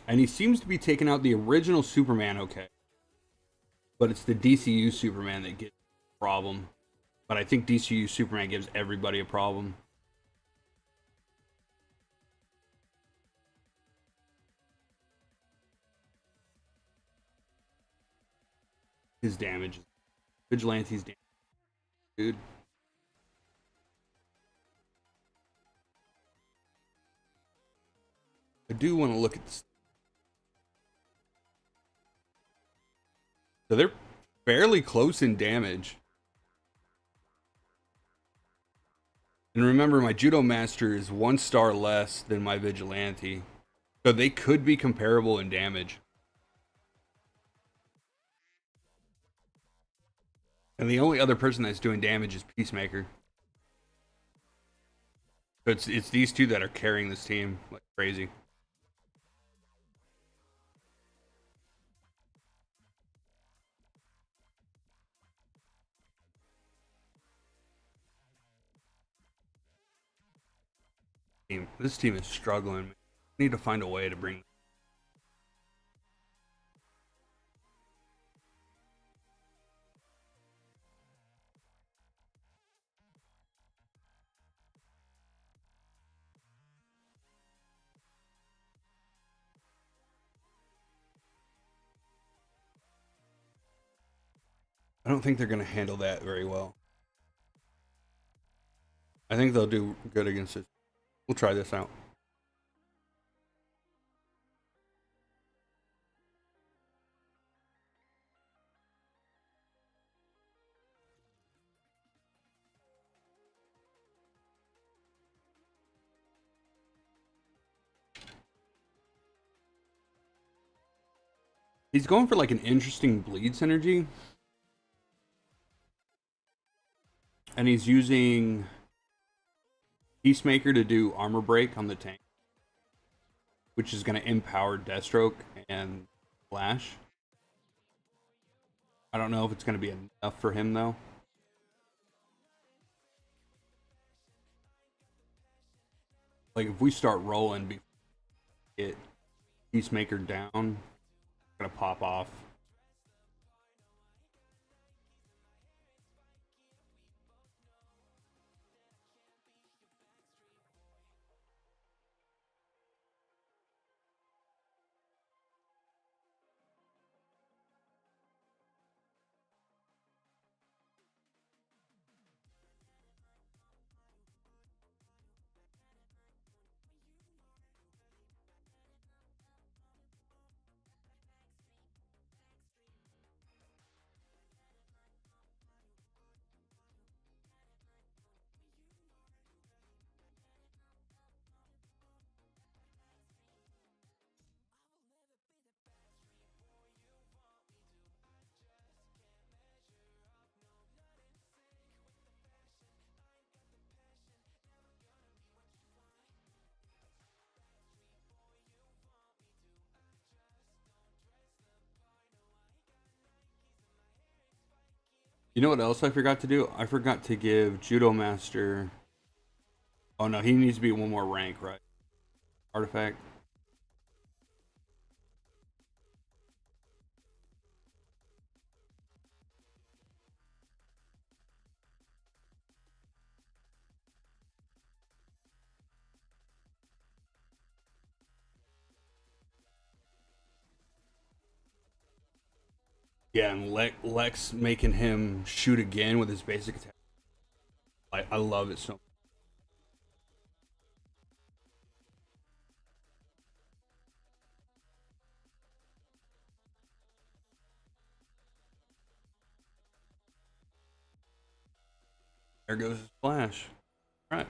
And he seems to be taking out the original Superman okay. But it's the DCU Superman that gets a problem. But I think DCU Superman gives everybody a problem. His damage. Vigilante's damage. Dude. I do want to look at this. So they're fairly close in damage. And remember, my Judomaster is 1 star less than my Vigilante. So they could be comparable in damage. And the only other person that's doing damage is Peacemaker. So it's these two that are carrying this team like crazy. This team is struggling. We need to find a way to bring. I don't think they're going to handle that very well. I think they'll do good against it. We'll try this out. He's going for like an interesting bleed synergy. And he's using Peacemaker to do armor break on the tank, which is going to empower Deathstroke and Flash. I don't know if it's going to be enough for him though. Like if we start rolling, get Peacemaker down, it's going to pop off. You know what else I forgot to do? I forgot to give Judomaster. Oh no, he needs to be one more rank, right? Artifact. Yeah, and Lex making him shoot again with his basic attack. I love it so much. There goes his flash. All right.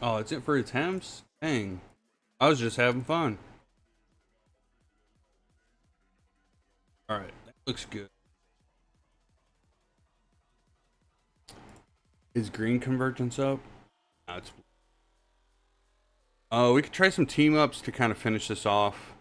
Oh, it's it for attempts? Dang. I was just having fun. Alright, that looks good. Is green convergence up? No, it's we could try some team ups to kind of finish this off.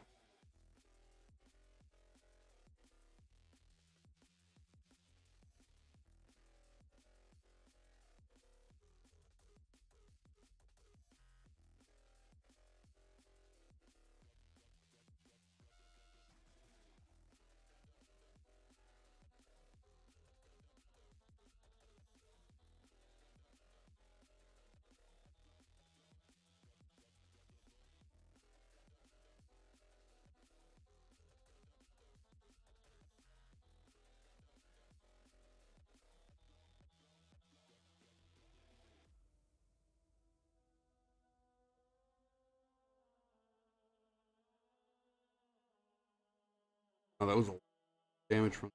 Oh, that was a lot of damage from.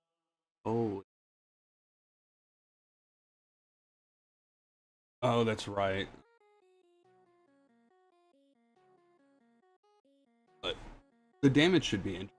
Oh, oh, that's right. But the damage should be in.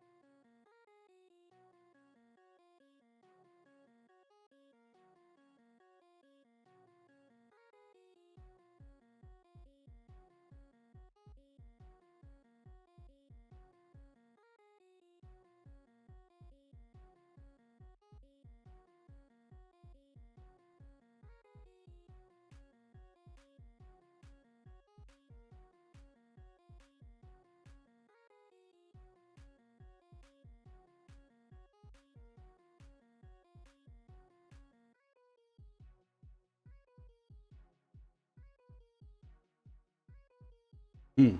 Hmm.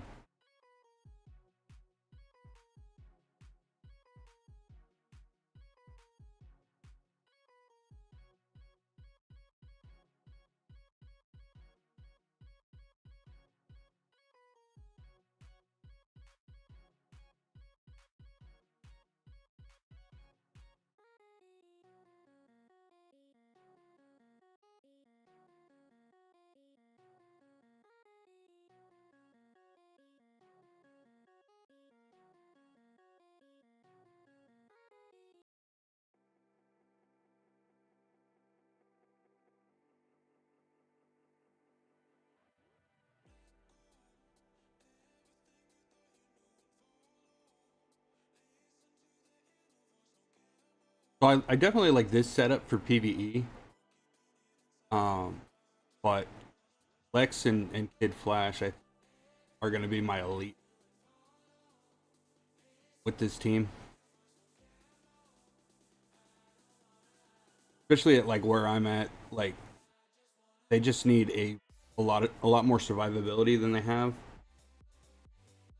So I definitely like this setup for PvE. Um, but Lex and Kid Flash are going to be my elite with this team, especially at like where I'm at. Like they just need a lot more survivability than they have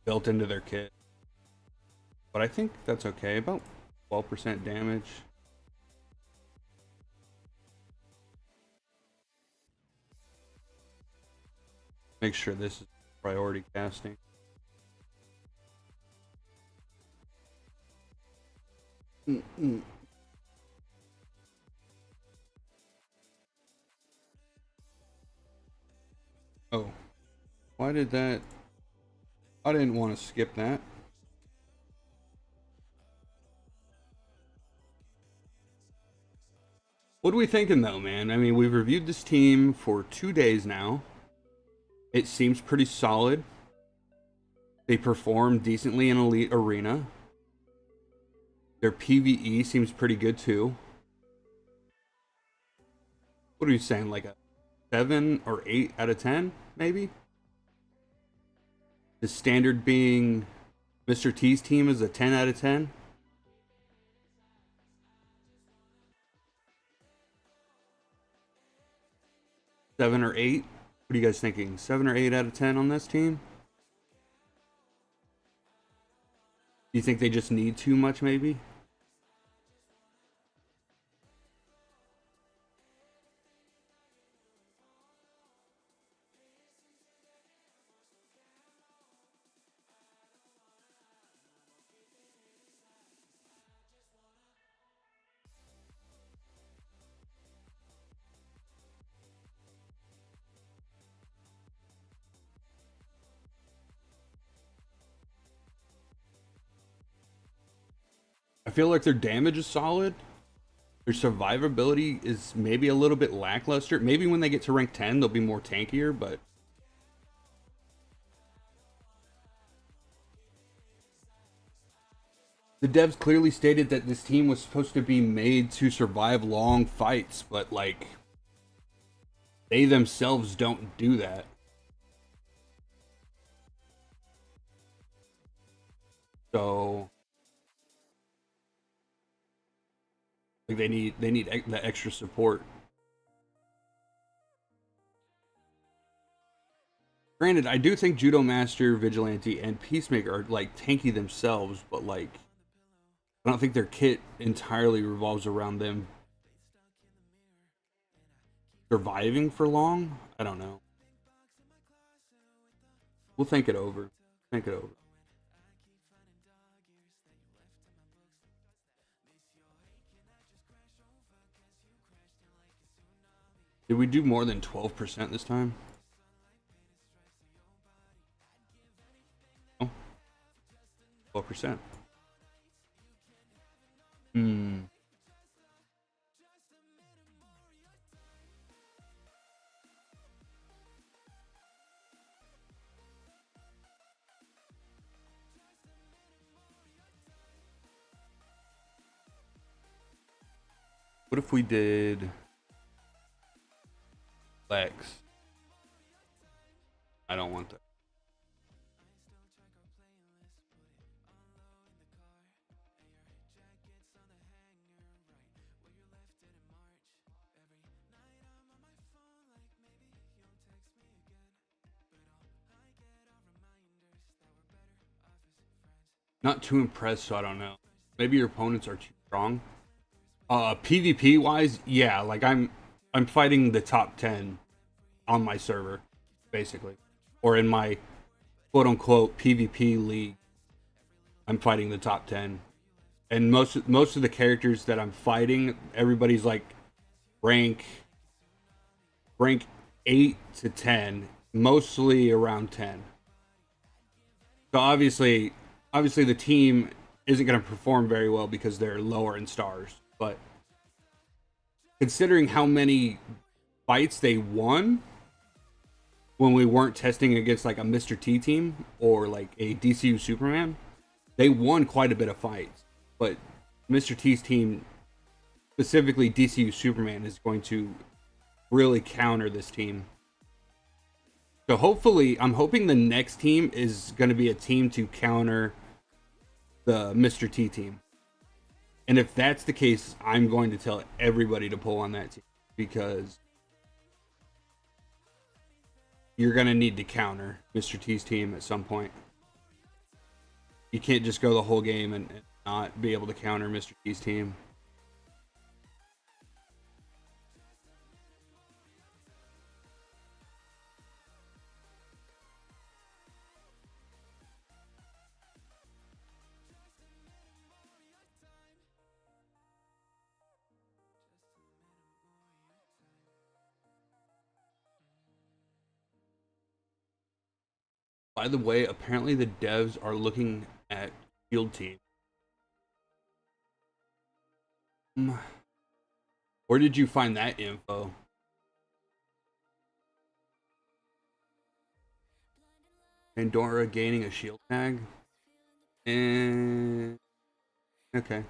built into their kit. But I think that's okay. About 12% damage. Make sure this is priority casting. Mm-mm. Oh, why did that? I didn't want to skip that. What are we thinking though, man? I mean, we've reviewed this team for 2 days now. It seems pretty solid. They perform decently in Elite Arena. Their PvE seems pretty good too. What are you saying? Like a 7 or 8 out of 10, maybe? The standard being Mr. T's team is a 10 out of 10. Seven or eight. What are you guys thinking? 7 or 8 out of 10 on this team? Do you think they just need too much, maybe? I feel like their damage is solid. Their survivability is maybe a little bit lackluster. Maybe when they get to rank 10, they'll be more tankier, but the devs clearly stated that this team was supposed to be made to survive long fights, but like they themselves don't do that. So like they need that extra support. Granted, I do think Judomaster, Vigilante, and Peacemaker are like tanky themselves, but like I don't think their kit entirely revolves around them surviving for long. I don't know. We'll think it over. Think it over. Did we do more than 12% this time? Oh, 12%. Hmm. What if we did Lex? I don't want that. Not too impressed, so I don't know. Maybe your opponents are too strong. PvP wise, yeah, like I'm fighting the top 10 on my server, basically. Or in my quote unquote PvP league. I'm fighting the top 10. And most of the characters that I'm fighting, everybody's like rank rank 8 to 10, mostly around 10. So obviously the team isn't going to perform very well because they're lower in stars, but considering how many fights they won when we weren't testing against like a Mr. T team or like a DCU Superman, they won quite a bit of fights. But Mr. T's team, specifically DCU Superman, is going to really counter this team. So hopefully, I'm hoping the next team is going to be a team to counter the Mr. T team. And if that's the case, I'm going to tell everybody to pull on that team because you're going to need to counter Mr. T's team at some point. You can't just go the whole game and not be able to counter Mr. T's team. By the way, apparently the devs are looking at field team. Where did you find that info? Pandora gaining a shield tag? And okay.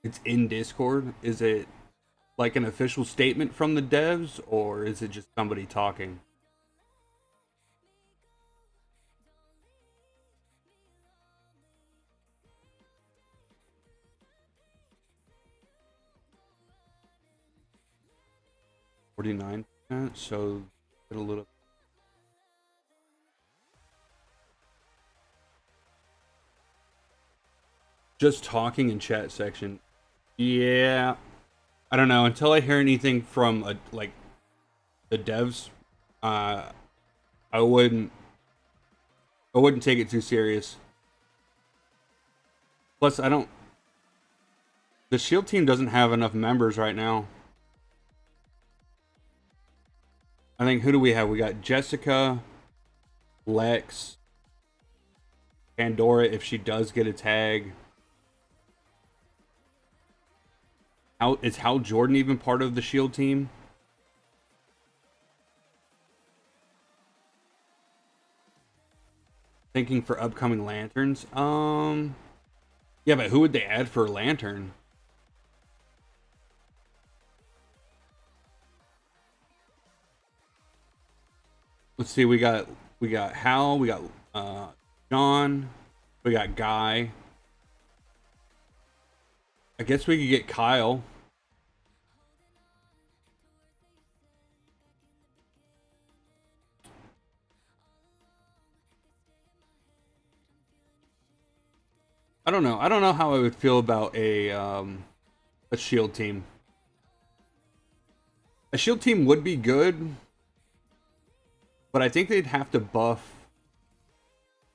It's in Discord. Is it like an official statement from the devs, or is it just somebody talking? $49%, so a little. Just talking in chat section. Yeah, I don't know until I hear anything from like the devs. Uh, I wouldn't. I wouldn't take it too serious. Plus, I don't. The Shield team doesn't have enough members right now. I think, who do we have? We got Jessica, Lex, Pandora if she does get a tag. Is Hal Jordan even part of the Shield team? Thinking for upcoming lanterns. Yeah, but who would they add for a lantern? Let's see. We got Hal. We got John. We got Guy. I guess we could get Kyle. I don't know. I don't know how I would feel about a Shield team. A Shield team would be good, but I think they'd have to buff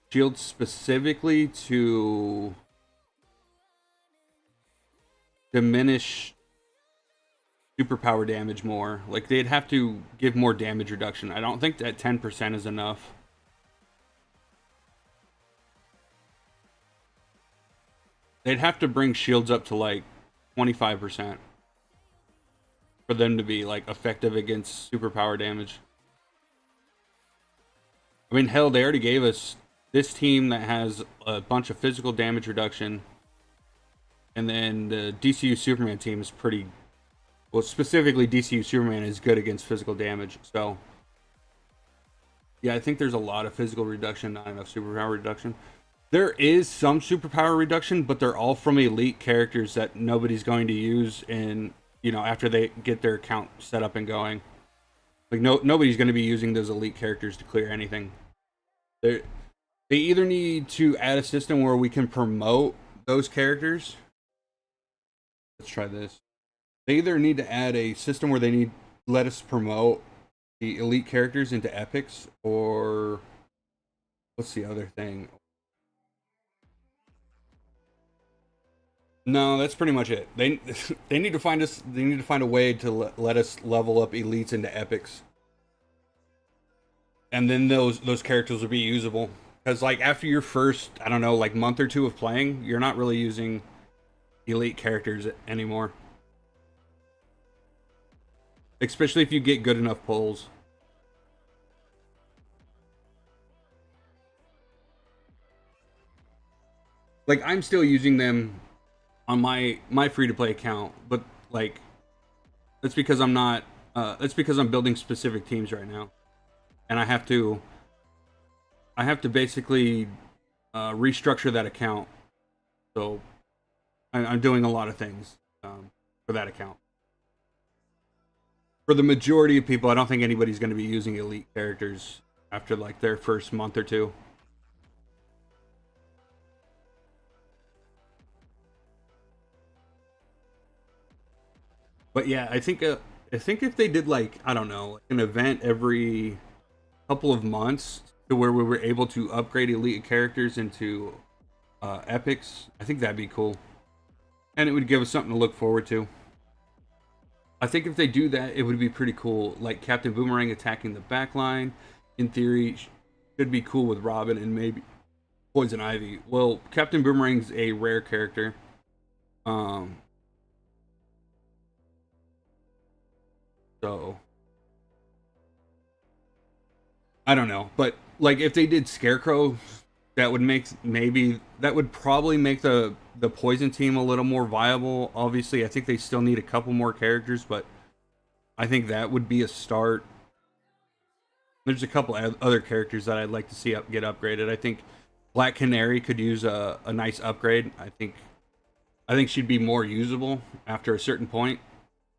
Shield specifically to diminish superpower damage more. Like, they'd have to give more damage reduction. I don't think that 10% is enough. They'd have to bring shields up to like 25% for them to be like effective against superpower damage. I mean, hell, they already gave us this team that has a bunch of physical damage reduction, and then the DCU Superman team is pretty well. Specifically, DCU Superman is good against physical damage. So yeah, I think there's a lot of physical reduction, not enough superpower reduction. There is some superpower reduction, but they're all from elite characters that nobody's going to use in, you know, after they get their account set up and going. Like, nobody's going to be using those elite characters to clear anything. They either need to add a system where we can promote those characters. Let's try this. They either need to add a system where they let us promote the elite characters into epics, or what's the other thing? No, that's pretty much it. They need to find us. They need to find a way to let us level up elites into epics, and then those characters will be usable. Because like after your first, I don't know, like month or two of playing, you're not really using elite characters anymore. Especially if you get good enough pulls. Like, I'm still using them on my free to play account, but like that's because I'm not that's because I'm building specific teams right now, and I have to basically restructure that account. So I'm doing a lot of things for that account. For the majority of people, I don't think anybody's going to be using elite characters after like their first month or two. But yeah, I think if they did like, I don't know, an event every couple of months to where we were able to upgrade elite characters into epics, I think that'd be cool, and it would give us something to look forward to. I think if they do that, it would be pretty cool. Like Captain Boomerang attacking the backline, in theory, should be cool with Robin and maybe Poison Ivy. Well, Captain Boomerang's a rare character, Um, so I don't know, but like if they did Scarecrow, that would make that would probably make the poison team a little more viable. Obviously, I think they still need a couple more characters, but I think that would be a start. There's a couple other characters that I'd like to see get upgraded. I think Black Canary could use a nice upgrade. I think she'd be more usable after a certain point.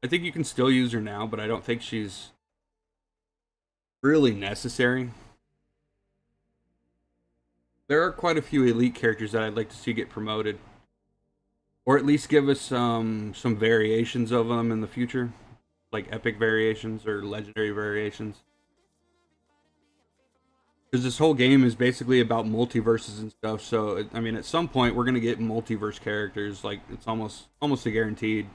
I think you can still use her now, but I don't think she's really necessary. There are quite a few elite characters that I'd like to see get promoted, or at least give us some variations of them in the future, like epic variations or legendary variations. Because this whole game is basically about multiverses and stuff. So I mean, at some point we're gonna get multiverse characters. Like it's almost a guaranteed.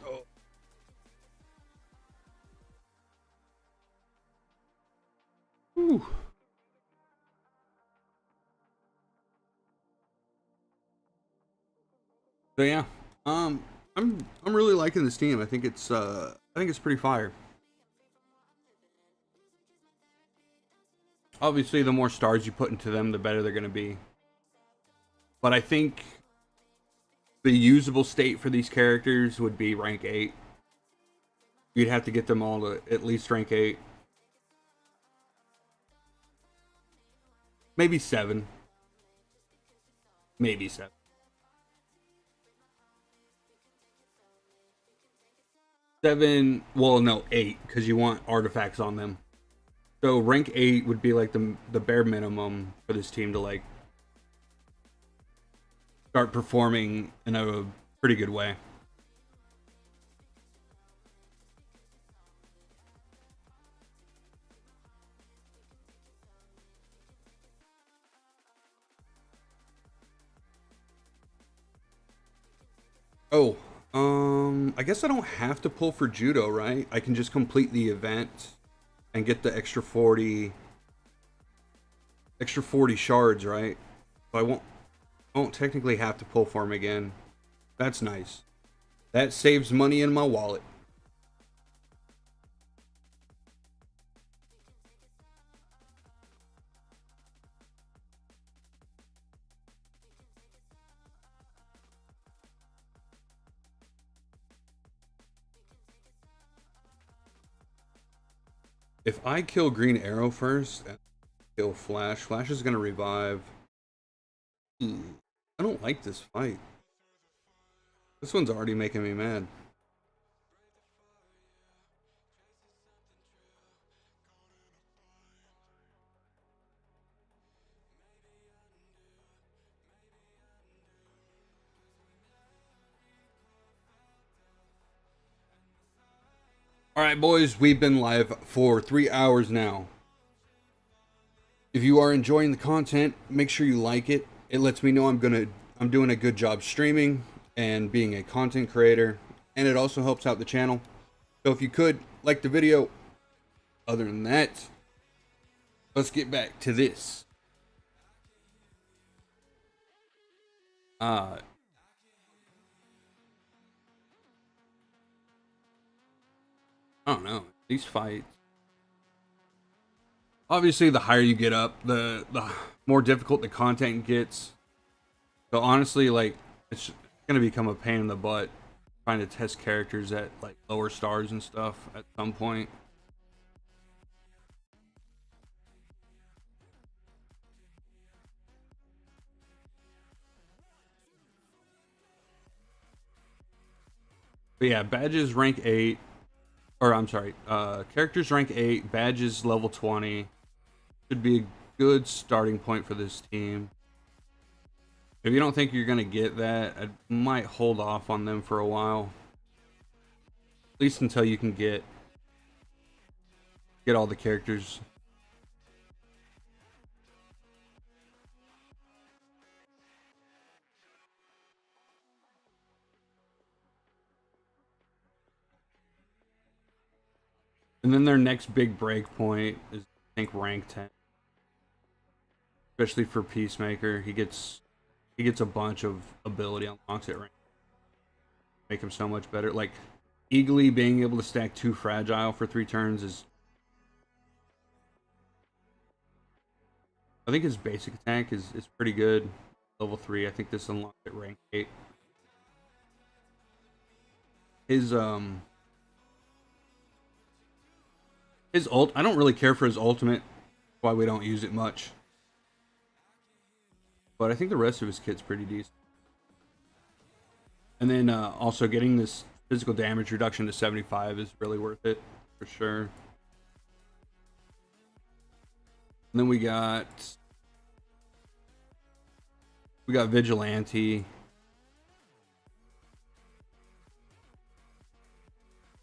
Oh. Whew. So yeah, I'm really liking this team. I think it's pretty fire. Obviously, the more stars you put into them, the better they're gonna be. But I think the usable state for these characters would be rank 8. You'd have to get them all to at least rank 8. Maybe 7. Maybe 7. 7, well, no, 8, because you want artifacts on them. So rank 8 would be like the bare minimum for this team to like start performing in a pretty good way. Oh, I guess I don't have to pull for judo, right? I can just complete the event and get the extra 40 shards, right? So I won't technically have to pull for him again. That's nice. That saves money in my wallet. If I kill Green Arrow first and kill Flash, Flash is gonna revive. I don't like this fight. This one's already making me mad. Alright, boys, we've been live for 3 hours now. If you are enjoying the content, make sure you like it. It lets me know I'm doing a good job streaming and being a content creator, and it also helps out the channel. So if you could like the video. Other than that, let's get back to this. Uh I don't know. These fights. Obviously, the higher you get up, the more difficult the content gets. So honestly, like it's gonna become a pain in the butt trying to test characters at like lower stars and stuff at some point. But yeah, badges rank 8, or I'm sorry, characters rank 8, badges level 20. Should be a good starting point for this team. If you don't think you're gonna get that, I might hold off on them for a while. At least until you can get all the characters. And then their next big break point is, I think, rank 10. Especially for Peacemaker. He gets a bunch of ability unlocks at rank. Make him so much better. Like Eagly being able to stack 2 fragile for 3 turns is, I think his basic attack is pretty good. Level 3. I think this unlocked at rank 8. His ult, I don't really care for his ultimate, why we don't use it much. But I think the rest of his kit's pretty decent. And then also getting this physical damage reduction to 75 is really worth it, for sure. And then we got Vigilante.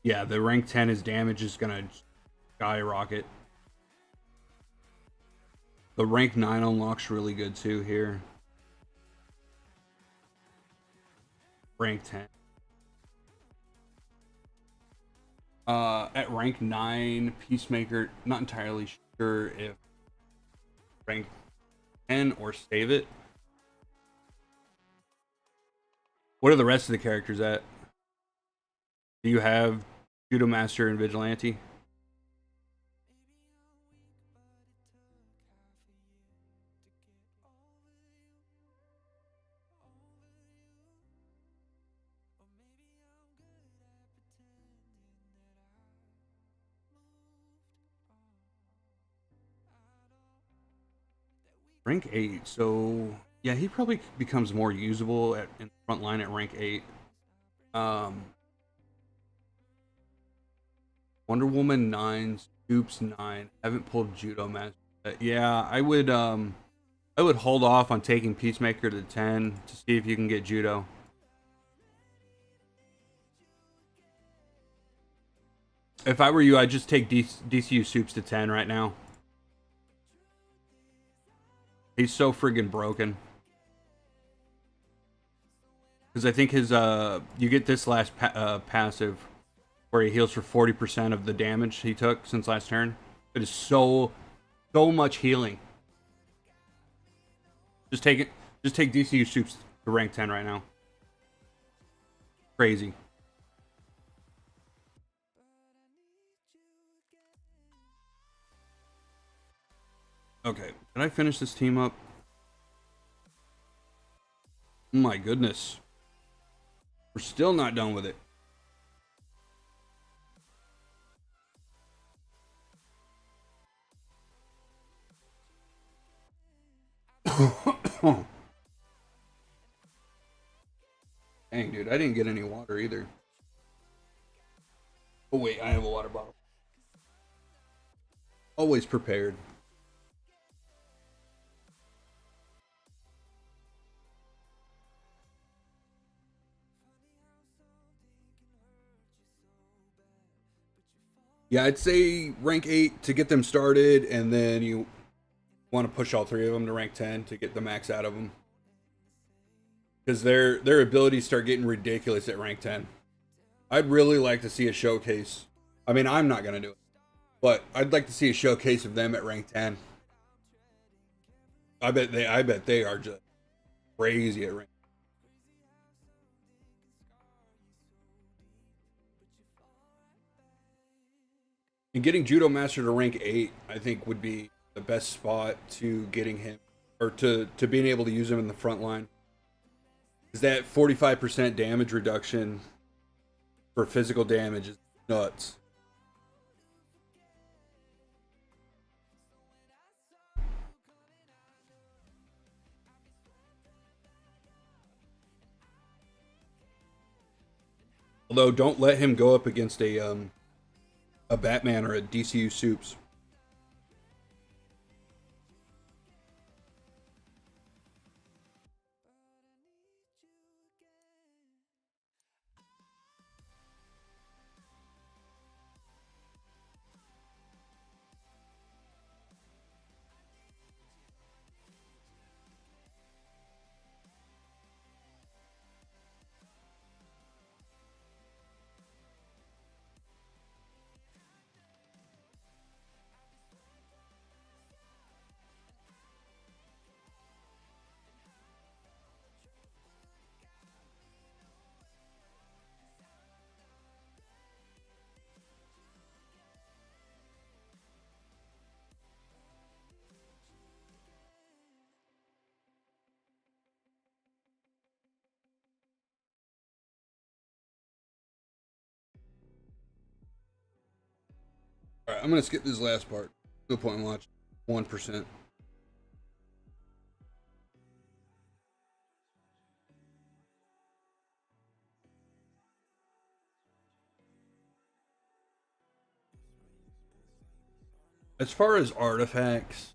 Yeah, the rank 10, his damage is gonna skyrocket. The rank 9 unlocks really good too here. Rank 10. At rank 9, Peacemaker, not entirely sure if rank 10 or save it. What are the rest of the characters at? Do you have Judomaster and Vigilante? Rank 8, so yeah, he probably becomes more usable in the front line at rank 8. Wonder Woman 9, Scoops 9. Haven't pulled Judomaster. Yeah, I would hold off on taking Peacemaker to 10 to see if you can get Judo. If I were you, I'd just take DCU Soups to 10 right now. He's so friggin' broken. Because I think his you get this last passive where he heals for 40% of the damage he took since last turn. It is so much healing. Just take DCU Soups to rank 10 right now. Crazy. Okay, did I finish this team up? My goodness. We're still not done with it. Dang, dude, I didn't get any water either. Oh, wait, I have a water bottle. Always prepared. Yeah, I'd say rank 8 to get them started, and then you want to push all 3 of them to rank 10 to get the max out of them. Because their abilities start getting ridiculous at rank 10. I'd really like to see a showcase. I mean, I'm not going to do it. But I'd like to see a showcase of them at rank 10. I bet they are just crazy at rank. And getting Judomaster to rank 8, I think, would be the best spot to getting him, or to being able to use him in the front line. is that 45% damage reduction for physical damage is nuts. Although, don't let him go up against a Batman or a DCU Supes. Alright, I'm gonna skip this last part. No point in watching. 1%. As far as artifacts,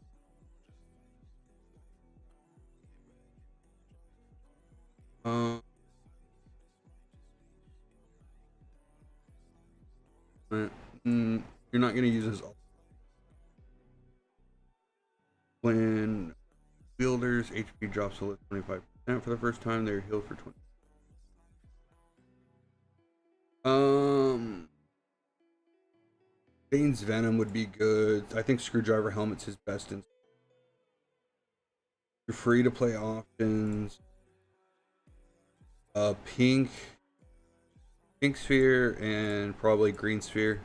you're not going to use this when wielders HP drops to 25% for the first time. They're healed for 20. Bane's Venom would be good. I think Screwdriver Helmet's his best. You're free to play options. Pink Sphere and probably Green Sphere.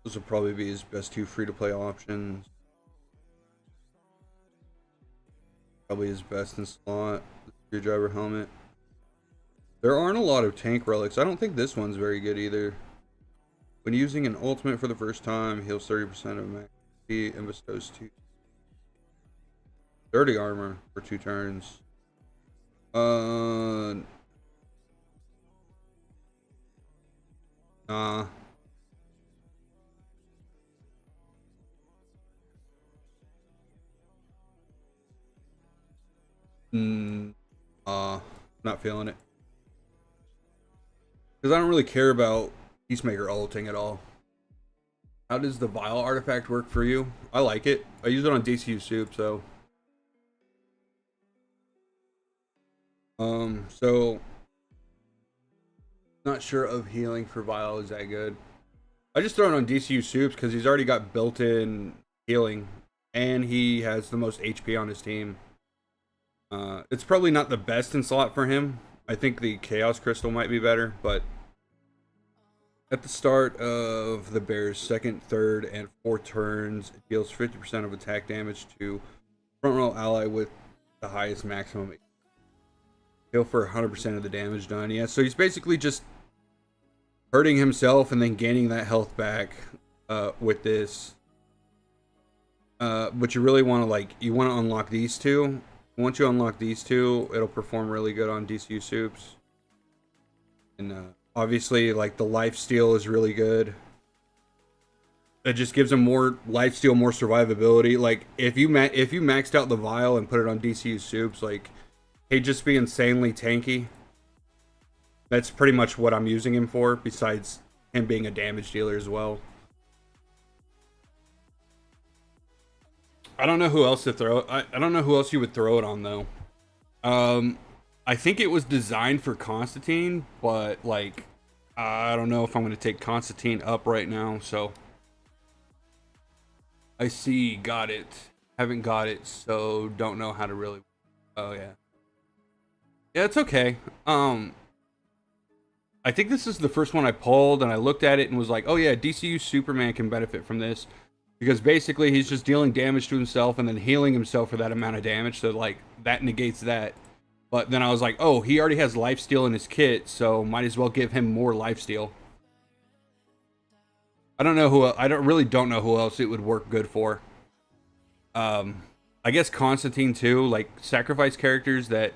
Those will probably be his best two free to play options. Probably his best in slot. The Screwdriver Helmet. There aren't a lot of tank relics. I don't think this one's very good either. When using an ultimate for the first time, heals 30% of max HP and bestows 30 armor for 2 turns. Nah. Not feeling it. Because I don't really care about Peacemaker ulting at all. How does the Vial artifact work for you? I like it. I use it on DCU Soup, so. So. Not sure of healing for Vial is that good. I just throw it on DCU Soups because he's already got built-in healing. And he has the most HP on his team. It's probably not the best in slot for him. I think the Chaos Crystal might be better, but at the start of the Bears' second, third, and fourth turns, it deals 50% of attack damage to front row ally with the highest maximum. Heal for 100% of the damage done. Yeah, so he's basically just hurting himself and then gaining that health back with this. But you really want to you want to unlock these two. Once you unlock these two, it'll perform really good on DCU Soups. And obviously, the lifesteal is really good. It just gives him more lifesteal, more survivability. If you maxed out the Vial and put it on DCU Soups, he'd just be insanely tanky. That's pretty much what I'm using him for, besides him being a damage dealer as well. I don't know who else to throw. I don't know who else you would throw it on though. I think it was designed for Constantine, but I don't know if I'm going to take Constantine up right now. So I see, got it. Haven't got it, so don't know how to really. Oh yeah. Yeah, it's okay. I think this is the first one I pulled, and I looked at it and was like, oh yeah, DCU Superman can benefit from this. Because basically he's just dealing damage to himself and then healing himself for that amount of damage. So that negates that. But then I was like, oh, he already has lifesteal in his kit, so might as well give him more lifesteal. I don't know who, I don't know who else it would work good for. I guess Constantine too, like sacrifice characters that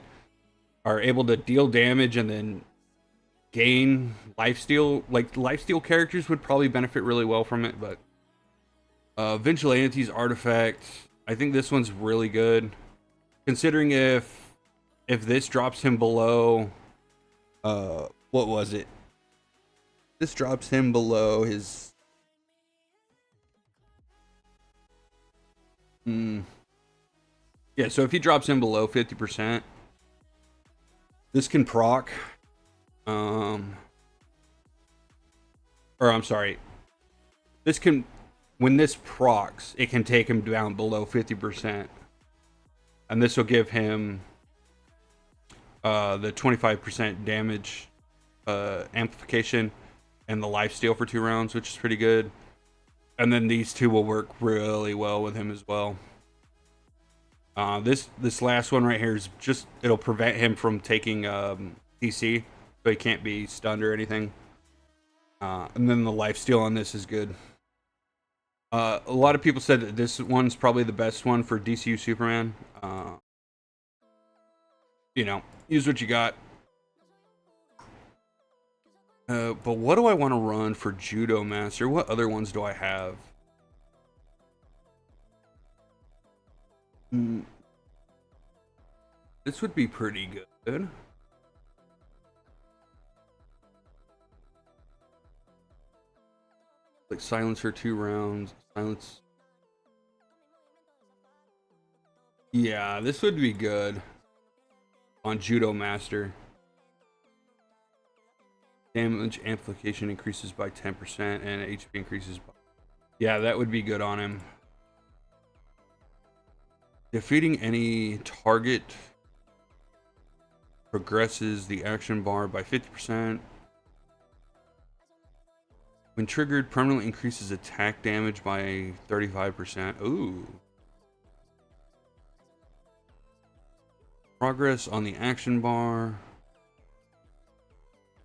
are able to deal damage and then gain lifesteal. Like lifesteal characters would probably benefit really well from it, but Vigilante's artifact, I think this one's really good. Considering if this drops him below what was it? This drops him below his yeah, so if he drops him below 50%, this can proc or I'm sorry. This can, when this procs, it can take him down below 50%. And this will give him the 25% damage amplification and the lifesteal for 2 rounds, which is pretty good. And then these two will work really well with him as well. This last one right here is just, it'll prevent him from taking DC, so he can't be stunned or anything. And then the lifesteal on this is good. A lot of people said that this one's probably the best one for DCU Superman. You know, use what you got. But what do I want to run for Judomaster? What other ones do I have? This would be pretty good. Like silence for 2 rounds. Silence. Yeah, this would be good on Judomaster. Damage amplification increases by 10% and HP increases by... Yeah, that would be good on him. Defeating any target progresses the action bar by 50%. When triggered, permanently increases attack damage by 35%. Ooh. Progress on the action bar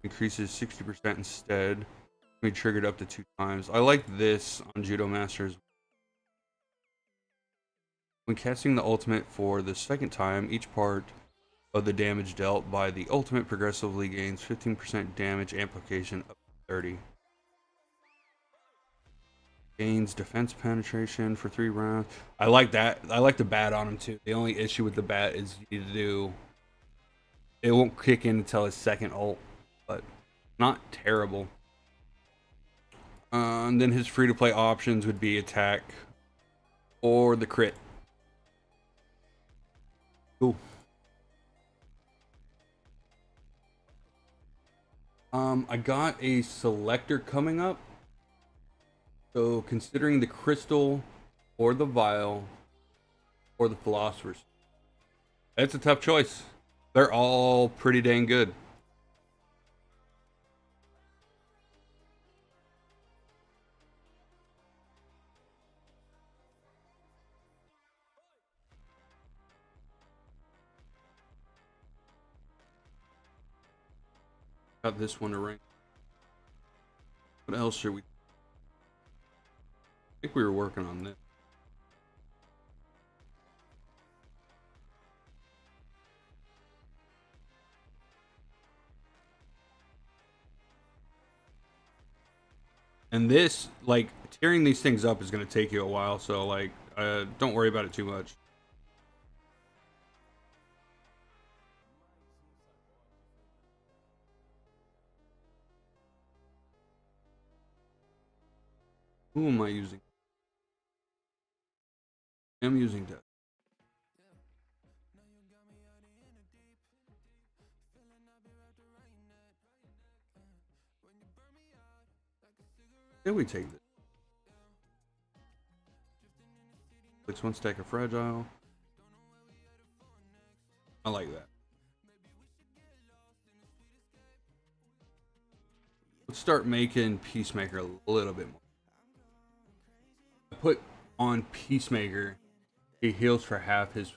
increases 60% instead. Can be triggered up to 2 times. I like this on Judomasters. When casting the ultimate for the 2nd time, each part of the damage dealt by the ultimate progressively gains 15% damage amplification up to 30. Gains defense penetration for 3 rounds. I like that. I like the bat on him too. The only issue with the bat is you need to do, it won't kick in until his 2nd ult, but not terrible. And then his free-to-play options would be attack or the crit. Cool. I got a selector coming up. So considering the crystal or the vial or the philosophers, it's a tough choice. They're all pretty dang good. Got this one to rank. What else should we? I think we were working on this. And this, like, tearing these things up is going to take you a while, so, like, don't worry about it too much. Who am I using? I'm using that. Then we take this. It's 1 stack of fragile. I like that. Let's start making Peacemaker a little bit more. I put on Peacemaker, he heals for half his.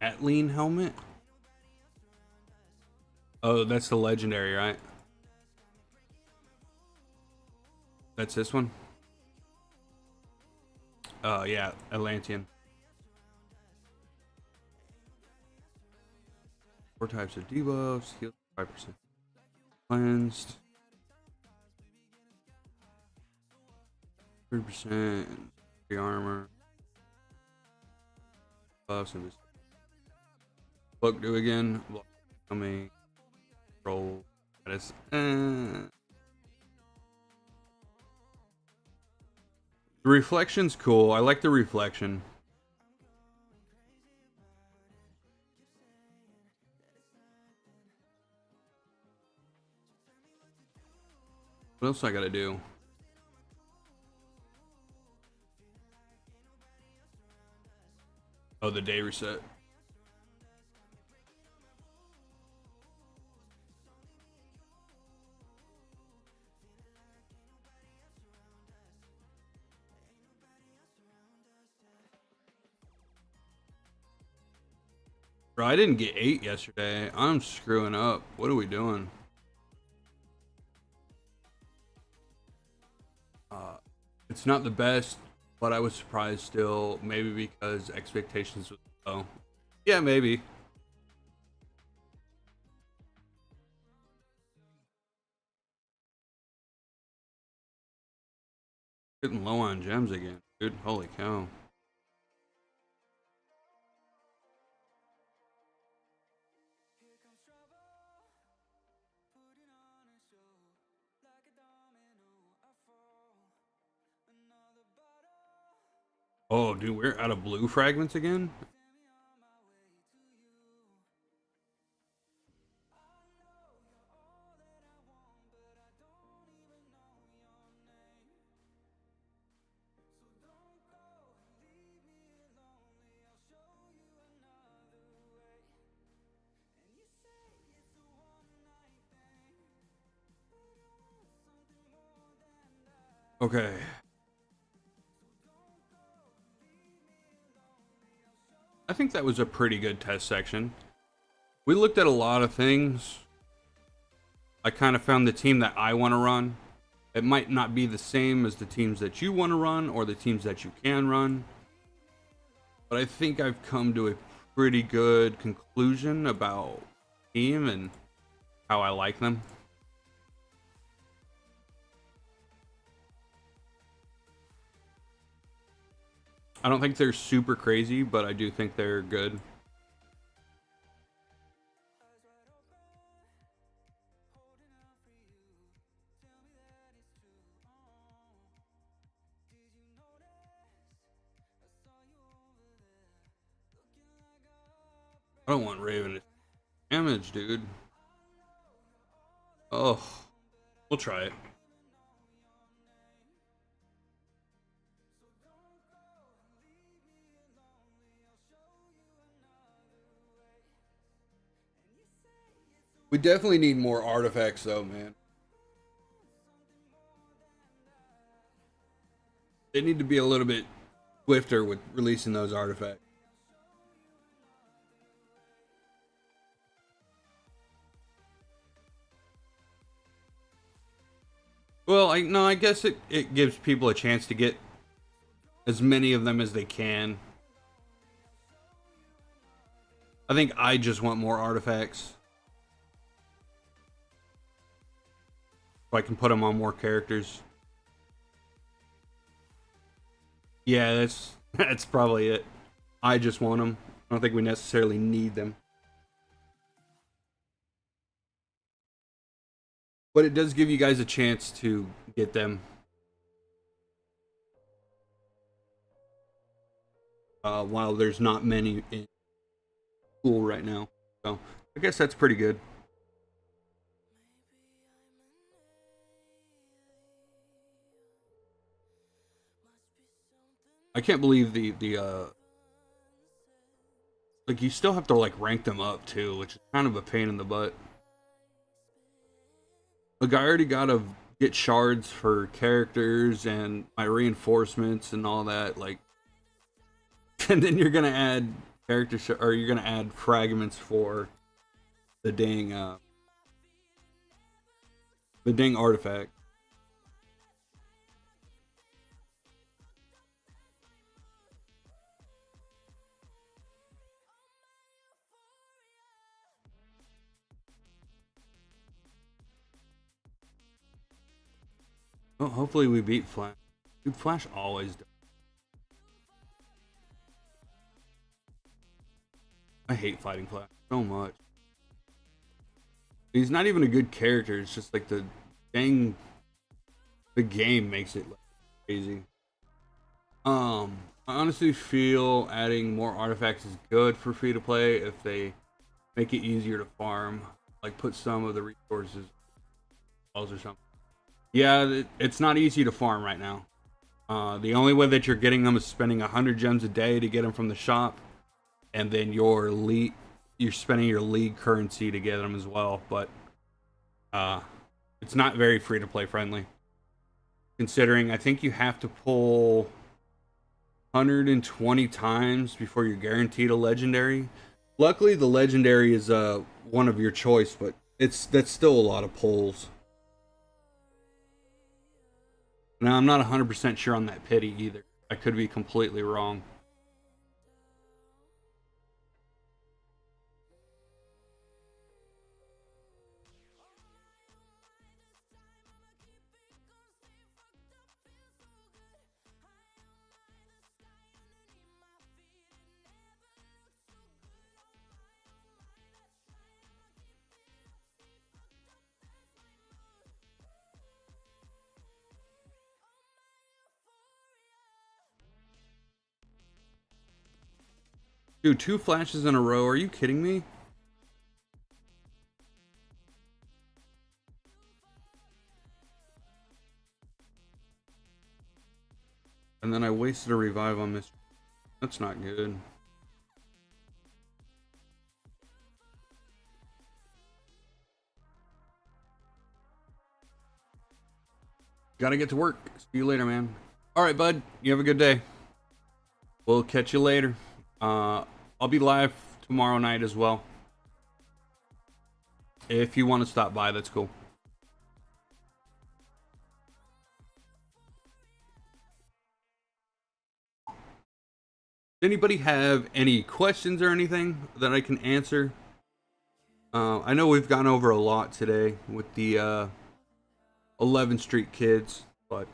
Atleen helmet? Oh, that's the legendary, right? That's this one? Yeah, Atlantean. 4 types of debuffs, heal 5%. Cleansed. 3% the armor. Buffs and look do again. Coming. Roll. That is. The reflection's cool. I like the reflection. What else I gotta do? Oh, the day reset. Bro, I didn't get 8 yesterday. I'm screwing up. What are we doing? It's not the best, but I was surprised still. Maybe because expectations was low. Yeah, maybe. Getting low on gems again, dude. Holy cow. Oh, dude, we're out of blue fragments again? Okay. I think that was a pretty good test section. We looked at a lot of things. I kind of found the team that I want to run. It might not be the same as the teams that you want to run or the teams that you can run. But I think I've come to a pretty good conclusion about team and how I like them. I don't think they're super crazy, but I do think they're good. I don't want Raven to damage, dude. Oh, we'll try it. We definitely need more artifacts, though, man. They need to be a little bit swifter with releasing those artifacts. Well, I guess it gives people a chance to get as many of them as they can. I think I just want more artifacts. So I can put them on more characters. Yeah, that's probably it. I just want them. I don't think we necessarily need them. But it does give you guys a chance to get them. While there's not many in pool right now. So I guess that's pretty good. I can't believe the like you still have to like rank them up too, which is kind of a pain in the butt. Like I already gotta get shards for characters and my reinforcements and all that, like and then you're gonna add character or you're gonna add fragments for the dang artifact. Well, hopefully we beat Flash. Dude, Flash always does. I hate fighting Flash so much. He's not even a good character. It's just like the game makes it crazy. I honestly feel adding more artifacts is good for free to play if they make it easier to farm. Like put some of the resources or something. Yeah, it's not easy to farm right now. The only way that you're getting them is spending 100 gems a day to get them from the shop, and then you're spending your league currency to get them as well. But it's not very free to play friendly. Considering I think you have to pull 120 times before you're guaranteed a legendary. Luckily, the legendary is one of your choice, but that's still a lot of pulls. Now, I'm not 100% sure on that pity either. I could be completely wrong. Dude, 2 flashes in a row. Are you kidding me? And then I wasted a revive on Mr. That's not good. Gotta get to work. See you later, man. Alright, bud. You have a good day. We'll catch you later. I'll be live tomorrow night as well. If you want to stop by, that's cool. Anybody have any questions or anything that I can answer? I know we've gone over a lot today with the 11th Street kids, but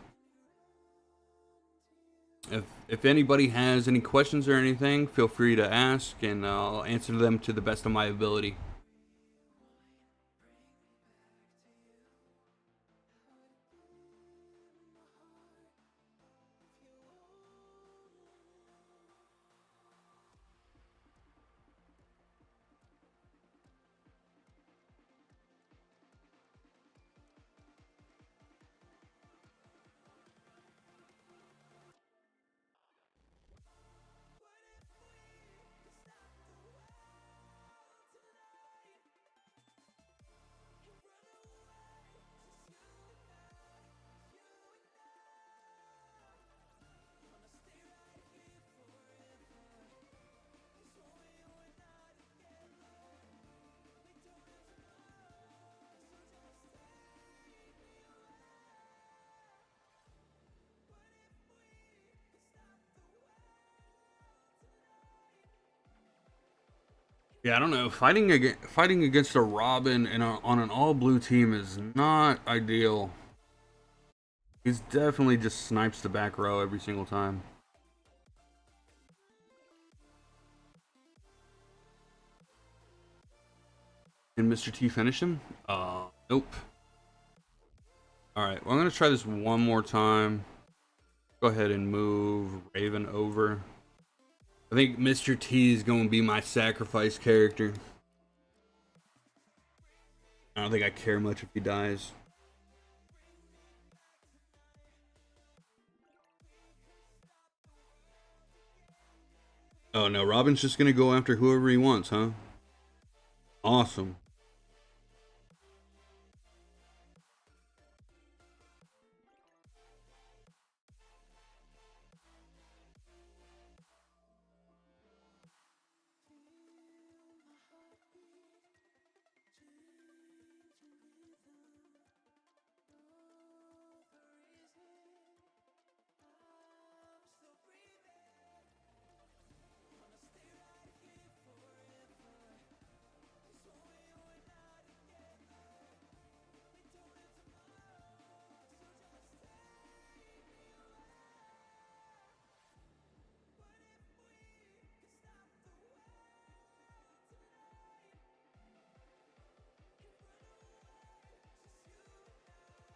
if anybody has any questions or anything, feel free to ask, and I'll answer them to the best of my ability. Yeah, I don't know. Fighting against a Robin and on an all blue team is not ideal. He's definitely just snipes the back row every single time. Can Mr. T finish him? Nope. Alright, well, I'm gonna try this one more time. Go ahead and move Raven over. I think Mr. T is going to be my sacrifice character. I don't think I care much if he dies. Oh no, Robin's just going to go after whoever he wants, huh? Awesome.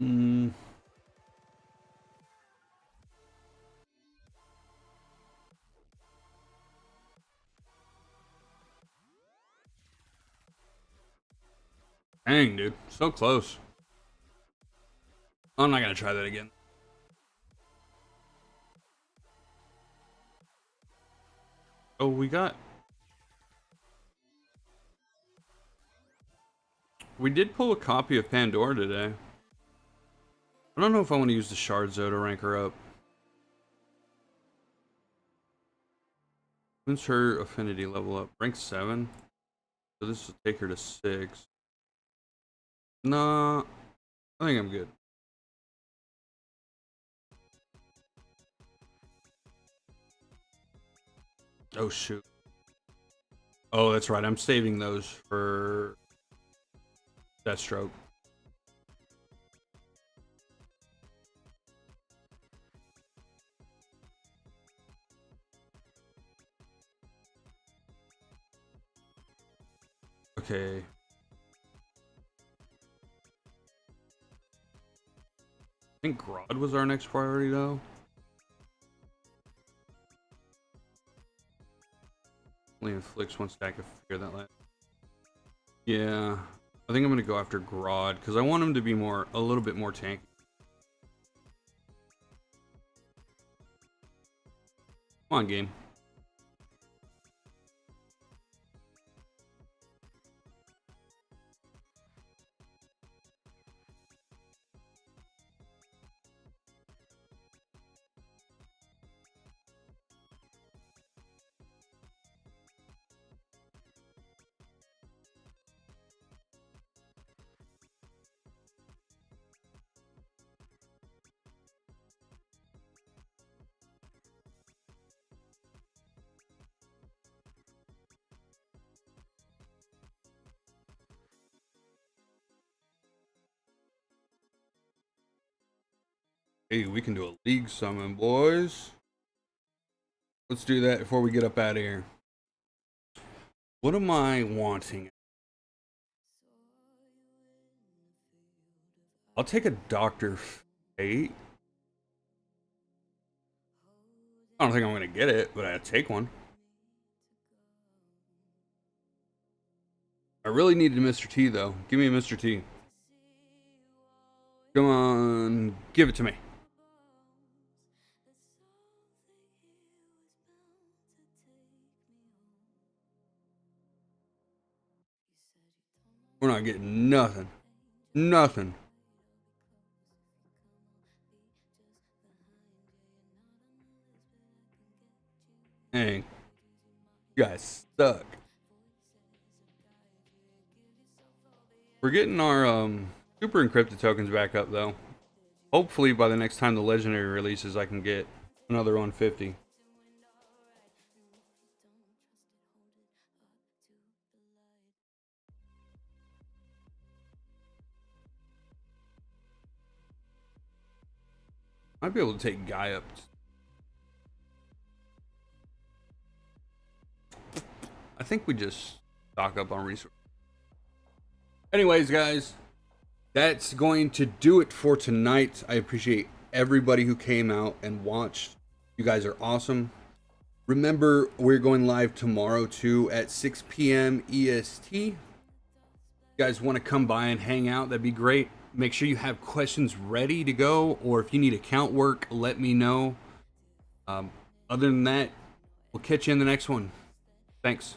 Mm. Dang, dude. So close. I'm not gonna try that again. Oh, we did pull a copy of Pandora today. I don't know if I want to use the shards though to rank her up. When's her affinity level up? Rank 7. So this will take her to 6. Nah, I think I'm good. Oh shoot. Oh, that's right. I'm saving those for Deathstroke. Okay. I think Grodd was our next priority though. Only inflicts one stack of fear that last. Yeah. I think I'm gonna go after Grodd because I want him to be a little bit more tanky. Come on, game. Hey, we can do a league summon, boys. Let's do that before we get up out of here. What am I wanting? I'll take a Dr. Fate. I don't think I'm gonna get it, but I'll take one. I really needed Mr. T though. Give me a Mr. T. Come on, give it to me. We're not getting nothing. Nothing. Dang. You guys suck. We're getting our super encrypted tokens back up though. Hopefully by the next time the legendary releases I can get another 150. Might be able to take Guy up. I think we just stock up on resources. Anyways, guys, that's going to do it for tonight. I appreciate everybody who came out and watched. You guys are awesome. Remember, we're going live tomorrow too at 6 p.m. EST. If you guys want to come by and hang out, that'd be great. Make sure you have questions ready to go, or if you need account work, let me know. Other than that, we'll catch you in the next one. Thanks.